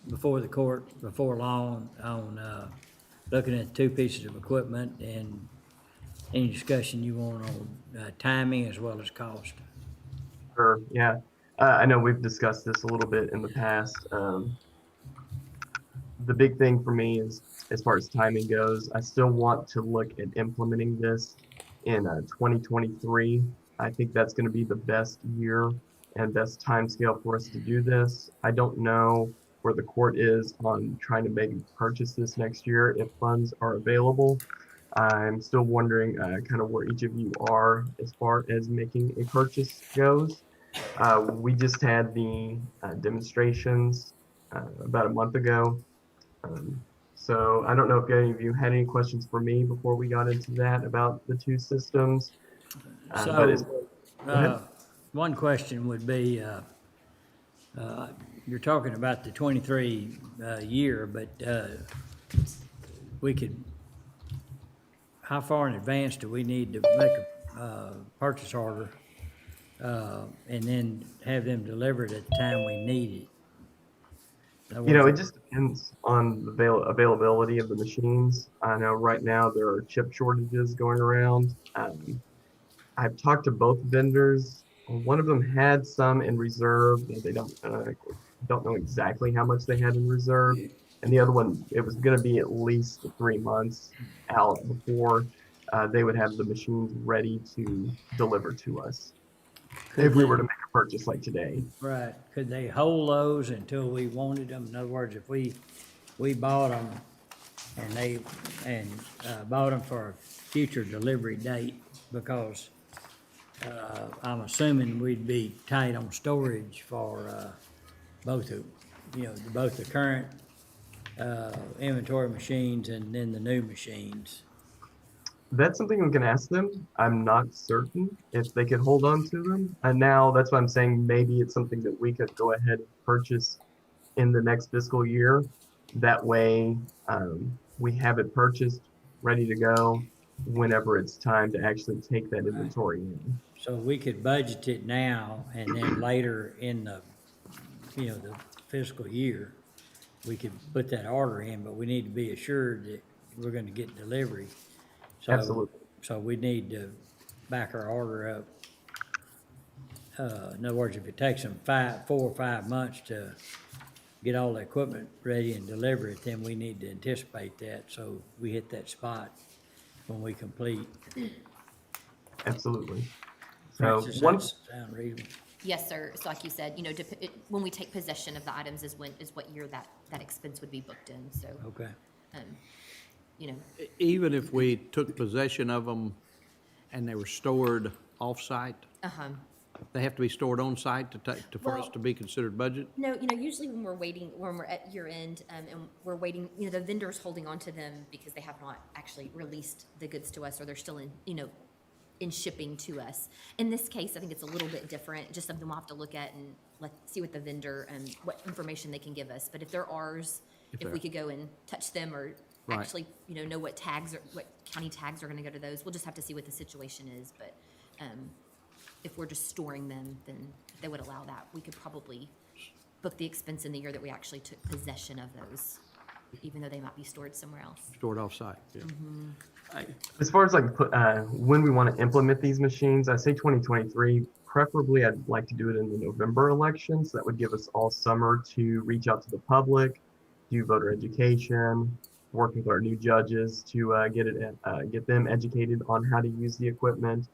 before the court before long on looking at two pieces of equipment, and any discussion you want on timing as well as cost? Sure, yeah. I know we've discussed this a little bit in the past. The big thing for me is, as far as timing goes, I still want to look at implementing this in 2023. I think that's going to be the best year and best time scale for us to do this. I don't know where the court is on trying to maybe purchase this next year if funds are available. I'm still wondering kind of where each of you are as far as making a purchase goes. We just had the demonstrations about a month ago. So I don't know if any of you had any questions for me before we got into that about the two systems. One question would be, you're talking about the 23 year, but we could, how far in advance do we need to make a purchase order and then have them delivered at the time we need it? You know, it just depends on the availability of the machines. I know right now there are chip shortages going around. I've talked to both vendors. One of them had some in reserve. They don't know exactly how much they had in reserve. And the other one, it was going to be at least 3 months out before they would have the machines ready to deliver to us. If we were to make a purchase like today. Right. Could they hold those until we wanted them? In other words, if we bought them and bought them for a future delivery date, because I'm assuming we'd be tight on storage for both the current inventory machines and then the new machines. That's something we can ask them. I'm not certain if they could hold on to them. And now that's why I'm saying maybe it's something that we could go ahead and purchase in the next fiscal year. That way we have it purchased, ready to go whenever it's time to actually take that inventory in. So we could budget it now and then later in the fiscal year, we could put that order in, but we need to be assured that we're gonna get delivery. So- Absolutely. So we need to back our order up. In other words, if it takes them 4 or 5 months to get all the equipment ready and deliver it, then we need to anticipate that, so we hit that spot when we complete. Absolutely. So Francis, one, that sound reasonable? Yes, sir. So like you said, you know, when we take possession of the items is what year that expense would be booked in, so, Okay. you know, Even if we took possession of them and they were stored off-site, they have to be stored on-site for us Well- to be considered budget? no, you know, usually when we're at year end, and we're waiting, you know, the vendor's holding on to them because they have not actually released the goods to us, or they're still in, you know, in shipping to us. In this case, I think it's a little bit different, just something we'll have to look at and see what the vendor and what information they can give us. But if they're ours, if we could go and touch them or Right. actually, you know what county tags are gonna go to those, we'll just have to see what the situation is. But, if we're just storing them, then if they would allow that, we could probably book the expense in the year that we actually took possession of those, even though they might be stored somewhere else. Stored off-site, yeah. as far as like when we want to implement these machines, I say 2023. Preferably, I'd like to do it in the November election, so that would give us all summer to reach out to the public, do voter education, work with our new judges to get them educated on how to use the equipment,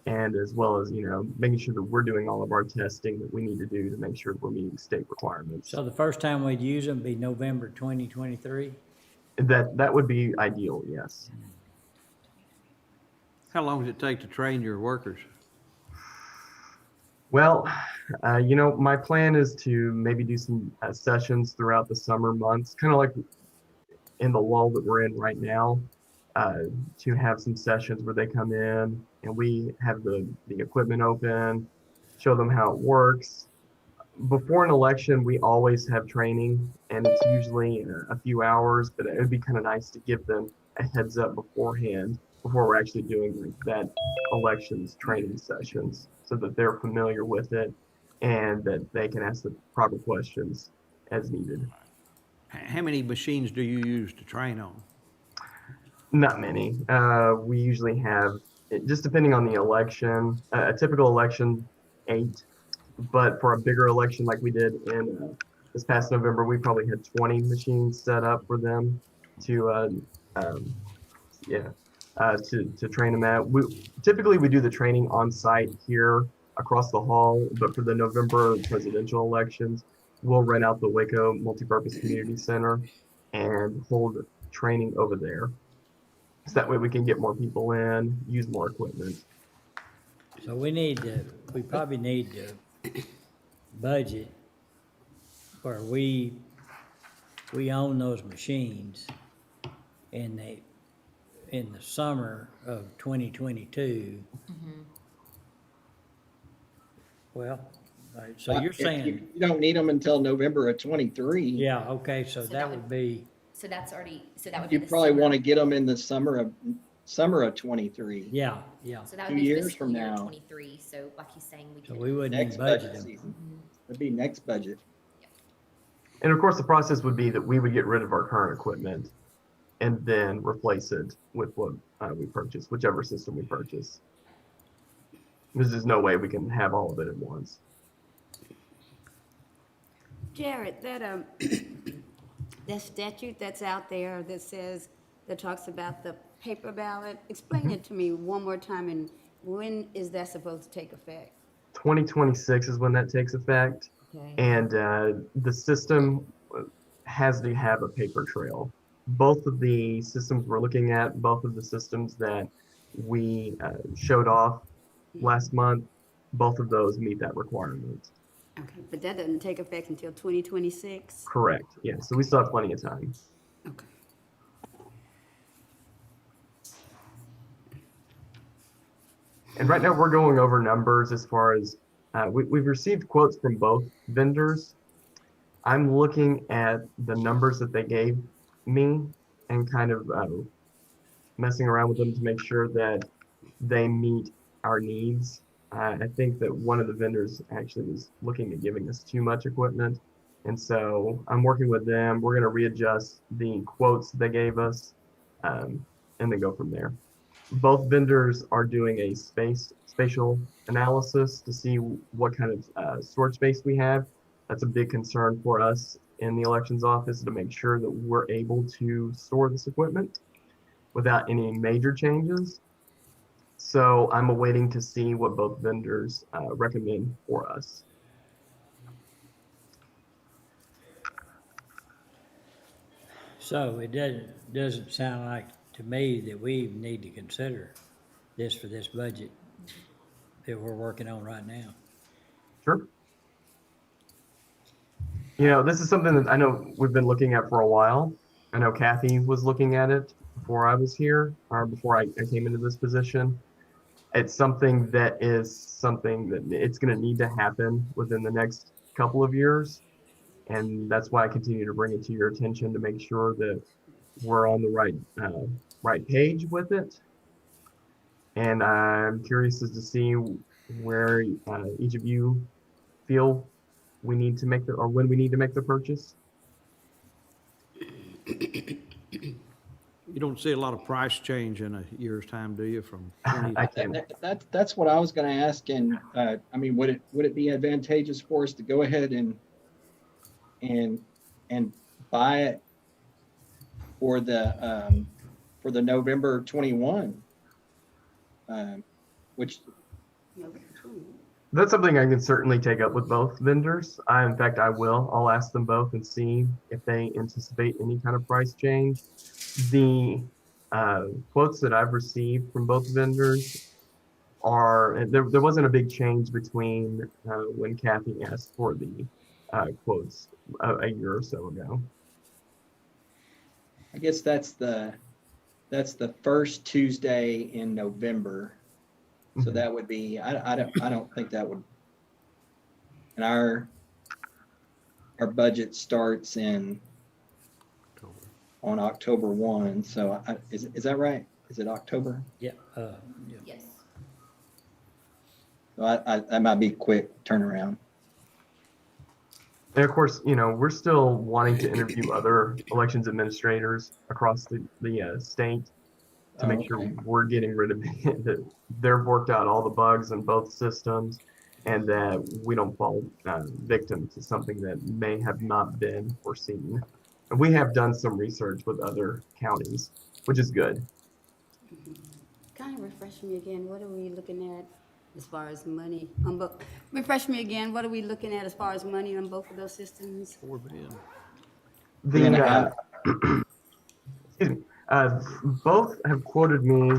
and as well as, you know, making sure that we're doing all of our testing that we need to do to make sure we're meeting state requirements. So the first time we'd use them be November 2023? That would be ideal, yes. How long does it take to train your workers? Well, you know, my plan is to maybe do some sessions throughout the summer months, kind of like in the lull that we're in right now, to have some sessions where they come in and we have the equipment open, show them how it works. Before an election, we always have training, and it's usually a few hours, but it would be kind of nice to give them a heads up beforehand, before we're actually doing like that elections training sessions, so that they're familiar with it and that they can ask the proper questions as needed. How many machines do you use to train on? Not many. We usually have, just depending on the election, a typical election, 8. But for a bigger election like we did in this past November, we probably had 20 machines set up for them to train them at. Typically we do the training on site here across the hall, but for the November presidential elections, we'll rent out the Waco Multipurpose Community Center and hold training over there. So that way we can get more people in, use more equipment. So we probably need to budget where we own those machines in the summer of 2022. Well, all right, so you're saying, You don't need them until November of 23. yeah, okay, so that would be, So that would be You the probably summer. want to get them in the summer of 23. yeah. So that 2 would be years fiscal from year now. 23, so like he's saying, we So could. we wouldn't Next even budget budget them. season. It'd be next budget. And of course, the process would be that we would get rid of our current equipment and then replace it with what we purchase, whichever system we purchase. There's no way we can have all of it at once. Jared, that that statute that's out there that talks about the paper ballot, explain it to me one more time, and when is that supposed to take effect? 2026 is when that takes effect. Okay. And the system has to have a paper trail. Both of the systems we're looking at, both of the systems that we showed off last month, both of those meet that requirement. Okay, but that doesn't take effect until 2026? Correct. Yeah. So we still have plenty of time. Okay. And right now we're going over numbers as far as we've received quotes from both vendors. I'm looking at the numbers that they gave me and kind of messing around with them to make sure that they meet our needs. I think that one of the vendors actually was looking at giving us too much equipment, And so I'm working with them. We're going to readjust the quotes they gave us and then go from there. Both vendors are doing a spatial analysis to see what kind of storage space we have. That's a big concern for us in the elections office, to make sure that we're able to store this equipment without any major changes. So I'm awaiting to see what both vendors recommend for us. So it doesn't sound like to me that we need to consider this for this budget that we're working on right now. Sure. You know, this is something that I know we've been looking at for a while. I know Kathy was looking at it before I was here, or before I came into this position. It's something that it's going to need to happen within the next couple of years. And that's why I continue to bring it to your attention, to make sure that we're on the right page with it. And I'm curious as to see where each of you feel we need to make or when we need to make the purchase. You don't see a lot of price change in a year's time, do you, from 20? I can. That's what I was going to ask. And I mean, would it be advantageous for us to go ahead and buy it for the November 21, which That's something I can certainly take up with both vendors. In fact, I will. I'll ask them both and see if they anticipate any kind of price change. The quotes that I've received from both vendors are, there wasn't a big change between when Kathy asked for the quotes a year or so ago. I guess that's the first Tuesday in November. So that would be, I don't think that would, and our budget starts on October 1. So is that right? Is it October? Yeah. Yes. So that might be quick turnaround. And of course, you know, we're still wanting to interview other elections administrators across the state to make sure we're getting rid of that they've worked out all the bugs in both systems, and that we don't fall victim to something that may have not been foreseen. And we have done some research with other counties, which is good. Kind of refresh me again, what are we looking at as far as money on both? Refresh me again, what are we looking at as far as money on both of those systems? Excuse me. Both have quoted me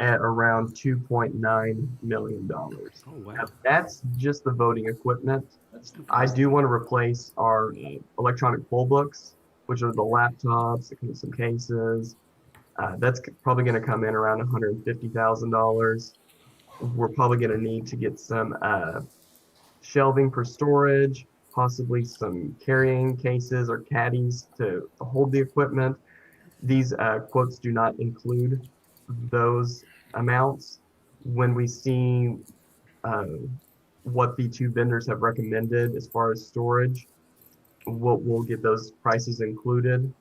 at around $2.9 million. Oh, wow. Now, that's just the voting equipment. I do want to replace our electronic poll books, which are the laptops, some cases. That's probably going to come in around $150,000. We're probably going to need to get some shelving for storage, possibly some carrying cases or caddies to hold the equipment. These quotes do not include those amounts. When we see what the two vendors have recommended as far as storage, we'll get those prices included.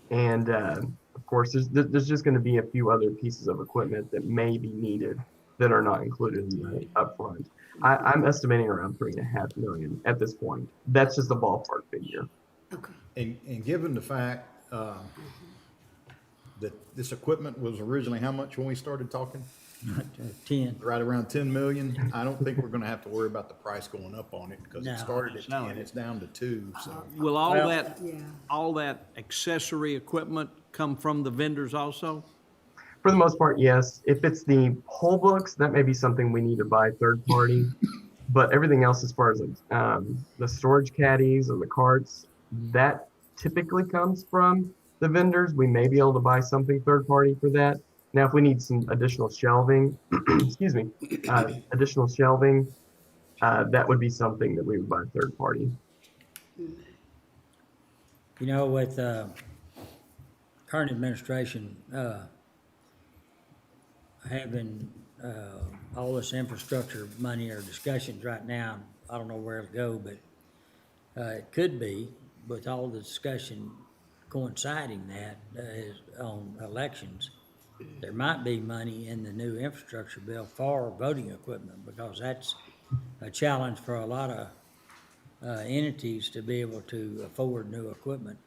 And of course, there's just going to be a few other pieces of equipment that may be needed that are not included in the upfront. I'm estimating around $3.5 million at this point. That's just a ballpark figure. Okay. And given the fact that this equipment was originally how much when we started talking? 10. Right around 10 million. I don't think we're gonna have to worry about the price going up on it, because No. it started at 10, it's down to 2, so. Will all Well- that accessory equipment come from the vendors also? For the most part, yes. If it's the poll books, that may be something we need to buy third party. But everything else, as far as the storage caddies or the carts, that typically comes from the vendors. We may be able to buy something third party for that. Now, if we need some additional shelving, excuse me, additional shelving, that would be something that we would buy third party. You know, with current administration having all this infrastructure money or discussions right now, I don't know where it'll go, but It could be, with all the discussion coinciding that, is on elections, there might be money in the new infrastructure bill for voting equipment, because that's a challenge for a lot of entities to be able to afford new equipment.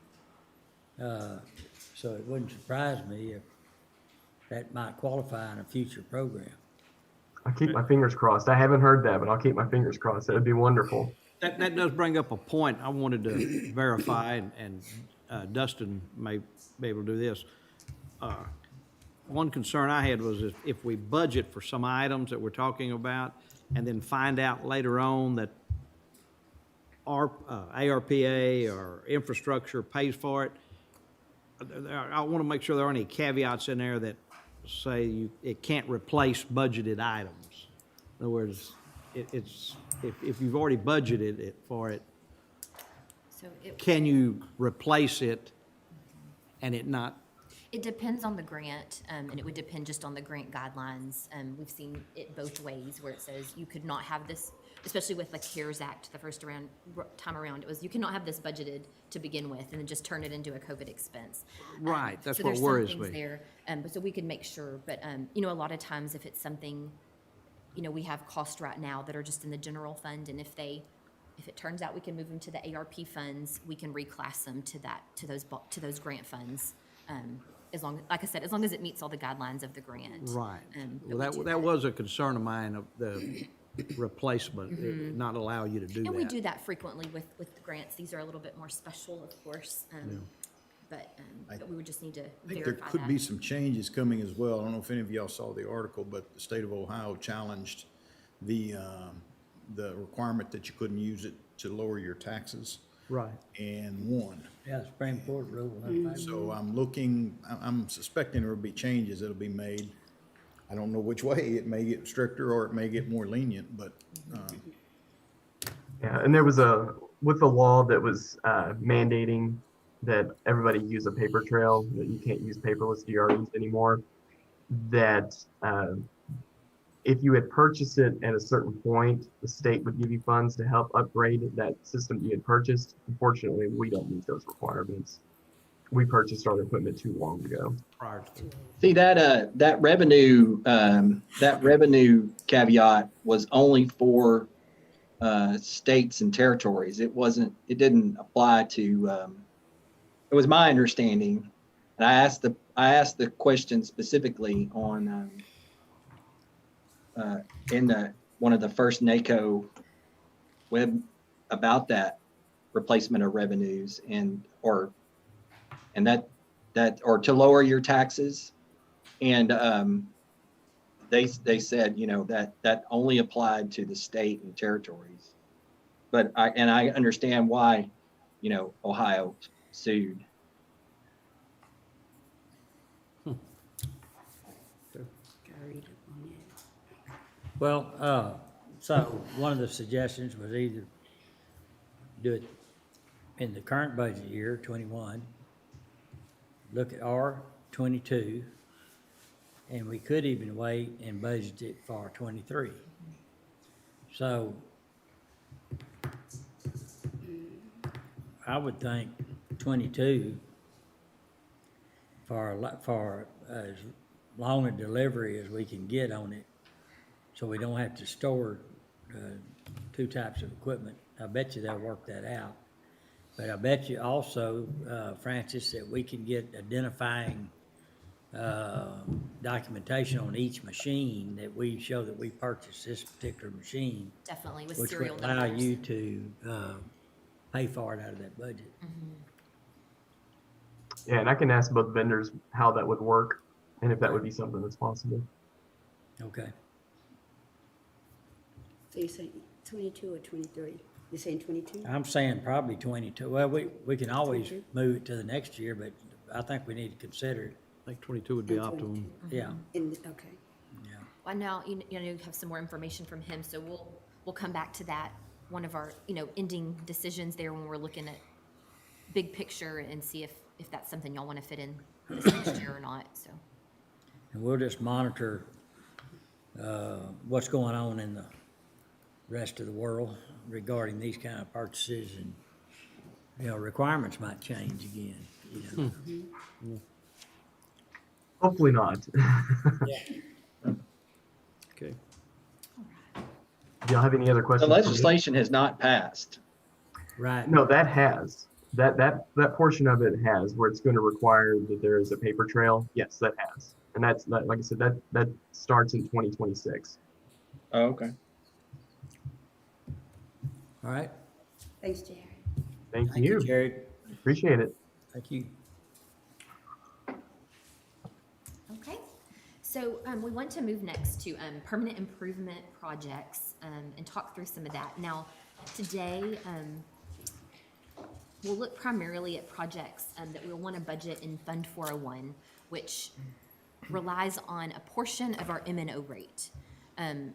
So it wouldn't surprise me if that might qualify in a future program. I'll keep my fingers crossed. I haven't heard that, but I'll keep my fingers crossed. That would be wonderful. That does bring up a point I wanted to verify, and Dustin may be able to do this. One concern I had was if we budget for some items that we're talking about and then find out later on that our ARPA or infrastructure pays for it, I want to make sure there aren't any caveats in there that say it can't replace budgeted items. In other words, if you've already budgeted it for it, So Can you replace it and it not? It depends on the grant, and it would depend just on the grant guidelines. We've seen it both ways, where it says you could not have this, especially with the CARES Act, the first time around, it was you cannot have this budgeted to begin with, and then just turn it into a COVID expense. Right, that's so what there's worries some things me. there, so we can make sure, but, you know, a lot of times if it's something, you know, we have costs right now that are just in the general fund, and if it turns out we can move them to the ARP funds, we can reclass them to those grant funds. As long, like I said, as long as it meets all the guidelines of the grant. Right. but Well, we do that was a concern of mine, of the replacement, Mhm. not allow you to do that. And we do that frequently with the grants. These are a little bit more special, of course. But we would just need to I think there verify could that. be some changes coming as well. I don't know if any of y'all saw the article, but the state of Ohio challenged the requirement that you couldn't use it to lower your taxes Right. and won. Yeah, the Supreme Court ruled. So I'm suspecting there will be changes that'll be made. I don't know which way. It may get stricter or it may get more lenient, but, Yeah, and there was with the law that was mandating that everybody use a paper trail, that you can't use paperless DREs anymore, that if you had purchased it at a certain point, the state would give you funds to help upgrade that system that you had purchased. Unfortunately, we don't meet those requirements. We purchased our equipment too long ago. Prior to. See, that revenue caveat was only for states and territories. It didn't apply to, it was my understanding. And I asked the question specifically on, in one of the first NACO web about that replacement of revenues or to lower your taxes. And they said, you know, that only applied to the state and territories. But I understand why, you know, Ohio sued. Well, so one of the suggestions was either do it in the current budget year, 21, look at R22, and we could even wait and budget it for 23. So I would think 22 for as long a delivery as we can get on it, so we don't have to store two types of equipment. I bet you they'll work that out. But I bet you also, Francis, that we can get identifying documentation on each machine that we show that we purchased this particular machine. Definitely, with which serial would allow numbers. you to pay for it out of that budget. Yeah, and I can ask both vendors how that would work and if that would be something that's possible. Okay. So you're saying 22 or 23? You're saying 22? I'm saying probably 22. Well, we can always move it to the next year, but I think we need to consider it. I think 22 would be optimum. Yeah. Okay. Well, now, you know, you have some more information from him, so we'll come back to that, one of our, you know, ending decisions there when we're looking at big picture and see if that's something y'all want to fit in this next year or not, so. And we'll just monitor what's going on in the rest of the world regarding these kind of purchases, and You know, requirements might change again, you know. Hopefully not. Okay. Do y'all have any other The questions? for me? legislation has not passed. Right. No, that has. That portion of it has, where it's going to require that there is a paper trail. Yes, that has. And that's, that, like I said, that starts in 2026. Oh, okay. All right. Thanks, Jerry. Thank you. Jared. Appreciate it. Thank you. Okay, so we want to move next to permanent improvement projects and talk through some of that. Now, today, we'll look primarily at projects that we'll want to budget in Fund 401, which relies on a portion of our M&O rate.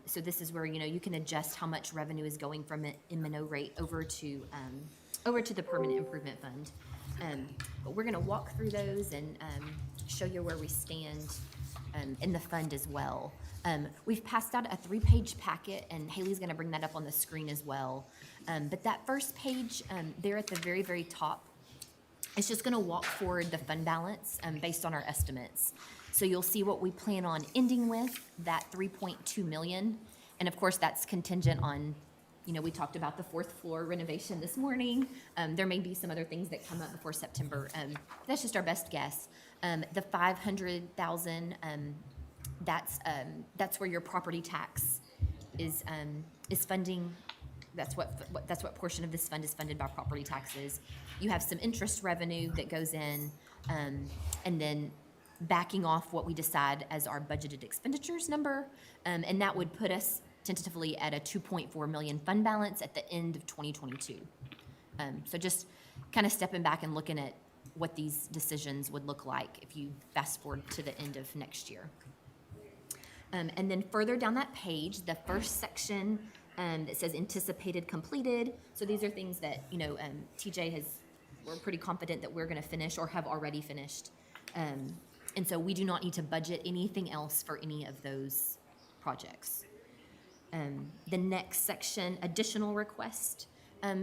So this is where, you know, you can adjust how much revenue is going from an M&O rate over to the Permanent Improvement Fund. But we're going to walk through those and show you where we stand in the fund as well. We've passed out a 3-page packet, and Haley's going to bring that up on the screen as well. But that first page there at the very, very top, it's just going to walk forward the fund balance based on our estimates. So you'll see what we plan on ending with, that 3.2 million. And of course, that's contingent on, you know, we talked about the 4th floor renovation this morning. There may be some other things that come up before September. That's just our best guess. The 500,000, that's where your property tax is funding. That's what portion of this fund is funded by property taxes. You have some interest revenue that goes in, and then backing off what we decide as our budgeted expenditures number, and that would put us tentatively at a 2.4 million fund balance at the end of 2022. So just kind of stepping back and looking at what these decisions would look like if you fast forward to the end of next year. And then further down that page, the first section that says anticipated completed. So these are things that, you know, TJ we're pretty confident that we're going to finish or have already finished. And so we do not need to budget anything else for any of those projects. The next section, additional request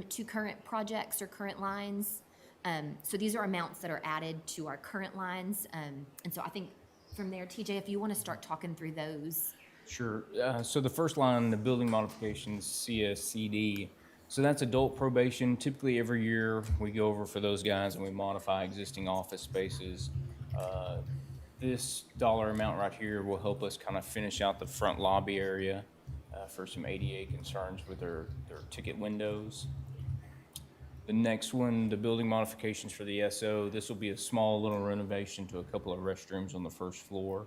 to current projects or current lines. So these are amounts that are added to our current lines. And so I think from there, TJ, if you want to start talking through those. Sure. So the first line, the building modifications, CSCD. So that's adult probation. Typically every year we go over for those guys and we modify existing office spaces. This dollar amount right here will help us kind of finish out the front lobby area for some ADA concerns with their ticket windows. The next one, the building modifications for the SO. This will be a small little renovation to a couple of restrooms on the first floor.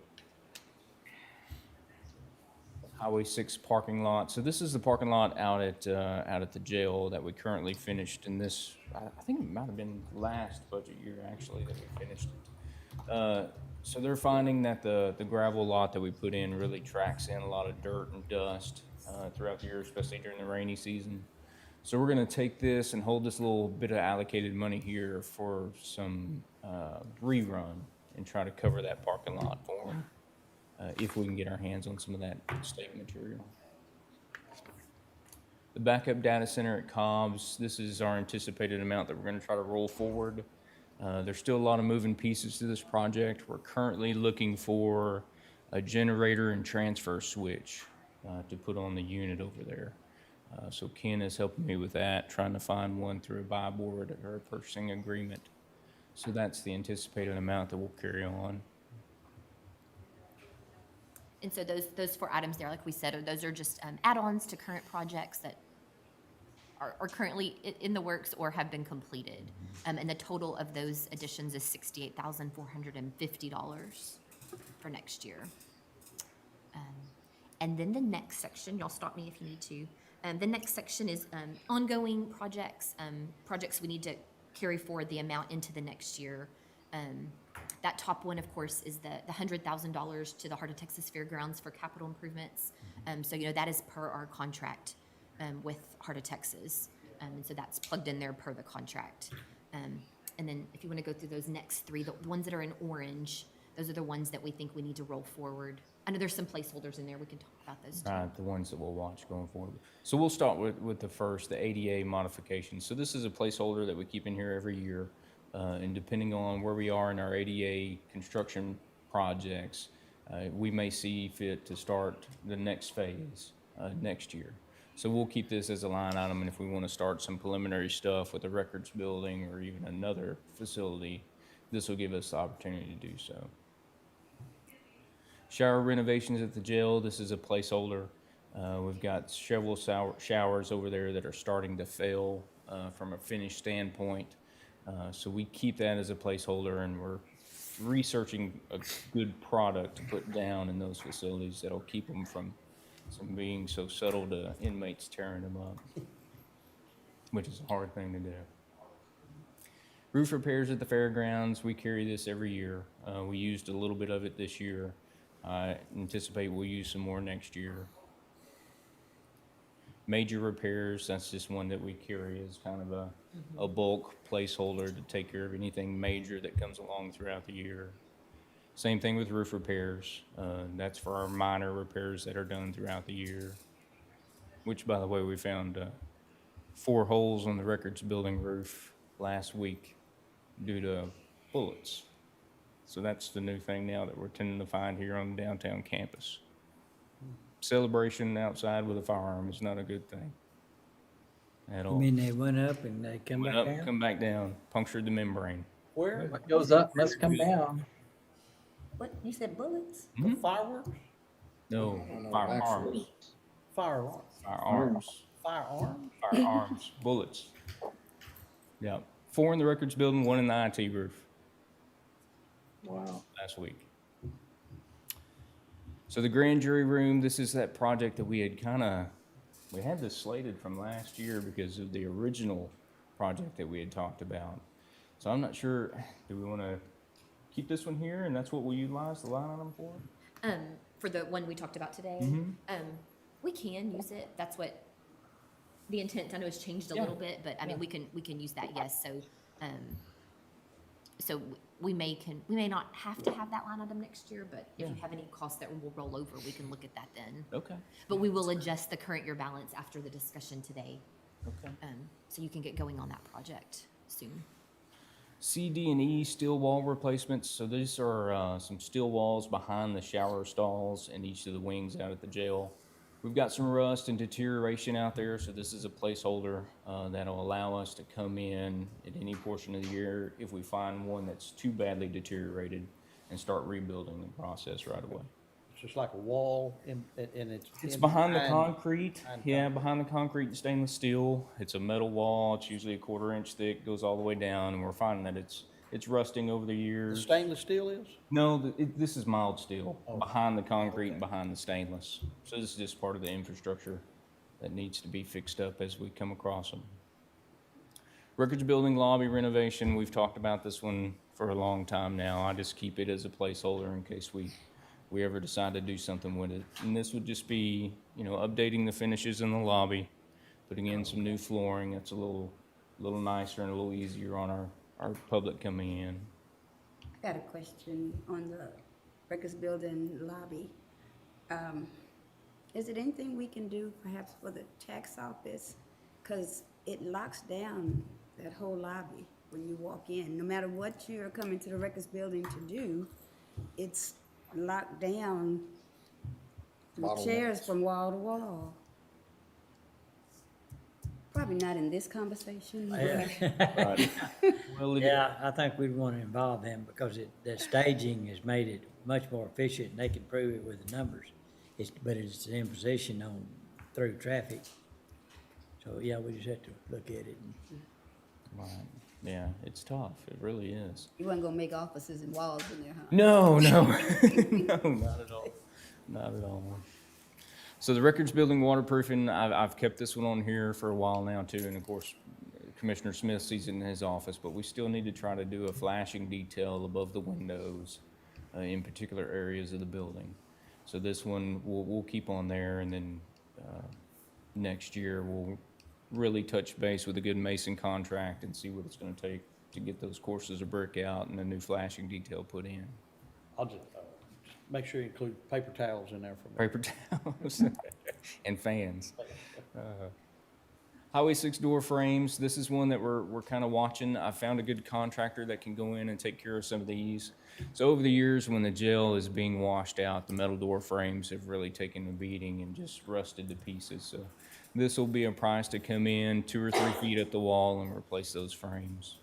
Highway 6 parking lot. So this is the parking lot out at the jail that we currently finished in this. I think it might have been last budget year actually that we finished it. So they're finding that the gravel lot that we put in really tracks in a lot of dirt and dust throughout the year, especially during the rainy season. So we're going to take this and hold this little bit of allocated money here for some rerun and try to cover that parking lot for them if we can get our hands on some of that state material. The backup data center at Cobb's, this is our anticipated amount that we're going to try to roll forward. There's still a lot of moving pieces to this project. We're currently looking for a generator and transfer switch to put on the unit over there. So Ken is helping me with that, trying to find one through a buy board or a purchasing agreement. So that's the anticipated amount that we'll carry on. And so those 4 items there, like we said, those are just add-ons to current projects that are currently in the works or have been completed. And the total of those additions is $68,450 for next year. And then the next section, y'all stop me if you need to. The next section is ongoing projects, projects we need to carry forward the amount into the next year. That top one, of course, is the $100,000 to the Heart of Texas Fairgrounds for capital improvements. So, you know, that is per our contract with Heart of Texas. And so that's plugged in there per the contract. And then if you want to go through those next 3, the ones that are in orange, those are the ones that we think we need to roll forward. I know there's some placeholders in there. We can talk about those too. Right, the ones that we'll watch going forward. So we'll start with the first, the ADA modification. So this is a placeholder that we keep in here every year. And depending on where we are in our ADA construction projects, we may see fit to start the next phase next year. So we'll keep this as a line item, and if we want to start some preliminary stuff with the records building or even another facility, this will give us the opportunity to do so. Shower renovations at the jail, this is a placeholder. We've got several showers over there that are starting to fail from a finish standpoint. So we keep that as a placeholder, and we're researching a good product to put down in those facilities that'll keep them from being so subtle to inmates tearing them up, which is a hard thing to do. Roof repairs at the fairgrounds, we carry this every year. We used a little bit of it this year. I anticipate we'll use some more next year. Major repairs, that's just one that we carry as kind of a bulk placeholder to take care of anything major that comes along throughout the year. Same thing with roof repairs. That's for our minor repairs that are done throughout the year, which, by the way, we found 4 holes on the records building roof last week due to bullets. So that's the new thing now that we're tending to find here on the downtown campus. Celebration outside with a firearm is not a good thing at I all. mean, they went up and they come Went back up, down? come back down, punctured the membrane. Where? What goes up must come down. What, you said bullets? Mhm. Fireworks? No, no, firearms. Firearms. Firearms. Firearms? Firearms, bullets. Yeah, 4 in the records building, 1 in the IT roof Wow. last week. So the grand jury room, this is that project that we had this slated from last year because of the original project that we had talked about. So I'm not sure, do we want to keep this one here and that's what we'll utilize the line item for? For the one we talked about today, Mhm. we can use it. That's what the intent, I know, has changed a Yeah. little bit, but I mean, we can use that, yes. So, so we may not have to have that line item next year, but if you have any costs that will roll over, we can look at that then. Okay. But we will adjust the current year balance after the discussion today. Okay. So you can get going on that project soon. C, D, and E steel wall replacements. So these are some steel walls behind the shower stalls and each of the wings out at the jail. We've got some rust and deterioration out there, so this is a placeholder that'll allow us to come in at any portion of the year if we find one that's too badly deteriorated and start rebuilding the process right away. It's just like a wall and it's. It's in behind the behind- concrete. behind Yeah, concrete. behind the concrete and stainless steel. It's a metal wall. It's usually a 1/4 inch thick, goes all the way down, and we're finding that it's rusting over the The years. stainless steel is? No, this is mild steel, Oh. behind the concrete and behind the stainless. So this is just part of the infrastructure that needs to be fixed up as we come across them. Records building lobby renovation, we've talked about this one for a long time now. I just keep it as a placeholder in case we ever decide to do something with it. And this would just be, updating the finishes in the lobby, putting in some new flooring that's a little nicer and a little easier on our public coming in. I got a question on the records building lobby. Is it anything we can do perhaps for the tax office? Because it locks down that whole lobby when you walk in. No matter what you're coming to the records building to do, it's locked down with chairs from wall to wall. Probably not in this conversation. but- Well, Yeah, I think we'd want to involve them because the staging has made it much more efficient and they can prove it with the numbers. But it's an imposition on through traffic. So, yeah, we just have to look at it. Right. Yeah, it's tough. It really is. You wasn't gonna make offices and walls in there, huh? No, no, no, not at all. Not at all. So the records building waterproofing, I've kept this one on here for a while now too, and of course, Commissioner Smith sees it in his office, but we still need to try to do a flashing detail above the windows in particular areas of the building. So this one we'll keep on there, and then next year we'll really touch base with a good mason contract and see what it's going to take to get those courses of brick out and a new flashing detail put in. I'll just make sure you include paper towels in there for me. Paper towels and fans. Highway 6 door frames, this is one that we're kind of watching. I found a good contractor that can go in and take care of some of these. So over the years, when the gel is being washed out, the metal door frames have really taken a beating and just rusted to pieces. So this will be a price to come in 2 or 3 feet up the wall and replace those frames.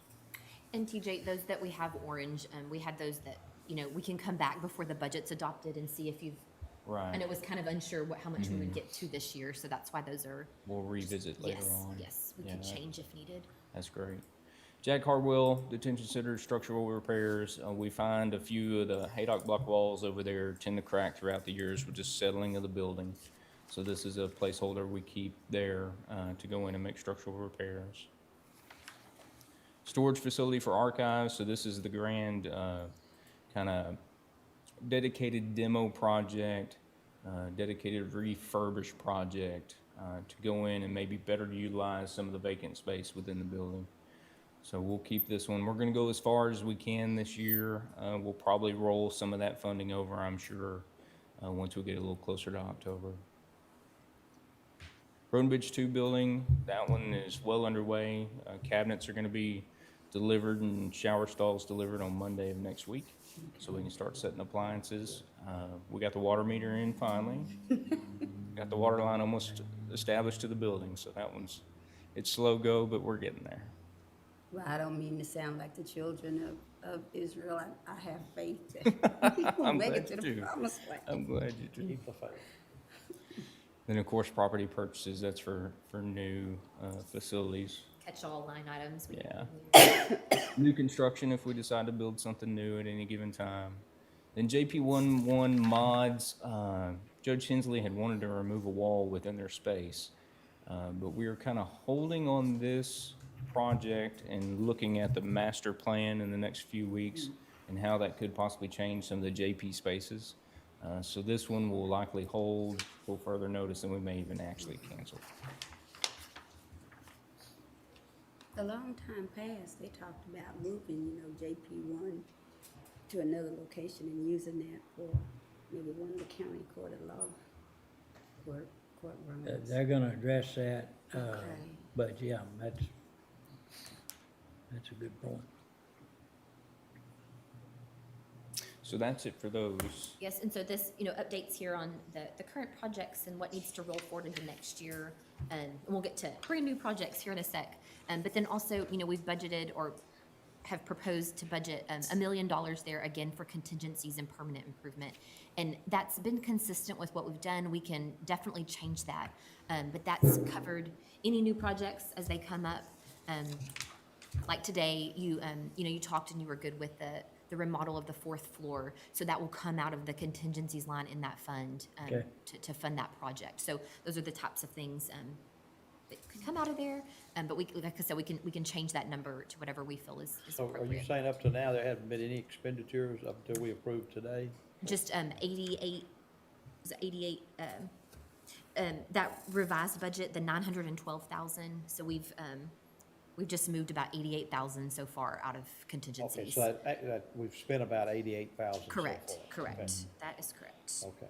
And TJ, those that we have orange, we had those that, you know, we can come back before the budget's adopted and see if you've, Right. and it was kind of unsure how much we would get to this year, so that's why those are. We'll revisit later Yes, on. yes, we Yeah, can that- change if needed. That's great. Jack Hardwell, Detention Center structural repairs. We find a few of the Haydock block walls over there tend to crack throughout the years with just settling of the building. So this is a placeholder we keep there to go in and make structural repairs. Storage facility for archives. So this is the grand kind of dedicated demo project, dedicated refurbished project to go in and maybe better utilize some of the vacant space within the building. So we'll keep this one. We're going to go as far as we can this year. We'll probably roll some of that funding over, I'm sure, once we get a little closer to October. Road and Bridge 2 building, that one is well underway. Cabinets are going to be delivered and shower stalls delivered on Monday of next week, so we can start setting appliances. We got the water meter in finally. Got the water line almost established to the building, so that one's, it's slow go, but we're getting there. Well, I don't mean to sound like the children of Israel. I have faith that we'll I'm make glad it to you the do. promised land. I'm glad you do. Keep the faith. Then, of course, property purchases, that's for new facilities. Catch-all line items. we Yeah. can do. New construction if we decide to build something new at any given time. Then JP11 mods, Judge Hensley had wanted to remove a wall within their space. But we are kind of holding on this project and looking at the master plan in the next few weeks and how that could possibly change some of the JP spaces. So this one will likely hold till further notice, and we may even actually cancel. A long time past, they talked about moving, JP1 to another location and using that for maybe one of the county court of law courtrooms. They're gonna address that, Okay. but yeah, that's a good point. So that's it for those. Yes, and so this, updates here on the current projects and what needs to roll forward into next year. And we'll get to brand new projects here in a sec. But then also, we've budgeted or have proposed to budget $1 million there again for contingencies and permanent improvement. And that's been consistent with what we've done. We can definitely change that. But that's covered any new projects as they come up. Like today, you talked and you were good with the remodel of the 4th floor. So that will come out of the contingencies line in that fund Okay. to fund that project. So those are the types of things that could come out of there. But like I said, we can change that number to whatever we feel is So are you appropriate. saying up to now, there haven't been any expenditures up until we approved today? Just 88, was it 88? That revised budget, the 912,000. So we've just moved about 88,000 so far out of Okay, contingencies. so that we've spent about 88,000 so far. Correct. That is correct. Okay.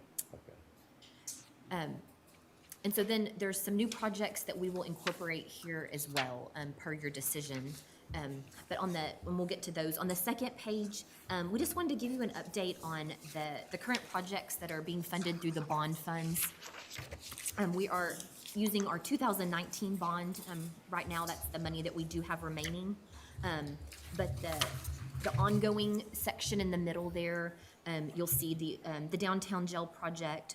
And so then there's some new projects that we will incorporate here as well, per your decision. But and we'll get to those. On the second page, we just wanted to give you an update on the current projects that are being funded through the bond funds. We are using our 2019 bond. Right now, that's the money that we do have remaining. But the ongoing section in the middle there, you'll see the downtown jail project,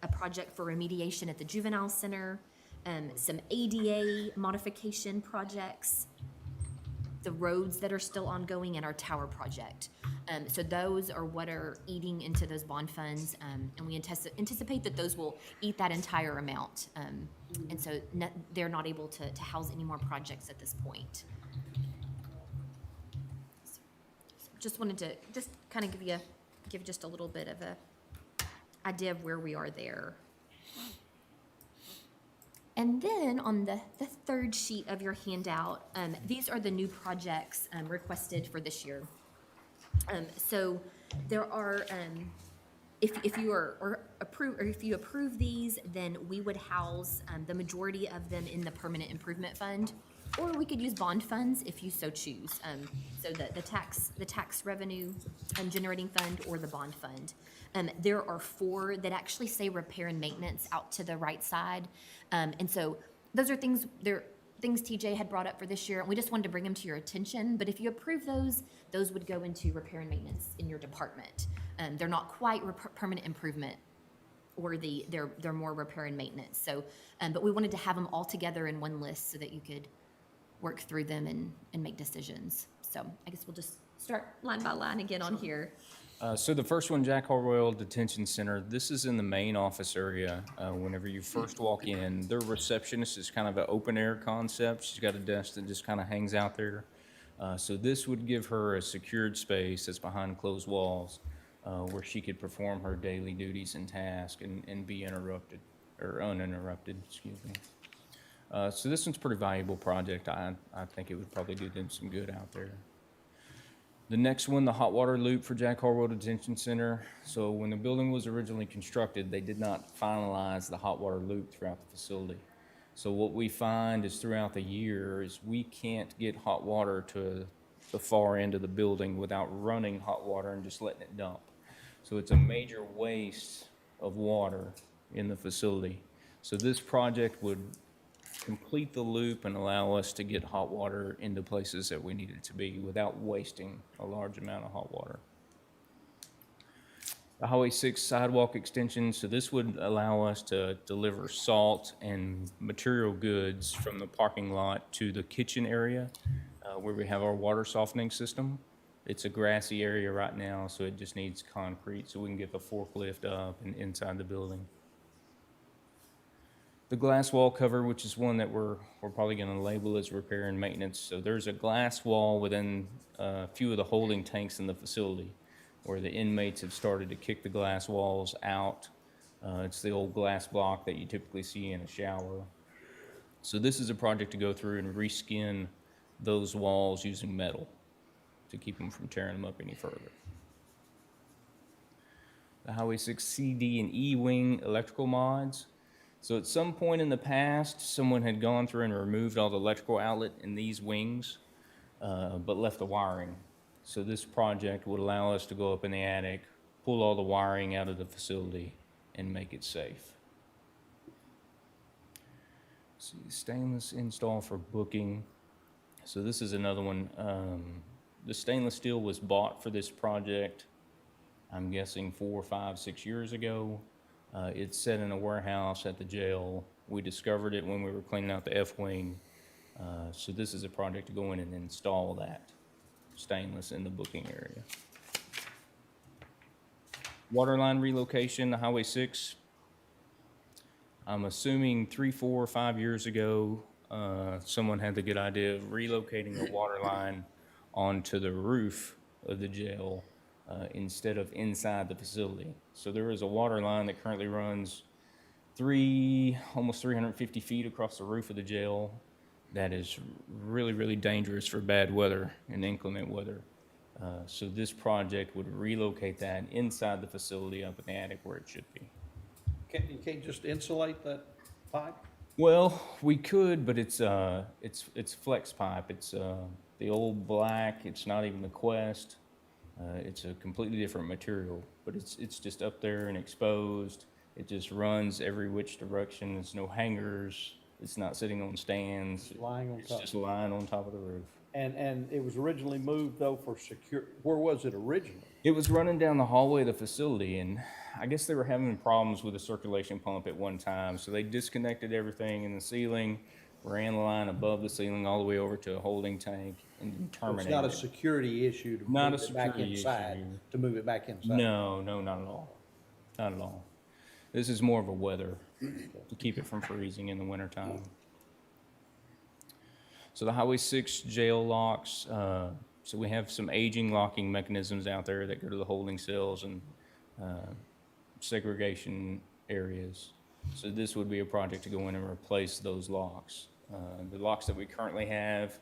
a project for remediation at the juvenile center, some ADA modification projects, the roads that are still ongoing, and our tower project. So those are what are eating into those bond funds, and we anticipate that those will eat that entire amount. And so they're not able to house any more projects at this point. So just wanted to just kind of give just a little bit of a idea of where we are there. And then on the third sheet of your handout, these are the new projects requested for this year. So There are, if you are, or if you approve these, then we would house, the majority of them in the permanent improvement fund, or we could use bond funds if you so choose. So the tax revenue, generating fund or the bond fund. There are 4 that actually say repair and maintenance out to the right side. And so those are things, things TJ had brought up for this year, and we just wanted to bring them to your attention. But if you approve those would go into repair and maintenance in your department. They're not quite permanent improvement, or they're more repair and maintenance. So, but we wanted to have them all together in one list so that you could work through them and make decisions. So I guess we'll just start line by line again on here. So the first one, Jack Harwell Detention Center, this is in the main office area. Whenever you first walk in, their receptionist is kind of an open air concept. She's got a desk that just kind of hangs out there. So this would give her a secured space that's behind closed walls, where she could perform her daily duties and tasks and be interrupted, or uninterrupted, excuse me. So this one's a pretty valuable project. I think it would probably do them some good out there. The next one, the hot water loop for Jack Harwell Detention Center. So when the building was originally constructed, they did not finalize the hot water loop throughout the facility. So what we find is throughout the year is we can't get hot water to the far end of the building without running hot water and just letting it dump. So it's a major waste of water in the facility. So this project would complete the loop and allow us to get hot water into places that we need it to be without wasting a large amount of hot water. The Highway 6 sidewalk extension, so this would allow us to deliver salt and material goods from the parking lot to the kitchen area where we have our water softening system. It's a grassy area right now, so it just needs concrete so we can get the forklift up and inside the building. The glass wall cover, which is one that we're probably going to label as repair and maintenance. So there's a glass wall within a few of the holding tanks in the facility where the inmates have started to kick the glass walls out. It's the old glass block that you typically see in a shower. So this is a project to go through and reskin those walls using metal to keep them from tearing them up any further. The Highway 6 C, D, and E wing electrical mods. So at some point in the past, someone had gone through and removed all the electrical outlet in these wings, but left the wiring. So this project would allow us to go up in the attic, pull all the wiring out of the facility, and make it safe. Let's see, stainless install for booking. So this is another one. The stainless steel was bought for this project, I'm guessing 4, 5, 6 years ago. It's set in a warehouse at the jail. We discovered it when we were cleaning out the F-wing. So this is a project to go in and install that stainless in the booking area. Waterline relocation, the Highway 6. I'm assuming 3, 4, 5 years ago, someone had the good idea of relocating a water line onto the roof of the jail instead of inside the facility. So there is a water line that currently runs almost 350 feet across the roof of the jail that is really, really dangerous for bad weather and inclement weather. So this project would relocate that inside the facility up in the attic where it should be. You can't just insulate that pipe? Well, we could, but it's flex pipe. It's the old black. It's not even the Quest. It's a completely different material, but it's just up there and exposed. It just runs every which direction. There's no hangers. It's not sitting on stands. Lying on top. It's just lying on top of the roof. And it was originally moved though for secure, where was it originally? It was running down the hallway of the facility, and I guess they were having problems with the circulation pump at one time, so they disconnected everything in the ceiling, ran the line above the ceiling all the way over to a holding tank, and terminated It's not a it. security issue to Not move a it back security inside, issue. to move it back inside? No, not at all. Not at all. This is more of a weather, to keep it from freezing in the wintertime. So the Highway 6 jail locks, so we have some aging locking mechanisms out there that go to the holding cells and segregation areas. So this would be a project to go in and replace those locks. The locks that we currently have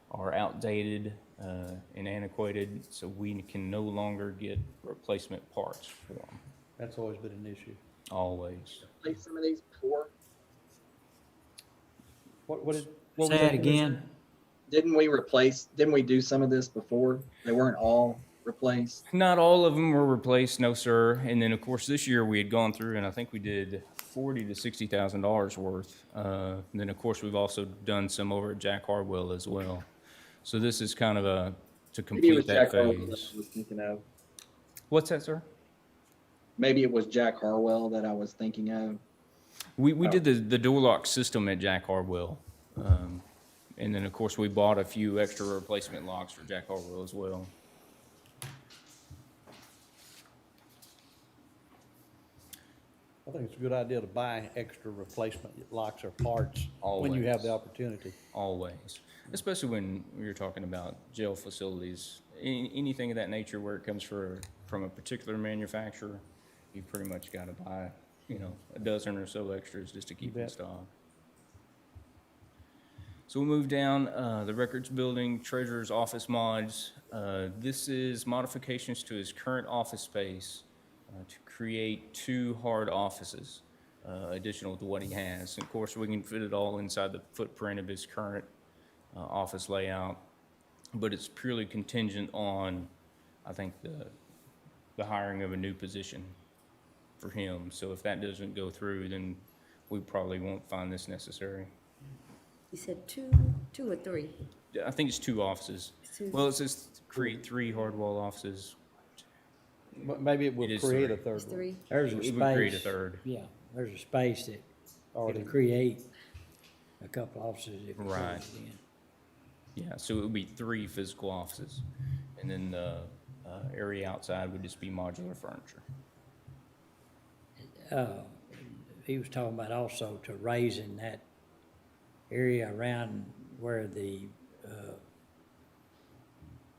are outdated and antiquated, so we can no longer get replacement parts for them, That's always been an issue. always. Place some of these before. What was Say that again? Didn't we do some of this before? They weren't all replaced. Not all of them were replaced, no, sir. And then, of course, this year we had gone through, and I think we did $40,000 to $60,000 worth. And then, of course, we've also done some over at Jack Harwell as well. So this is kind of to Maybe it was complete that Jack Harwell that phase. I was thinking of. What's that, sir? Maybe it was Jack Harwell that I was thinking of. We did the door lock system at Jack Harwell. And then, of course, we bought a few extra replacement locks for Jack Harwell as well. I think it's a good idea to buy extra replacement locks or parts when you have the opportunity. Always, especially when you're talking about jail facilities, anything of that nature where it comes from a particular manufacturer, you pretty much got to buy, a dozen or so extras just to keep in stock. So we'll move down, the records building, treasurer's office mods. This is modifications to his current office space to create 2 hard offices, additional to what he has. And of course, we can fit it all inside the footprint of his current office layout, but it's purely contingent on, I think, the hiring of a new position for him. So if that doesn't go through, then we probably won't find this necessary. You said two or three? I think it's 2 offices. Two. Well, it says create 3 hard wall offices. But maybe it will It is create three. a third It's one. 3? There's a It would create a space. third. Yeah, there's a space that Already. it'll create a couple offices if you put Right. it in. Yeah, so it would be 3 physical offices. And then the area outside would just be modular furniture. He was talking about also to raising that area around where the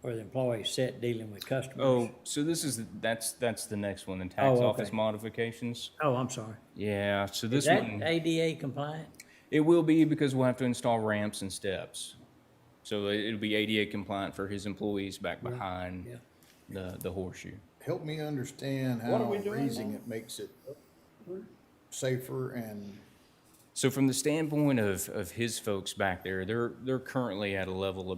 employees sit dealing with customers. Oh, so that's the next one, the tax Oh, okay. office modifications. Oh, I'm sorry. Yeah, so Is this that one, ADA compliant? it will be because we'll have to install ramps and steps. So it'll be ADA compliant for his employees back behind the horseshoe. Help me understand What are how we doing raising now? it makes it safer and So from the standpoint of his folks back there, they're currently at a level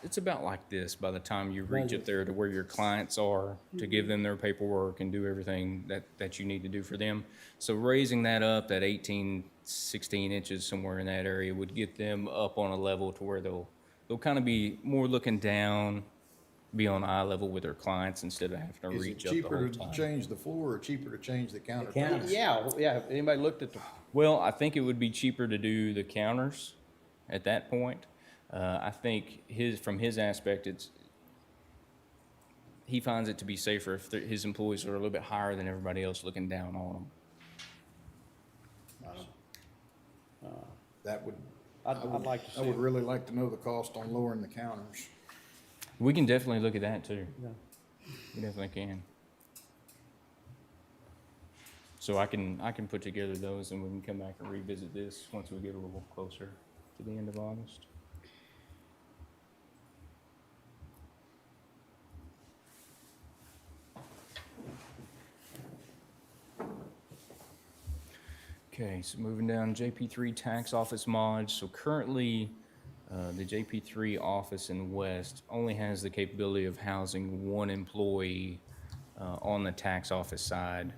it's about like this by the time you reach up there to where your clients are to give them their paperwork and do everything that you need to do for them. So raising that up, that 18, 16 inches somewhere in that area would get them up on a level to where they'll kind of be more looking down, be on eye level with their clients instead of having to is it reach up the cheaper whole to time. change the floor or cheaper to change the countertop? counters. Yeah, have anybody looked at the, Well, I think it would be cheaper to do the counters at that point. I think from his aspect, he finds it to be safer if his employees are a little bit higher than everybody else looking down on them. That would, I'd like to I see would it. really like to know the cost on lowering the counters. We can definitely look at that too. Yeah. We definitely can. So I can put together those and we can come back and revisit this once we get a little closer to the end of August. Okay, so moving down, JP3 tax office mods. So currently, the JP3 office in West only has the capability of housing 1 employee on the tax office side.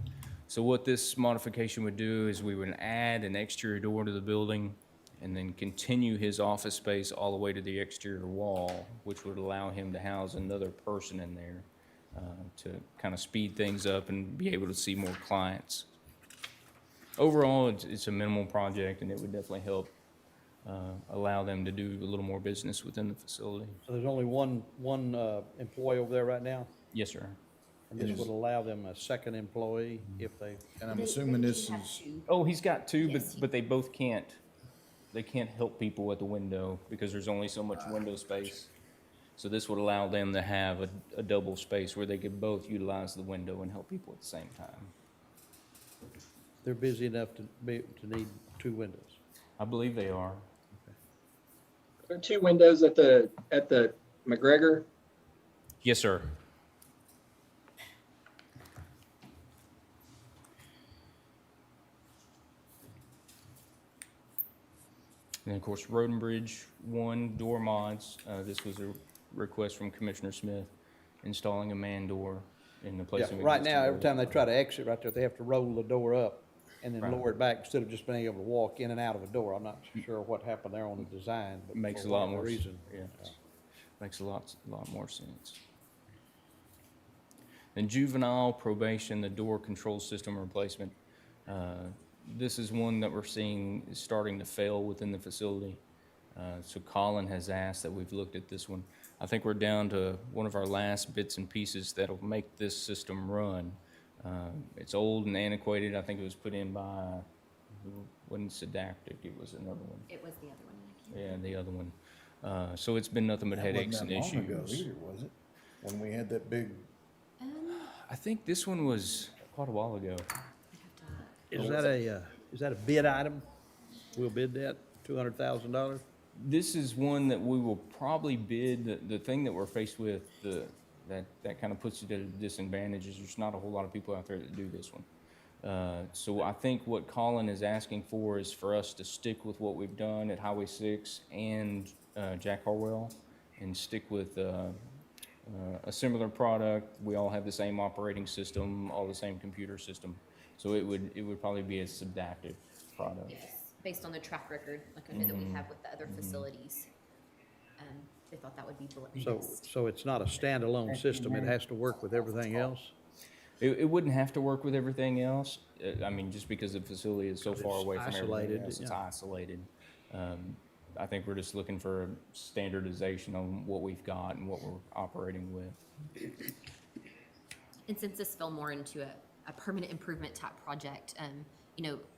So what this modification would do is we would add an exterior door to the building and then continue his office space all the way to the exterior wall, which would allow him to house another person in there to kind of speed things up and be able to see more clients. Overall, it's a minimal project, and it would definitely help allow them to do a little more business within the facility. So there's only one employee over there right now? Yes, sir. And this would allow them a second employee if they, And I'm assuming this is, Oh, he's got 2, but they both can't. They can't help people at the window because there's only so much window space. So this would allow them to have a double space where they could both utilize the window and help people at the same time. they're busy enough to need 2 windows. I believe they are. There are 2 windows at the McGregor? Yes, sir. And of course, Road and Bridge 1 door mods. This was a request from Commissioner Smith, installing a man door in the place Yeah, of right existing now, every door. time they try to exit right there, they have to roll the door up and then Right. lower it back instead of just being able to walk in and out of a door. I'm not sure what happened there on the design, but Makes for a lot whatever more, reason. yeah, makes a lot more sense. And juvenile probation, the door control system replacement. This is one that we're seeing is starting to fail within the facility. So Colin has asked that we've looked at this one. I think we're down to one of our last bits and pieces that'll make this system run. It's old and antiquated. I think it was put in by, wasn't Sedactic, it was another one. It was the other one. Yeah, the other one. So it's been nothing but headaches and issues. Either, was it? When we had that big. I think this one was quite a while ago. Is that a bid item? We'll bid that, $200,000? This is one that we will probably bid. The thing that we're faced with, that kind of puts it at a disadvantage is there's not a whole lot of people out there that do this one. So I think what Colin is asking for is for us to stick with what we've done at Highway 6 and Jack Harwell and stick with a similar product. We all have the same operating system, all the same computer system. So it would probably be a Sedactic product. Yes, based on the track record, like I know that we have with the other facilities. They thought that would be best. So it's not a standalone system, it has to work with everything else? It wouldn't have to work with everything else. I mean, just because the facility is so far away from everything isolated, else, it's yeah. isolated. I think we're just looking for standardization on what we've got and what we're operating with. And since this fell more into a permanent improvement type project,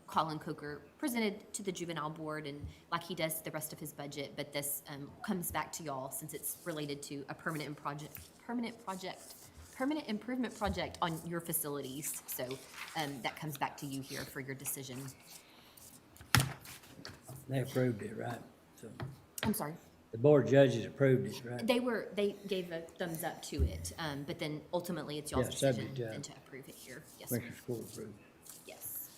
Colin Coker presented to the juvenile board and like he does the rest of his budget, but this comes back to y'all since it's related to a permanent improvement project on your facilities. So that comes back to you here for your decision. They approved it, right? So I'm sorry. the board of judges approved it, right? They gave a thumbs up to it, but then ultimately it's y'all's Yeah, decision subject to- then to approve it here. Yes, sir. Commissioner's Court approved. Yes.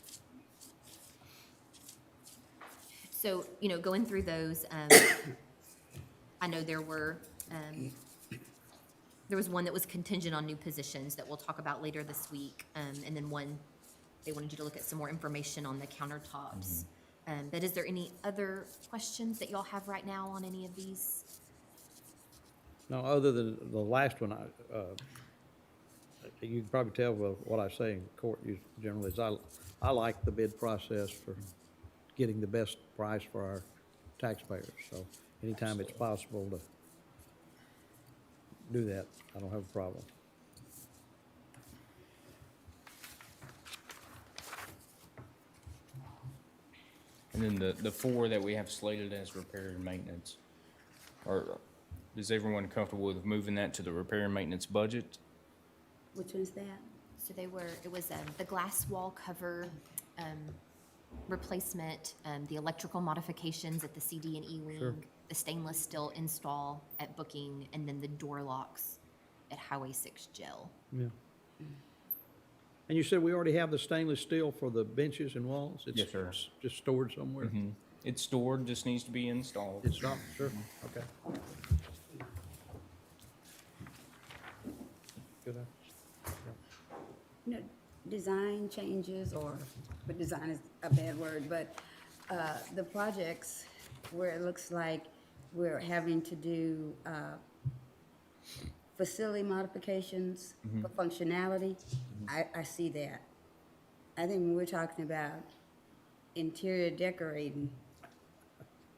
So, going through those, I know there was one that was contingent on new positions that we'll talk about later this week. And then one, they wanted you to look at some more information on the countertops. But is there any other questions that y'all have right now on any of these? No, other than the last one, you can probably tell by what I say in court generally is I like the bid process for getting the best price for our taxpayers. So anytime it's possible to do that, I don't have a problem. And then the four that we have slated as repair and maintenance. Is everyone comfortable with moving that to the repair and maintenance budget? Which one's that? So it was the glass wall cover replacement, the electrical modifications at the CD and E wing, Sure. the stainless steel install at Booking, and then the door locks at Highway 6 jail. Yeah. And you said we already have the stainless steel for the benches and walls? Yes, sir. It's just stored somewhere? Mhm. It's stored, just needs to be installed. It's not, sure, okay. Good. Design changes but design is a bad word, but the projects where it looks like we're having to do facility modifications for functionality, I see that. I think when we're talking about interior decorating,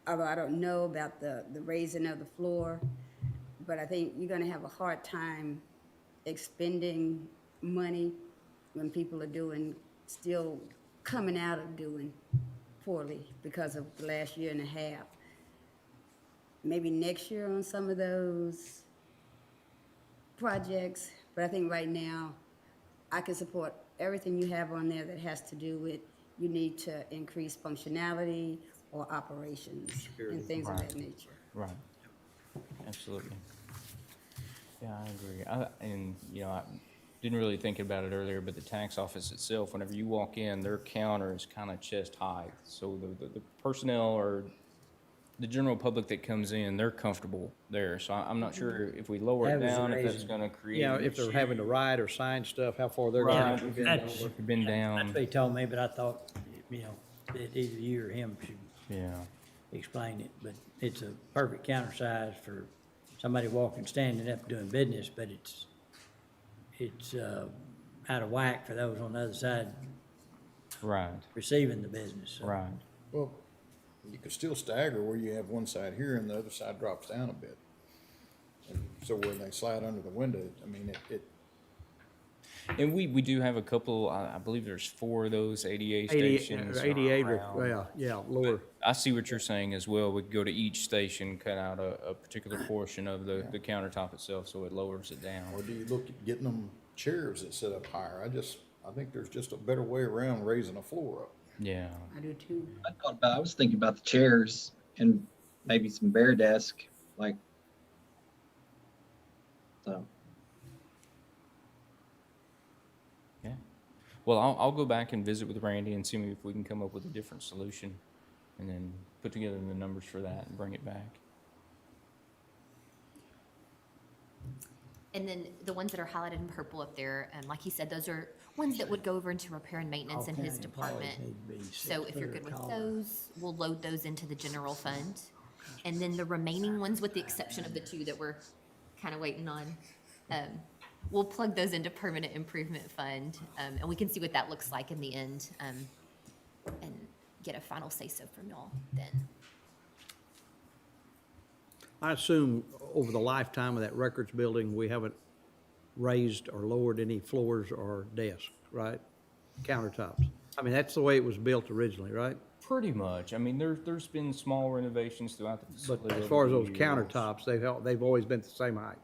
although I don't know about the raising of the floor, but I think you're gonna have a hard time expending money when people are still coming out of doing poorly because of the last year and a half. Maybe next year on some of those projects, but I think right now I can support everything you have on there that has to do with you need to increase functionality or operations and things of that nature. Right. Absolutely. Yeah, I agree. And, you know, I didn't really think about it earlier, but the tax office itself, whenever you walk in, their counter is kind of chest height. So the personnel or the general public that comes in, they're comfortable there. So I'm not sure if we lower it That was the down, if that's reason. gonna create. You know, an if they're issue. having to ride or sign stuff, how far they're Right, going. That's- if been That's down, what he told me, but I thought, you know, that either you or him should yeah. explain it. But it's a perfect counter size for somebody walking, standing up, doing business, but it's out of whack for those on the other side Right, receiving the business. So right. Well, you could still stagger where you have one side here and the other side drops down a bit. And so when they slide under the window, I mean, it And we do have a couple, I believe there's 4 of those ADA 88, stations. 88, around. yeah, lower. I see what you're saying as well. We could go to each station, cut out a particular portion of the countertop itself, so it lowers it down. or do you look at getting them chairs that sit up higher? I think there's just a better way around raising a floor up. Yeah. I do too. I was thinking about the chairs and maybe some bare desk, like, so. Yeah. Well, I'll go back and visit with Randy and see if we can come up with a different solution and then put together the numbers for that and bring it back. And then the ones that are highlighted in purple up there, like he said, those are ones that would go over into repair and maintenance in his All-county employees department. need to be So 6 if you're foot good or with taller. those, we'll load those into the general fund. And then the remaining ones, with the exception of the 2 that we're kind of waiting on, we'll plug those into permanent improvement fund. And we can see what that looks like in the end, and get a final say-so from y'all then. I assume over the lifetime of that records building, we haven't raised or lowered any floors or desks, right? Countertops. I mean, that's the way it was built originally, right? Pretty much. I mean, there's been small renovations throughout the But facility. as far as over those the years. countertops, they've always been the same height.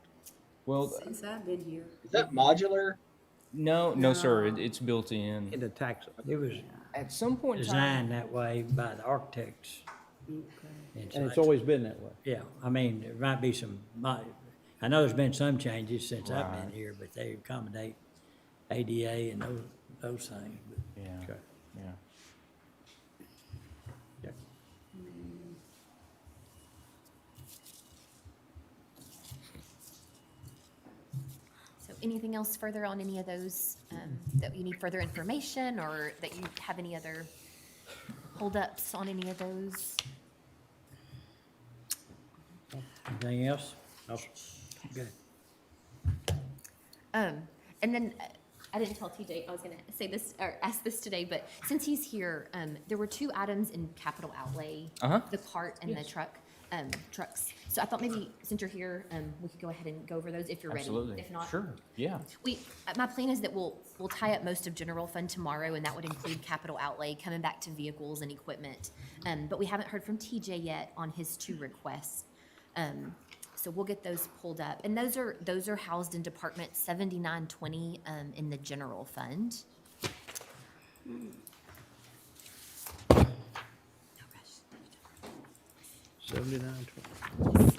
Well, Since I've been here. Is that modular? no, sir. It's built in. In the tax, It was At some point in time, designed that way by the architects. Okay. and it's always been that way. Yeah, I mean, there might be I know there's been some changes since I've been Right. here, but they accommodate ADA and those things. But yeah, Okay. yeah. Yeah. So anything else further on any of those, that you need further information, or that you have any other holdups on any of those? anything else? No. Good. And then I didn't tell TJ I was gonna say this or ask this today, but since he's here, there were 2 items in capital outlay, Uh-huh. the cart and the trucks. So I thought maybe since you're here, we could go ahead and go over those if you're ready. Absolutely. If not, Sure. Yeah. my plan is that we'll tie up most of general fund tomorrow, and that would include capital outlay coming back to vehicles and equipment. But we haven't heard from TJ yet on his 2 requests. So we'll get those pulled up, and those are housed in Department 7920 in the general fund. 7920.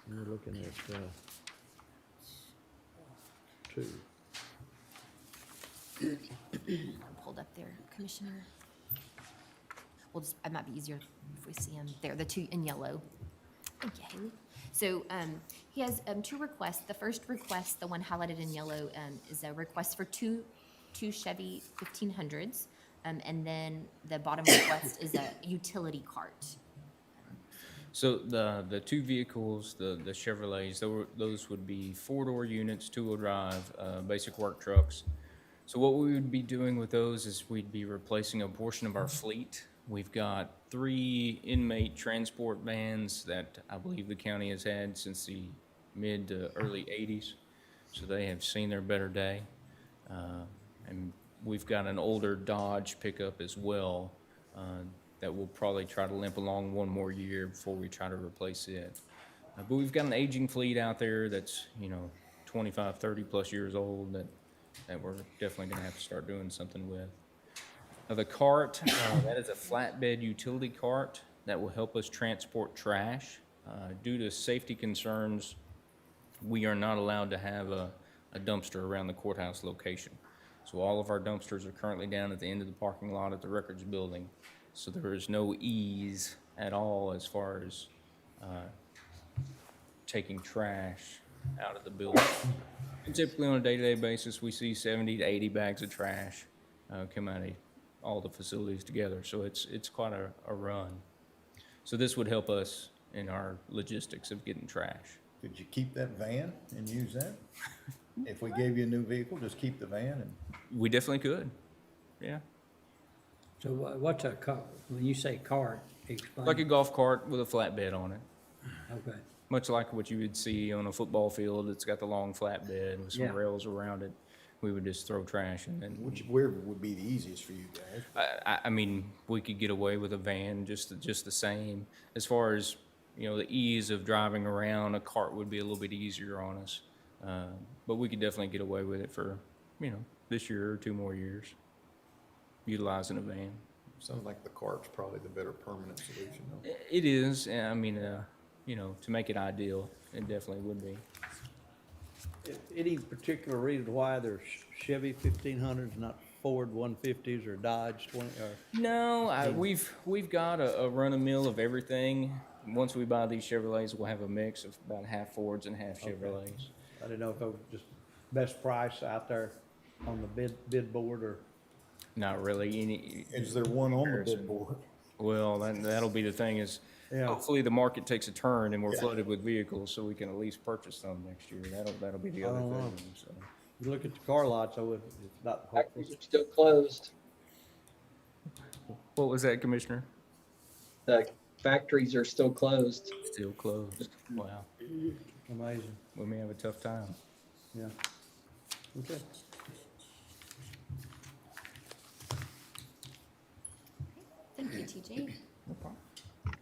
We're looking at 2. Pulled up there, Commissioner. It might be easier if we see them there, the 2 in yellow. Thank you, Haley. So he has 2 requests. The first request, the one highlighted in yellow, is a request for two Chevy 1500s. And then the bottom request is a utility cart. So the 2 vehicles, the Chevrolets, those would be 4-door units, 2-wheel drive, basic work trucks. So what we would be doing with those is we'd be replacing a portion of our fleet. We've got 3 inmate transport vans that I believe the county has had since the mid to early 80s. So they have seen their better day. And we've got an older Dodge pickup as well, that we'll probably try to limp along one more year before we try to replace it. But we've got an aging fleet out there that's, 25, 30 plus years old that we're definitely gonna have to start doing something with. The cart, that is a flatbed utility cart that will help us transport trash. Due to safety concerns, we are not allowed to have a dumpster around the courthouse location. So all of our dumpsters are currently down at the end of the parking lot at the records building. So there is no ease at all as far as taking trash out of the building. And typically on a day-to-day basis, we see 70 to 80 bags of trash come out of all the facilities together. So it's quite a run. So this would help us in our logistics of getting trash. Could you keep that van and use that? If we gave you a new vehicle, just keep the van and. We definitely could, yeah. So what's a car, when you say cart, explain? Like a golf cart with a flatbed on it. Okay. Much like what you would see on a football field. It's got the long flatbed with some Yeah. rails around it. We would just throw trash in and. Where would be the easiest for you guys? I mean, we could get away with a van just the same. As far as, the ease of driving around, a cart would be a little bit easier on us. But we could definitely get away with it for, this year or 2 more years, utilizing a van. Sounds like the cart's probably the better permanent solution, though. It is, and I mean, to make it ideal, it definitely would be. Any particular reason why there's Chevy 1500s, not Ford 150s or Dodge 20, or? No, we've got a run-of-mill of everything. Once we buy these Chevrolets, we'll have a mix of about half Fords and half Chevrolets. I didn't know if it was just best price out there on the bid board or? Not really any. Is there one on the comparison. bid board? Well, that'll be the thing is, Yeah. hopefully the market takes a turn and we're Yeah. flooded with vehicles so we can at least purchase some next year. That'll be the I other don't know. thing, so. You look at the car lots, so it's not. Factories are still closed. What was that, Commissioner? The factories are still closed. Still closed. Wow. Amazing, We may have a tough time. yeah. Okay. Thank you, TJ. No problem. Okay.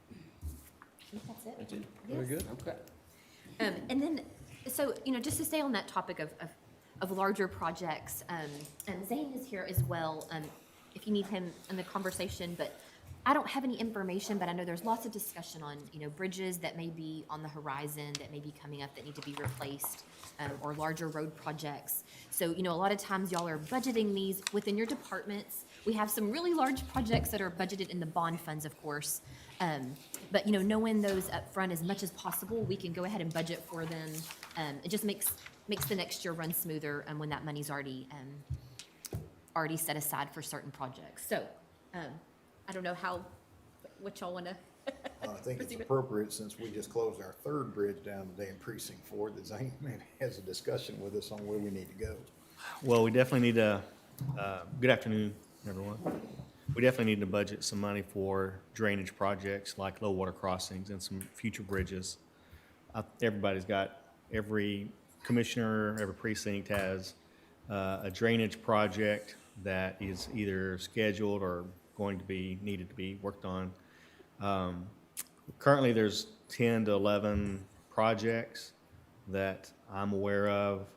I think that's it. That's it. Very Yes. good. Okay. And then, so, just to stay on that topic of larger projects, and Zane is here as well, if you need him in the conversation, but I don't have any information, but I know there's lots of discussion on, bridges that may be on the horizon, that may be coming up that need to be replaced, or larger road projects. So, a lot of times y'all are budgeting these within your departments. We have some really large projects that are budgeted in the bond funds, of course. But, knowing those up front as much as possible, we can go ahead and budget for them. It just makes the next year run smoother, when that money's already set aside for certain projects. So, I don't know what y'all want to. I think it's appropriate, since we just closed our 3rd bridge down today in Precinct 4, that Zane maybe has a discussion with us on where we need to go. Well, we definitely need to, good afternoon, everyone. We definitely need to budget some money for drainage projects like low water crossings and some future bridges. Every commissioner, every precinct has a drainage project that is either scheduled or needed to be worked on. Currently, there's 10 to 11 projects that I'm aware of.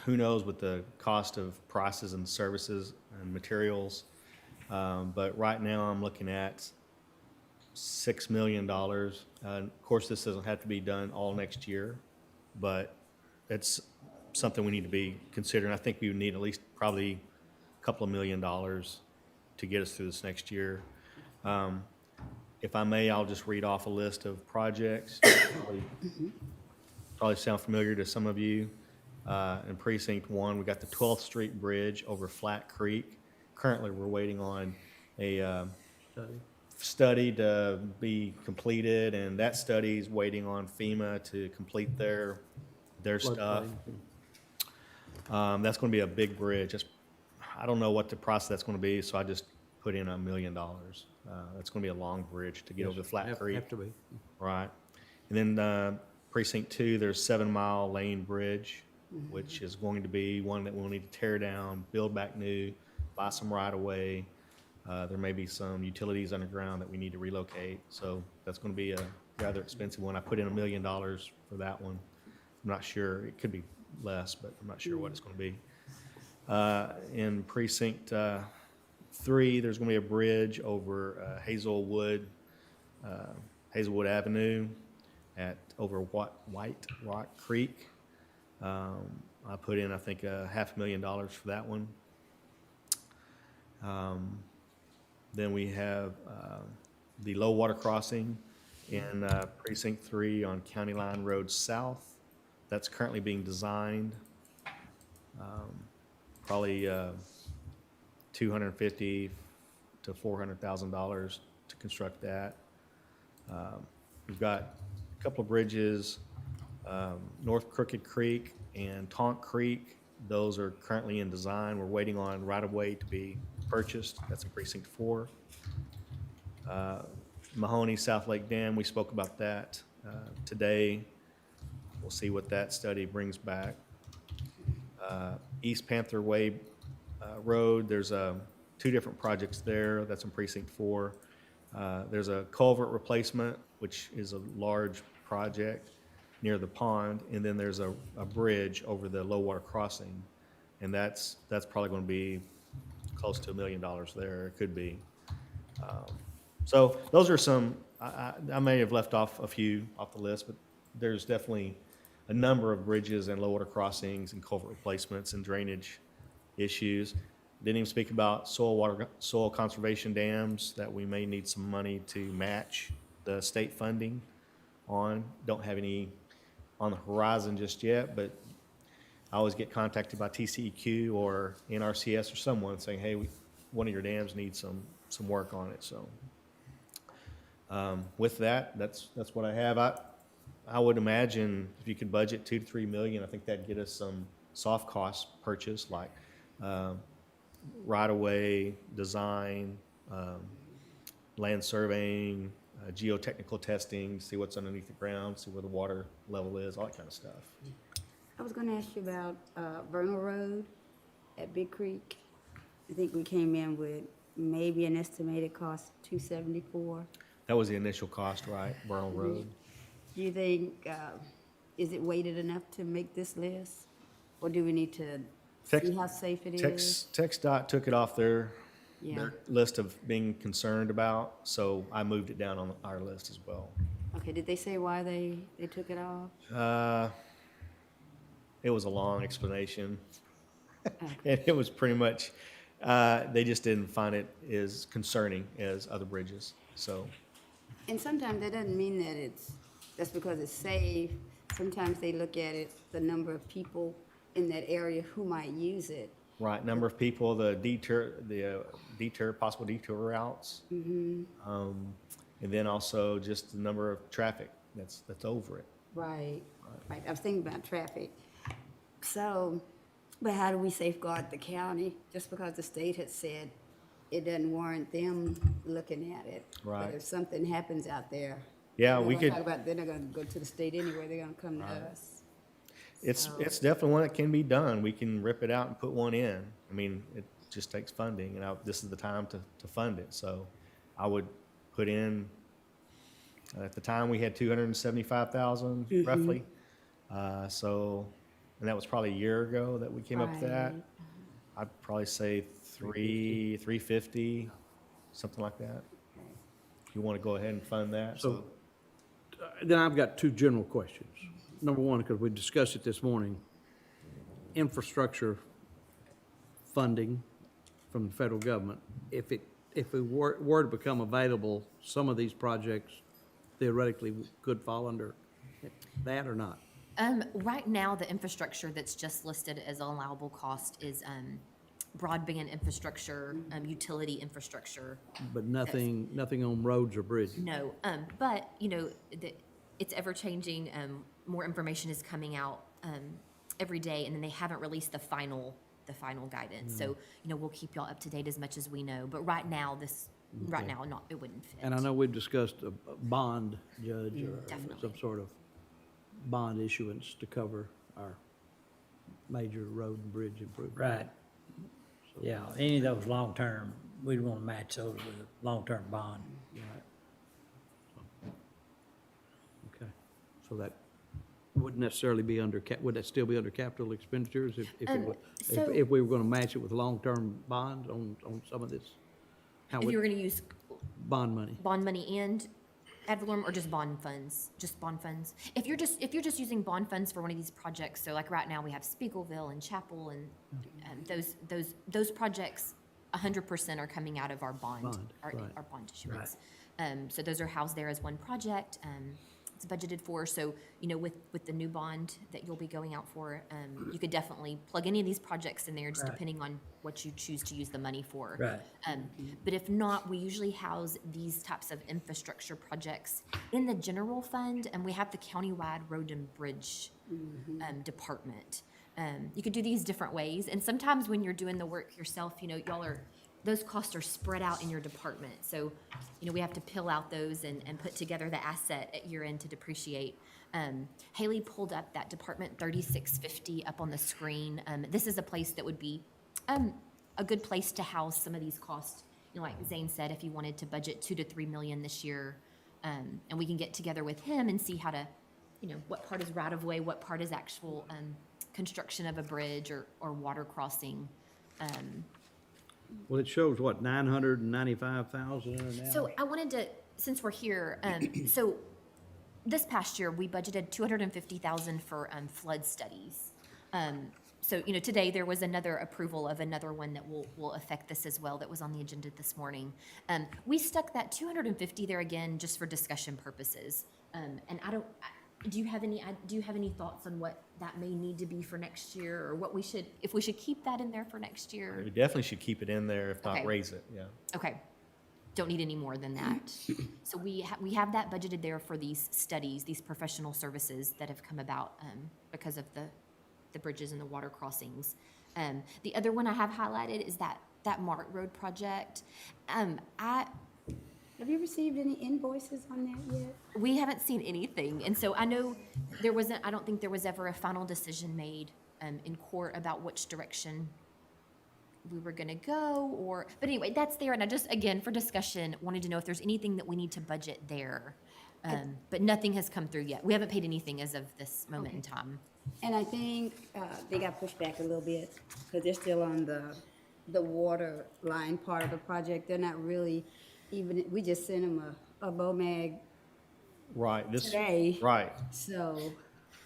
Who knows with the cost of prices and services and materials. But right now I'm looking at $6 million. Of course, this doesn't have to be done all next year, but it's something we need to be considering. I think we would need at least probably a couple of $1 million to get us through this next year. If I may, I'll just read off a list of projects. Probably sound familiar to some of you. In Precinct 1, we got the 12th Street Bridge over Flat Creek. Currently, we're waiting on a study to be completed, and that study is waiting on FEMA to complete their stuff. That's going to be a big bridge. I don't know what the price that's going to be, so I just put in $1 million. That's going to be a long bridge to get over the Flat Creek. Have to be. Right. And then Precinct 2, there's 7 Mile Lane Bridge which is going to be one that we'll need to tear down, build back new, buy some right of way. There may be some utilities underground that we need to relocate, so that's going to be a rather expensive one. I put in $1 million for that one. I'm not sure, it could be less, but I'm not sure what it's going to be. In precinct 3, there's going to be a bridge over Hazelwood Avenue over White Rock Creek. I put in, I think, $500,000 for that one. Then we have the low water crossing in precinct 3 on County Line Road South. That's currently being designed. Probably $250,000 to $400,000 to construct that. We've got a couple of bridges, North Crooked Creek and Tonk Creek. Those are currently in design. We're waiting on right-of-way to be purchased. That's in precinct 4. Mahoney South Lake Dam, we spoke about that today. We'll see what that study brings back. East Panther Way Road, there's 2 different projects there. That's in precinct 4. There's a culvert replacement, which is a large project near the pond, and then there's a bridge over the low water crossing, and that's probably going to be close to $1 million there. It could be. So those are some. I may have left off a few off the list, but there's definitely a number of bridges and low water crossings and culvert replacements and drainage issues. Didn't even speak about soil conservation dams that we may need some money to match the state funding on. Don't have any on the horizon just yet, but I always get contacted by TCEQ or NRCS or someone saying, hey, one of your dams needs some work on it. So with that, that's what I have. I would imagine if you could budget $2 to $3 million, I think that'd get us some soft cost purchase like right-of-way, design, land surveying, geotechnical testing, see what's underneath the ground, see where the water level is, all that kind of stuff. I was gonna ask you about Vernal Road at Big Creek. I think we came in with maybe an estimated cost of $274. That was the initial cost, right? Vernal Road. Do you think, is it weighted enough to make this list? Or do we need to see how safe it is? TxDOT took it off their Yeah. list of being concerned about, so I moved it down on our list as well. Okay, did they say why they took it off? It was a long explanation. And it was pretty much, they just didn't find it as concerning as other bridges, so. And sometimes that doesn't mean that that's because it's safe. Sometimes they look at it, the number of people in that area who might use it. Right, number of people, possible detour routes. And then also just the number of traffic that's over it. Right. I was thinking about traffic. So, but how do we safeguard the county? Just because the state has said it doesn't warrant them looking at it. Right. But if something happens out there. Yeah, they're we gonna could. talk about, they're not gonna go to the state anyway, they're gonna come to us. It's definitely one that can be done. We can rip it out and put one in. I mean, it just takes funding, and this is the time to fund it. So I would put in, at the time, we had 275,000 roughly. And that was probably a year ago that we came up with that. Right. I'd probably say 350, something like that. If you want to go ahead and fund that. So then I've got 2 general questions. Number one, because we discussed it this morning, infrastructure funding from the federal government. If it were to become available, some of these projects theoretically could fall under that or not? Right now, the infrastructure that's just listed as allowable cost is broadband infrastructure, utility infrastructure. But nothing on roads or bridges? No, but, it's ever-changing. More information is coming out every day, and then they haven't released the final guidance. So, we'll keep y'all up to date as much as we know. But right now, it wouldn't fit. And I know we've discussed a bond, Judge, or Definitely. some sort of bond issuance to cover our major road and bridge improvement. Right. Yeah, any of those long-term, we'd want to match those with a long-term bond. Okay, so that wouldn't necessarily be under, would that still be under capital expenditures if we were gonna match it with long-term bonds on some of this? How If would you were gonna use bond money? bond money and ad valorem or just bond funds, just bond funds. If you're just using bond funds for one of these projects, so like right now we have Spiegelville and Chapel and those projects, 100% are coming out of our bond, our bond issuance. So those are housed there as one project. It's budgeted for. So, you know, with the new bond that you'll be going out for, you could definitely plug any of these projects in there, just depending on what you choose to use the money for. Right. But if not, we usually house these types of infrastructure projects in the general fund, and we have the countywide road and bridge department. You could do these different ways, and sometimes when you're doing the work yourself, you know, those costs are spread out in your department. So, you know, we have to pill out those and put together the asset at year end to depreciate. Haley pulled up that Department 3650 up on the screen. This is a place that would be a good place to house some of these costs. You know, like Zane said, if you wanted to budget 2 to 3 million this year, and we can get together with him and see how to, you know, what part is right of way, what part is actual construction of a bridge or water crossing. Well, it shows what, 995,000 now? So I wanted to, since we're here, so this past year, we budgeted 250,000 for flood studies. So, you know, today there was another approval of another one that will affect this as well, that was on the agenda this morning. We stuck that 250 there again, just for discussion purposes. And do you have any thoughts on what that may need to be for next year, or what if we should keep that in there for next year? We definitely should keep it in there, if not Okay. raise it, yeah. Okay, don't need any more than that. So we have that budgeted there for these studies, these professional services that have come about because of the bridges and the water crossings. The other one I have highlighted is that Mart Road project. Have you received any invoices on that yet? We haven't seen anything, and so I know I don't think there was ever a final decision made in court about which direction we were gonna go, but anyway, that's there, and I just, again, for discussion, wanted to know if there's anything that we need to budget there. But nothing has come through yet. We haven't paid anything as of this moment in time. And I think they got pushed back a little bit because they're still on the water line part of the project. They're not really even, we just sent them a BOMAG Right, today. right. So,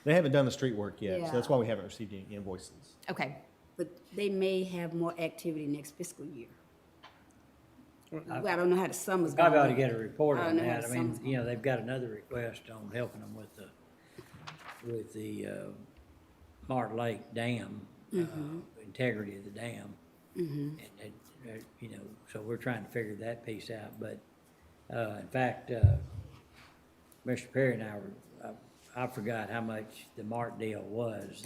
They haven't done the street work yet, Yeah. so that's why we haven't received any invoices. Okay. but they may have more activity next fiscal year. Well, I don't know how the summer's going. Probably ought to get a report I on don't know how that. the I mean, summer's you know, they've got another request on helping them with the Mart Lake Dam, integrity of the dam. And, you know, so we're trying to figure that piece out, but, in fact, Mr. Perry and I were, I forgot how much the Mart deal was.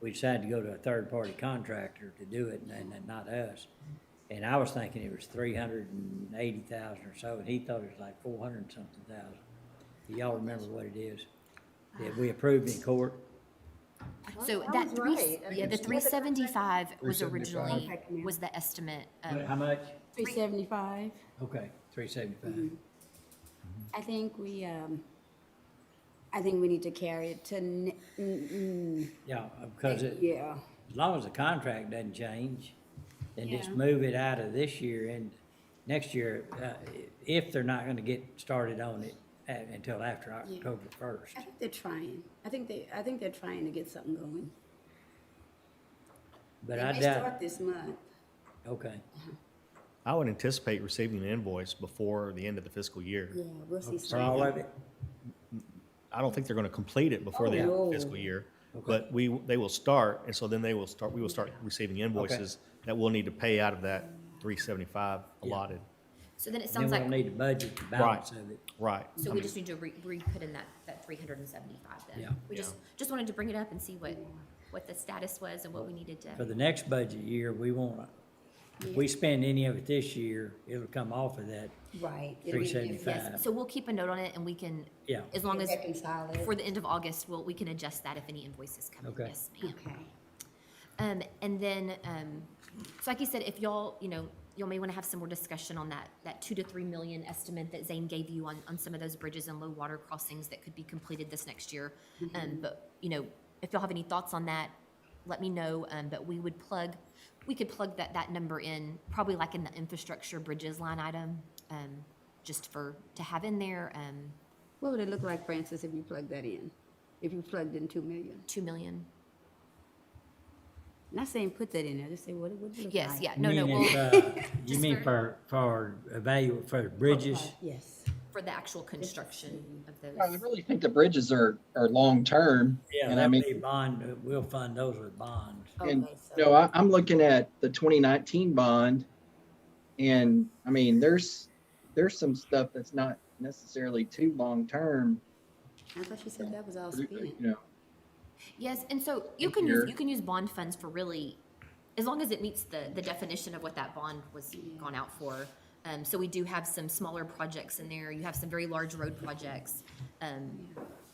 We decided to go to a third-party contractor to do it, and not us. And I was thinking it was 380,000 or so, and he thought it was like 400-something thousand. Do y'all remember what it is? That we approved in court? So I that was three, right. yeah, the 375 was 375. originally, Okay, come here. was the estimate. How much? 375. Okay, 375. I think we need to carry it to, Yeah, because yeah. as long as the contract doesn't change, then just Yeah. move it out of this year and next year, if they're not gonna get started on it until after October 1st. I think they're trying. I think they're trying to get something going. But They I may doubt, start this month. okay. I would anticipate receiving an invoice before the end of the fiscal year. Yeah, we'll see. For all of it? I don't think they're gonna complete it before the end of Oh, the no. fiscal year, Okay. but they will start, and so then we will start receiving invoices that we'll need to pay out of that 375 allotted. So then it Then sounds we'll like, need to budget the balance of it. Right. so we just need to re-put in that 375 then. Yeah. We just wanted to bring it up and see what the status was and what we needed For to. the next budget year, we wanna, if we spend any of it this year, it'll come off of that Right. 375. Yes, so we'll keep a note on it and we can, Yeah. as long as, Reconcile it. for the end of August, we can adjust that if any invoices come in. Okay. Yes, ma'am. Okay. And then, so like you said, if y'all, y'all may want to have some more discussion on that 2 to 3 million estimate that Zane gave you on some of those bridges and low water crossings that could be completed this next year. But, if y'all have any thoughts on that, let me know. But we could plug that number in, probably like in the infrastructure bridges line item, just to have in there. What would it look like, Francis, if you plugged that in? If you plugged in 2 million? 2 million. Not saying put that in there, just say what it would look like. Yes, yeah, You no, mean well. if, you just mean for bridges? Yes. For the actual construction of those. I really think the bridges are long-term. Yeah, And I that'd mean, be bond, we'll fund those with bonds. and, I'm looking at the 2019 bond. And I mean, there's some stuff that's not necessarily too long-term. I thought you said that was all You spent. know, Yes, and so you can use bond funds for really, as long as it meets the definition of what that bond was gone out for. So we do have some smaller projects in there. You have some very large road projects.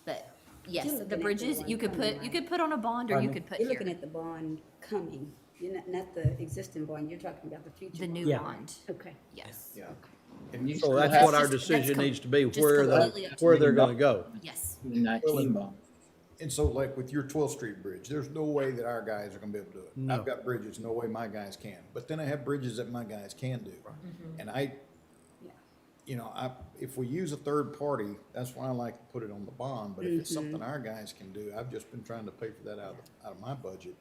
But yes, You're looking the at the bridges, one you could coming, put on a bond, or you Pardon? could put You're looking here, at the bond coming, you're not the existing bond, you're talking about the future. the bond. new Yeah. bond. Okay. Yes, yeah. And you So still that's have what our just- that's decision com- needs to be, just where completely up to where you. they're gonna go. yes. 2019 bond. And so like with your 12th Street Bridge, there's no way that our guys are gonna be able to do it. No. I've got bridges, no way my guys can. But then I have bridges that my guys can do. And if we use a third party, that's why I like to put it on the bond. But if it's something our guys can do, I've just been trying to pay for that out of my budget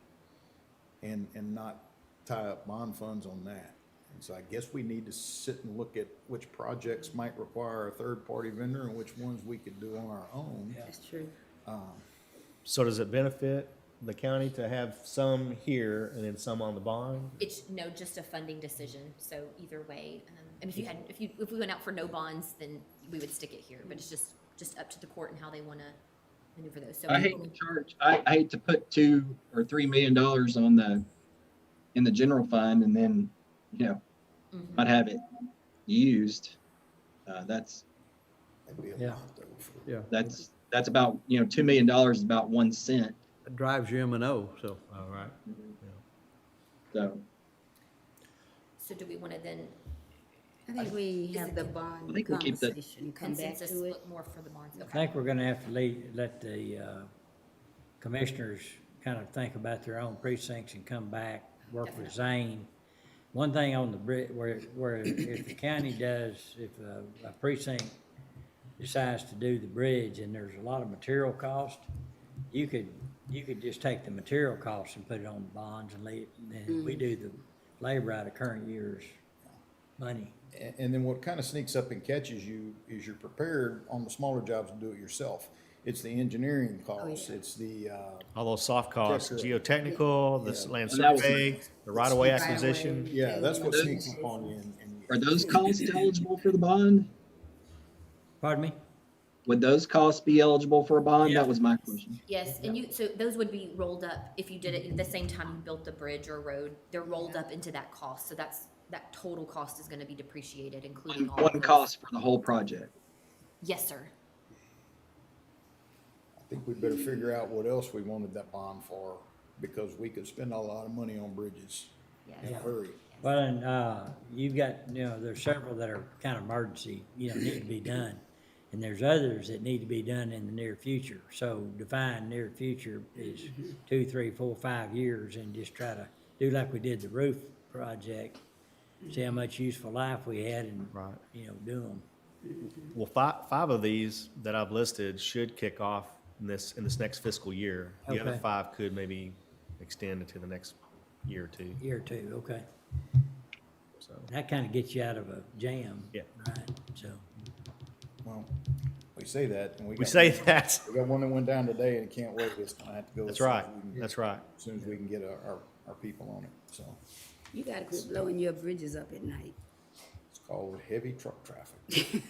and not tie up bond funds on that. And so I guess we need to sit and look at which projects might require a third party vendor and which ones we could do on our own. That's true. So does it benefit the county to have some here and then some on the bond? It's just a funding decision. So either way, and if we went out for no bonds, then we would stick it here. But it's just up to the court and how they want to maneuver those. So I hate to charge, I hate to put $2 or $3 million in the general fund and then, not have it used. That's That'd be a Yeah. lot though. Yeah, that's about, $2 million is about 1 cent. it drives you M&O, so. All right. So do we want to then I think we Is have it the con- bond I think we keep the conversation, come back consensus to it. look more for the bonds? I Okay. think we're gonna have to let the commissioners kind of think about their own precincts and come back, work with Zane. One thing on the bridge, where if the county does, if a precinct decides to do the bridge and there's a lot of material cost, you could just take the material costs and put it on the bonds and we do the labor out of current year's money. And then what kind of sneaks up and catches you is you're prepared on the smaller jobs to do it yourself. It's the engineering costs, it's the, All those soft costs, Checker. geotechnical, the Yeah. land And that was- survey, the right-of-way Right-of-way. acquisition. yeah, that's what Those- sneaks upon you. and Are those costs eligible for the bond? Pardon me? Would those costs be eligible for a bond? Yeah. That was my question. Yes, and so those would be rolled up if you did it at the same time you built the bridge or road. They're rolled up into that cost. So that total cost is going to be depreciated, including all of One those. cost for the whole project. Yes, sir. I think we better figure out what else we wanted that bond for, because we could spend a lot of money on bridges in a Yes. hurry. Well, and, you've got, there's several that are kind of emergency, need to be done. And there's others that need to be done in the near future. So define near future is 2, 3, 4, 5 years and just try to do like we did the roof project. See how much useful life we had and, Right. do them. Well, five of these that I've listed should kick off in this next fiscal year. The other Okay. 5 could maybe extend into the next year or two. Year or two, okay. So, That kind of gets you out of a jam. Yeah. Right, so. Well, we say that, and we say that. We got one that went down today and can't wait, it's gonna have to go. That's as soon right. as we can get- That's right. As soon as we can get our people on it, so. You gotta quit blowing your bridges up at night. It's called heavy truck traffic.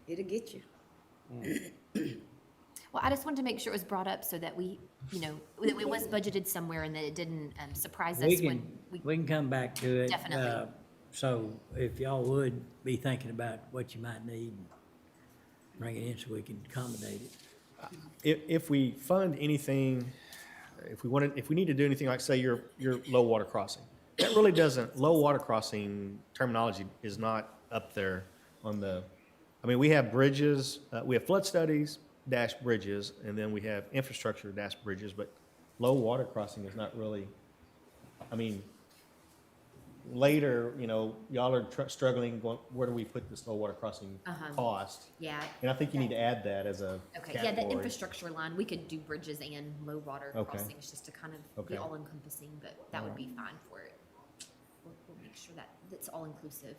It'll get you. Well, I just wanted to make sure it was brought up so that we, that it was budgeted somewhere and that it didn't surprise us when We can come back to it. Definitely. So if y'all would be thinking about what you might need, bring it in so we can accommodate it. If we fund anything if we need to do anything like, say, your low water crossing, that really doesn't, low water crossing terminology is not up there on the, I mean, we have bridges, we have flood studies dash bridges, and then we have infrastructure dash bridges, but low water crossing is not really, I mean, later, y'all are struggling, going, where do we put this low water crossing cost? Yeah. And I think you need to add that as a Okay, yeah, the category. infrastructure line, we could do bridges and low water Okay. crossings just to kind of be Okay. all encompassing, but that would be fine for it. We'll make sure that it's all inclusive.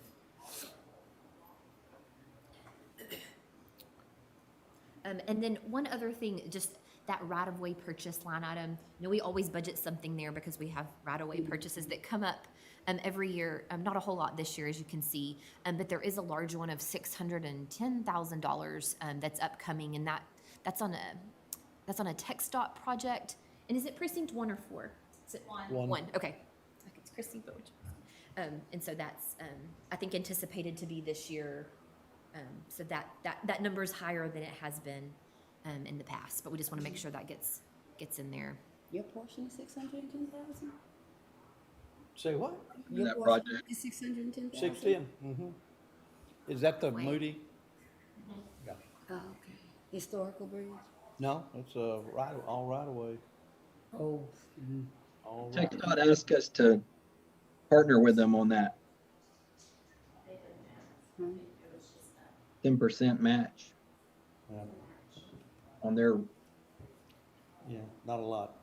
And then one other thing, just that right-of-way purchase line item, we always budget something there because we have right-of-way purchases that come up every year. Not a whole lot this year, as you can see, but there is a large one of $610,000 that's upcoming, and that's on a text dot project. And is it precinct 1 or 4? Is it 1? 1. Okay, like it's Chrissy, but and so that's I think anticipated to be this year. So that number is higher than it has been in the past, but we just want to make sure that gets in there. Your portion is 610,000? Say what? Your That portion project. is 610,000? 610. Is that the Moody? Yeah. Oh, okay. Historical bridge? No, it's all right away. Oh. All right. TxDOT asked us to partner with them on that. 10% match Yeah. on their, Yeah, not a lot.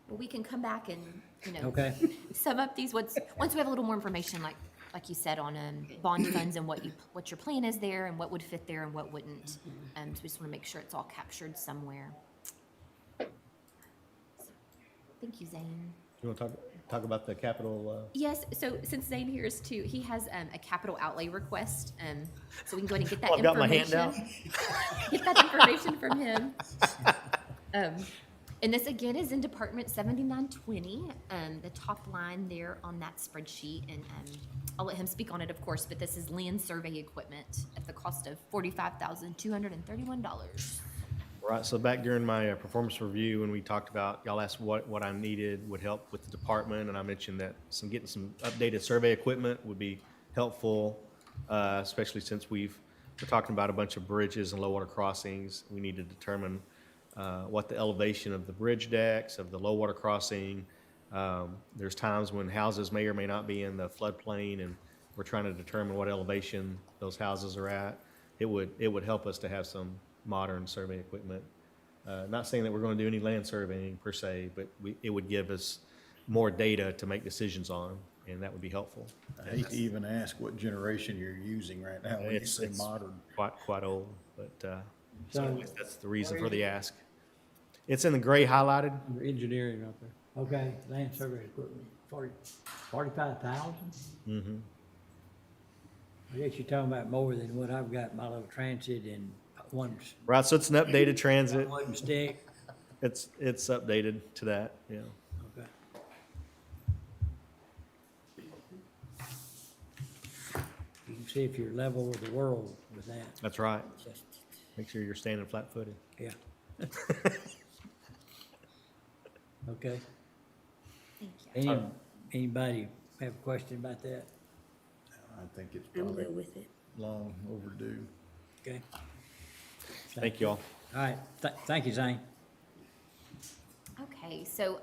Well, we can come back and Okay. sum up these once we have a little more information, like you said, on bond funds and what your plan is there and what would fit there and what wouldn't. So we just want to make sure it's all captured somewhere. Thank you, Zane. You want to talk about the capital, Yes, so since Zane here is too, he has a capital outlay request, so we can go ahead and get that Well, I've got my hand information. out. Get that information from him. And this again is in Department 7920, the top line there on that spreadsheet, and I'll let him speak on it, of course, but this is land survey equipment at the cost of $45,231. right, so back during my performance review, when we talked about, y'all asked what I needed would help with the department, and I mentioned that getting some updated survey equipment would be helpful, especially since we're talking about a bunch of bridges and low water crossings. We need to determine what the elevation of the bridge decks, of the low water crossing. There's times when houses may or may not be in the floodplain, and we're trying to determine what elevation those houses are at. It would help us to have some modern survey equipment. Not saying that we're going to do any land surveying per se, but it would give us more data to make decisions on, and that would be helpful. I hate to even ask what generation you're using right now when you say modern. Quite old, but so So- anyways, that's the reason for the ask. It's in the gray highlighted. Under engineering out there. Okay, land survey equipment, 45,000? Mm-hmm. I guess you're talking about more than what I've got, my little transit and one Right, so it's an updated transit. wooden stick. It's updated to that, yeah. Okay. You can see if you're level with the world with that. That's right. Just- Make sure you're standing flat-footed. Yeah. Okay. Thank you. Anybody have a question about that? I think it's I'm probably good with it. long overdue. Okay. Thank you all. All right, thank you, Zane. Okay, so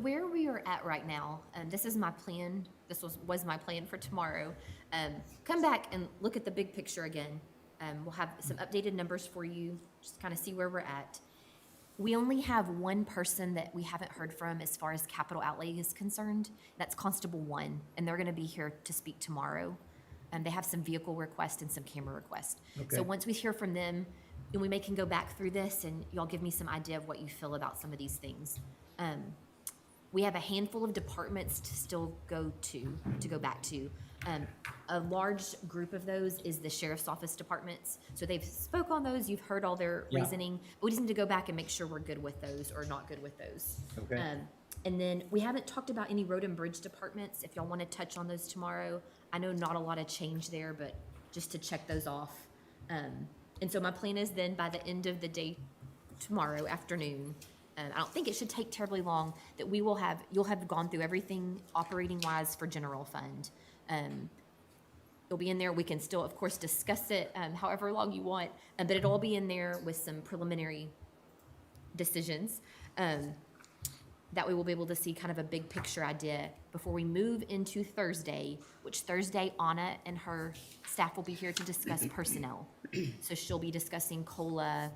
where we are at right now, this is my plan. This was my plan for tomorrow. Come back and look at the big picture again. We'll have some updated numbers for you, just kind of see where we're at. We only have one person that we haven't heard from as far as capital outlay is concerned. That's Constable 1, and they're going to be here to speak tomorrow. They have some vehicle requests and some camera requests. Okay. So once we hear from them, and we can go back through this, and y'all give me some idea of what you feel about some of these things. We have a handful of departments to still go back to. A large group of those is the sheriff's office departments. So they've spoke on those, you've heard all their Yeah. reasoning, but we just need to go back and make sure we're good with those or not good with those. Okay. And then we haven't talked about any road and bridge departments, if y'all want to touch on those tomorrow. I know not a lot of change there, but just to check those off. And And so my plan is then by the end of the day tomorrow afternoon, I don't think it should take terribly long, that you'll have gone through everything operating wise for general fund. It'll be in there. We can still, of course, discuss it however long you want, but it'll all be in there with some preliminary decisions. That way we'll be able to see kind of a big picture idea before we move into Thursday, which Thursday, Anna and her staff will be here to discuss personnel. So she'll be discussing COLA,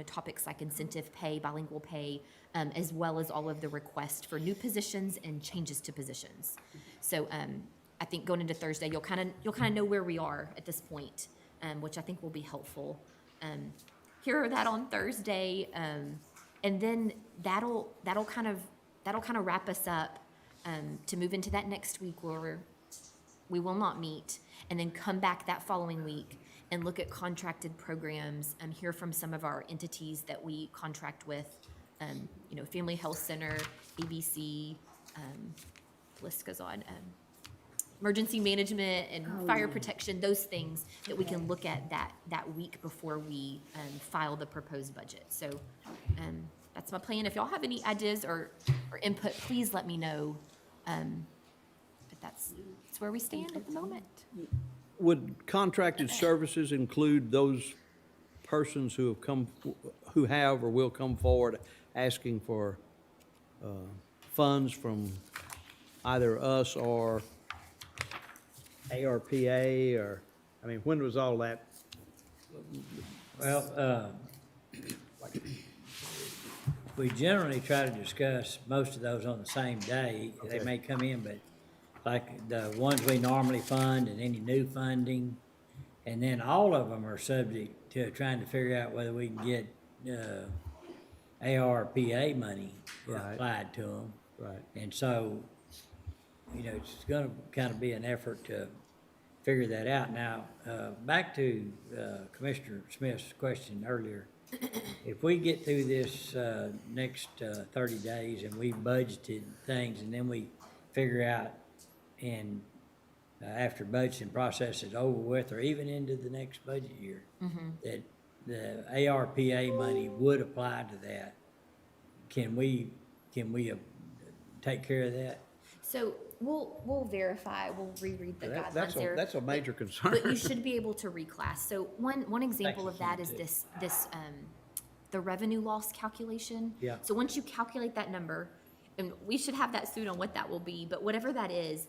topics like incentive pay, bilingual pay, as well as all of the requests for new positions and changes to positions. So I think going into Thursday, you'll kind of know where we are at this point, which I think will be helpful. Hear that on Thursday. And then that'll kind of wrap us up to move into that next week where we will not meet, and then come back that following week and look at contracted programs and hear from some of our entities that we contract with, Family Health Center, ABC, the list goes on, emergency management and fire protection, those things that we can look at that week before we file the proposed budget. So that's my plan. If y'all have any ideas or input, please let me know. But that's where we stand at the moment. Would contracted services include those persons who have or will come forward asking for funds from either us or ARPA, or, I mean, when was all that? Well, we generally try to discuss most of those on the same day. They may come in, but like the ones we normally fund and any new funding, and then all of them are subject to trying to figure out whether we can get ARPA money applied to them. Right. And so, it's gonna kind of be an effort to figure that out. Now, back to Commissioner Smith's question earlier. If we get through this next 30 days and we budgeted things, and then we figure out, and after budgeting process is over with, or even into the next budget year, that the ARPA money would apply to that, can we take care of that? So we'll verify, we'll reread the guidelines there. That's a major concern. But you should be able to reclass. So one example of that is this the revenue loss calculation. Yeah. So once you calculate that number, and we should have that soon on what that will be, but whatever that is,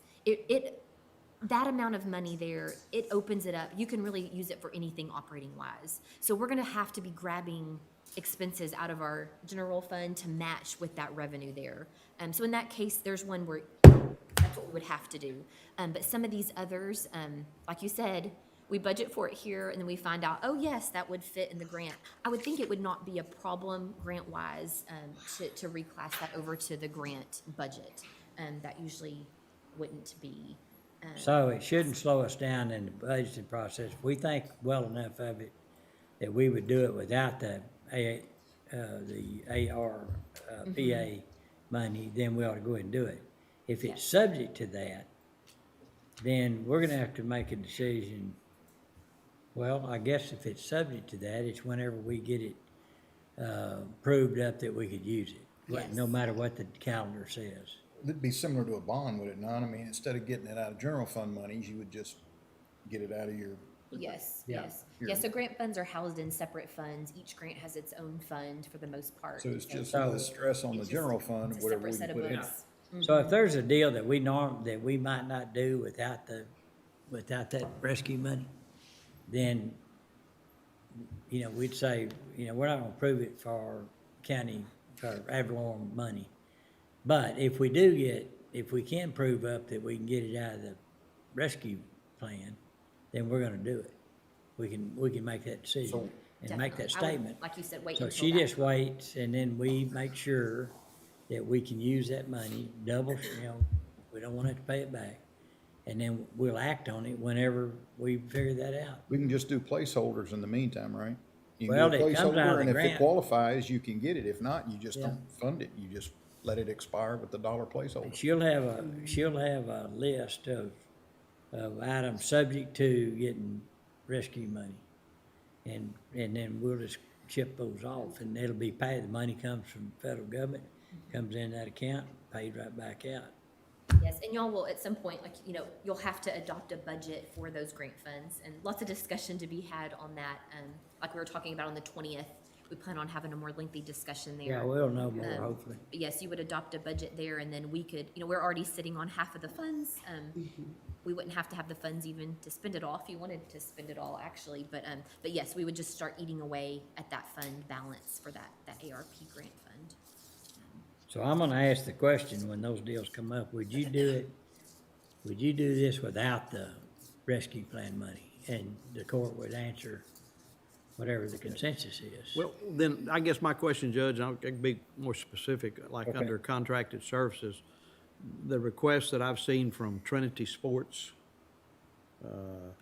that amount of money there, it opens it up. You can really use it for anything operating wise. So we're gonna have to be grabbing expenses out of our general fund to match with that revenue there. So in that case, there's one where that's what we would have to do. But some of these others, like you said, we budget for it here and then we find out, oh yes, that would fit in the grant. I would think it would not be a problem grant-wise to reclass that over to the grant budget. That usually wouldn't be. So it shouldn't slow us down in the budgeting process. We think well enough of it that we would do it without the ARPA money, then we ought to go ahead and do it. If it's subject to that, then we're gonna have to make a decision. Well, I guess if it's subject to that, it's whenever we get it proved up that we could use it, Yes. no matter what the calendar says. It'd be similar to a bond, would it not? I mean, instead of getting it out of general fund monies, you would just get it out of your. Yes, Yeah. yes. Yes, so grant funds are housed in separate funds. Each grant has its own fund for the most part. So it's just So- less stress on the general fund, It's a whatever we separate set can of put in. books. So if there's a deal that we might not do without that rescue money, then, we'd say, we're not gonna approve it for county, for ad valorem money. But if we can prove up that we can get it out of the rescue plan, then we're gonna do it. We can make that decision and make that Definitely. I would, statement. like you said, wait So until she that just time. waits, and then we make sure that we can use that money, double, we don't want to have to pay it back. And then we'll act on it whenever we figure that out. We can just do placeholders in the meantime, right? You can Well, do a it comes out of placeholder, the and if it grant. qualifies, you can get it. If not, you just Yeah. don't fund it. You just let it expire with the dollar placeholder. She'll have a list of items subject to getting rescue money. And then we'll just chip those off, and it'll be paid, the money comes from the federal government, comes in that account, paid right back out. Yes, and y'all will, at some point, like, you know, you'll have to adopt a budget for those grant funds, and lots of discussion to be had on that. Like we were talking about on the 20th, we plan on having a more lengthy discussion there. Yeah, we'll know more, hopefully. But yes, you would adopt a budget there, and then we could, you know, we're already sitting on half of the funds. We wouldn't have to have the funds even to spend it all if you wanted to spend it all, actually. But yes, we would just start eating away at that fund balance for that ARP grant fund. So I'm gonna ask the question when those deals come up, would you do this without the rescue plan money? And the court would answer whatever the consensus is. Well, then, I guess my question, Judge, I can be more specific, like Okay. under contracted services, the requests that I've seen from Trinity Sports, the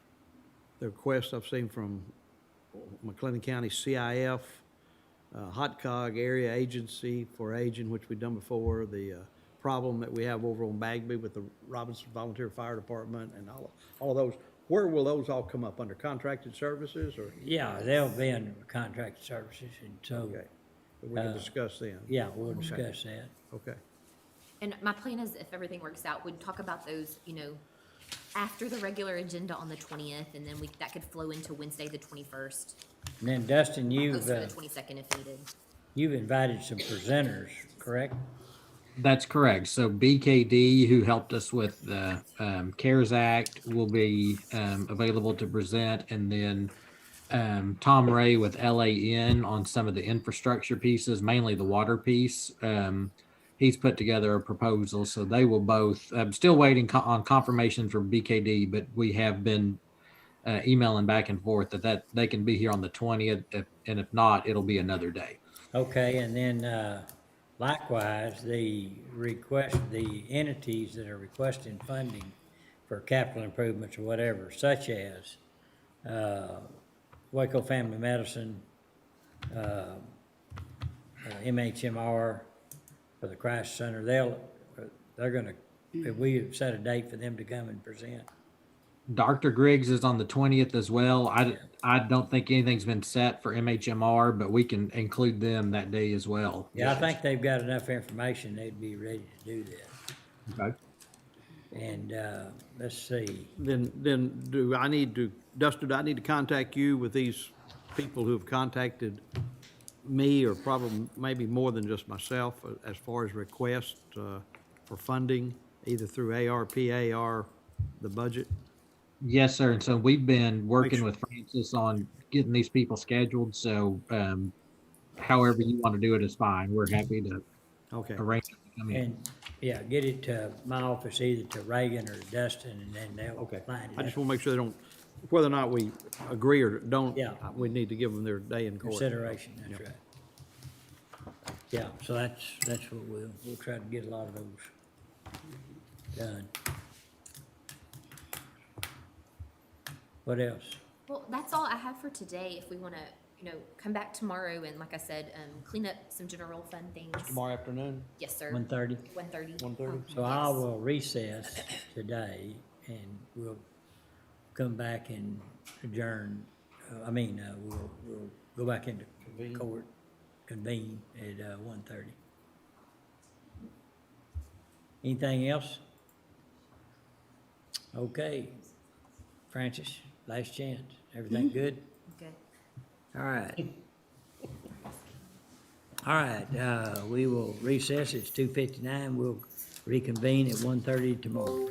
requests I've seen from McLennan County CIF, Hot Cog Area Agency for Aging, which we've done before, the problem that we have over on Bagby with the Robinson Volunteer Fire Department and all of those, where will those all come up, under contracted services, or? Yeah, they'll be under contracted services, and so. Okay, but we can discuss them. Yeah, we'll discuss that. Okay. And my plan is, if everything works out, we'd talk about those, you know, after the regular agenda on the 20th, and then that could flow into Wednesday, the 21st. And then Dustin, Post for the 22nd if needed. you've invited some presenters, correct? That's correct. So BKD, who helped us with the CARES Act, will be available to present, and then Tom Ray with LAN on some of the infrastructure pieces, mainly the water piece. He's put together a proposal, so they will both. I'm still waiting on confirmation from BKD, but we have been emailing back and forth that they can be here on the 20th, and if not, it'll be another day. Okay, and then likewise, the entities that are requesting funding for capital improvements or whatever, such as Waco Family Medicine, MHMR, for the Crisis Center, they're gonna, we set a date for them to come and present. Dr. Griggs is on the 20th as well. I don't think anything's been set for MHMR, but we can include them that day as well. Yeah, I think they've got enough information, they'd be ready to do that. Okay. And, let's see, Then Dustin, do I need to contact you with these people who have contacted me, or probably maybe more than just myself, as far as requests for funding, either through ARPA or the budget? Yes, sir. And so we've been working with Francis on getting these people scheduled. So however you want to do it is fine. We're happy to arrange it to come in. and, yeah, get it to my office, either to Reagan or Dustin, and then they'll line it I just up. want to make sure they don't, whether or not we agree or don't, Yeah. we need to give them their day in court. Consideration, that's right. Yeah, so that's what we'll try to get a lot of those done. What else? Well, that's all I have for today. If we want to, you know, come back tomorrow and, like I said, clean up some general fund things. Tomorrow afternoon? Yes, sir. 1:30? 1:30. 1:30? So I will recess today, and we'll come back and adjourn, we'll go back into court, convene at 1:30. Anything else? Okay. Francis, last chance. Everything good? Good. All right. All right, we will recess. It's 2:59. We'll reconvene at 1:30 tomorrow.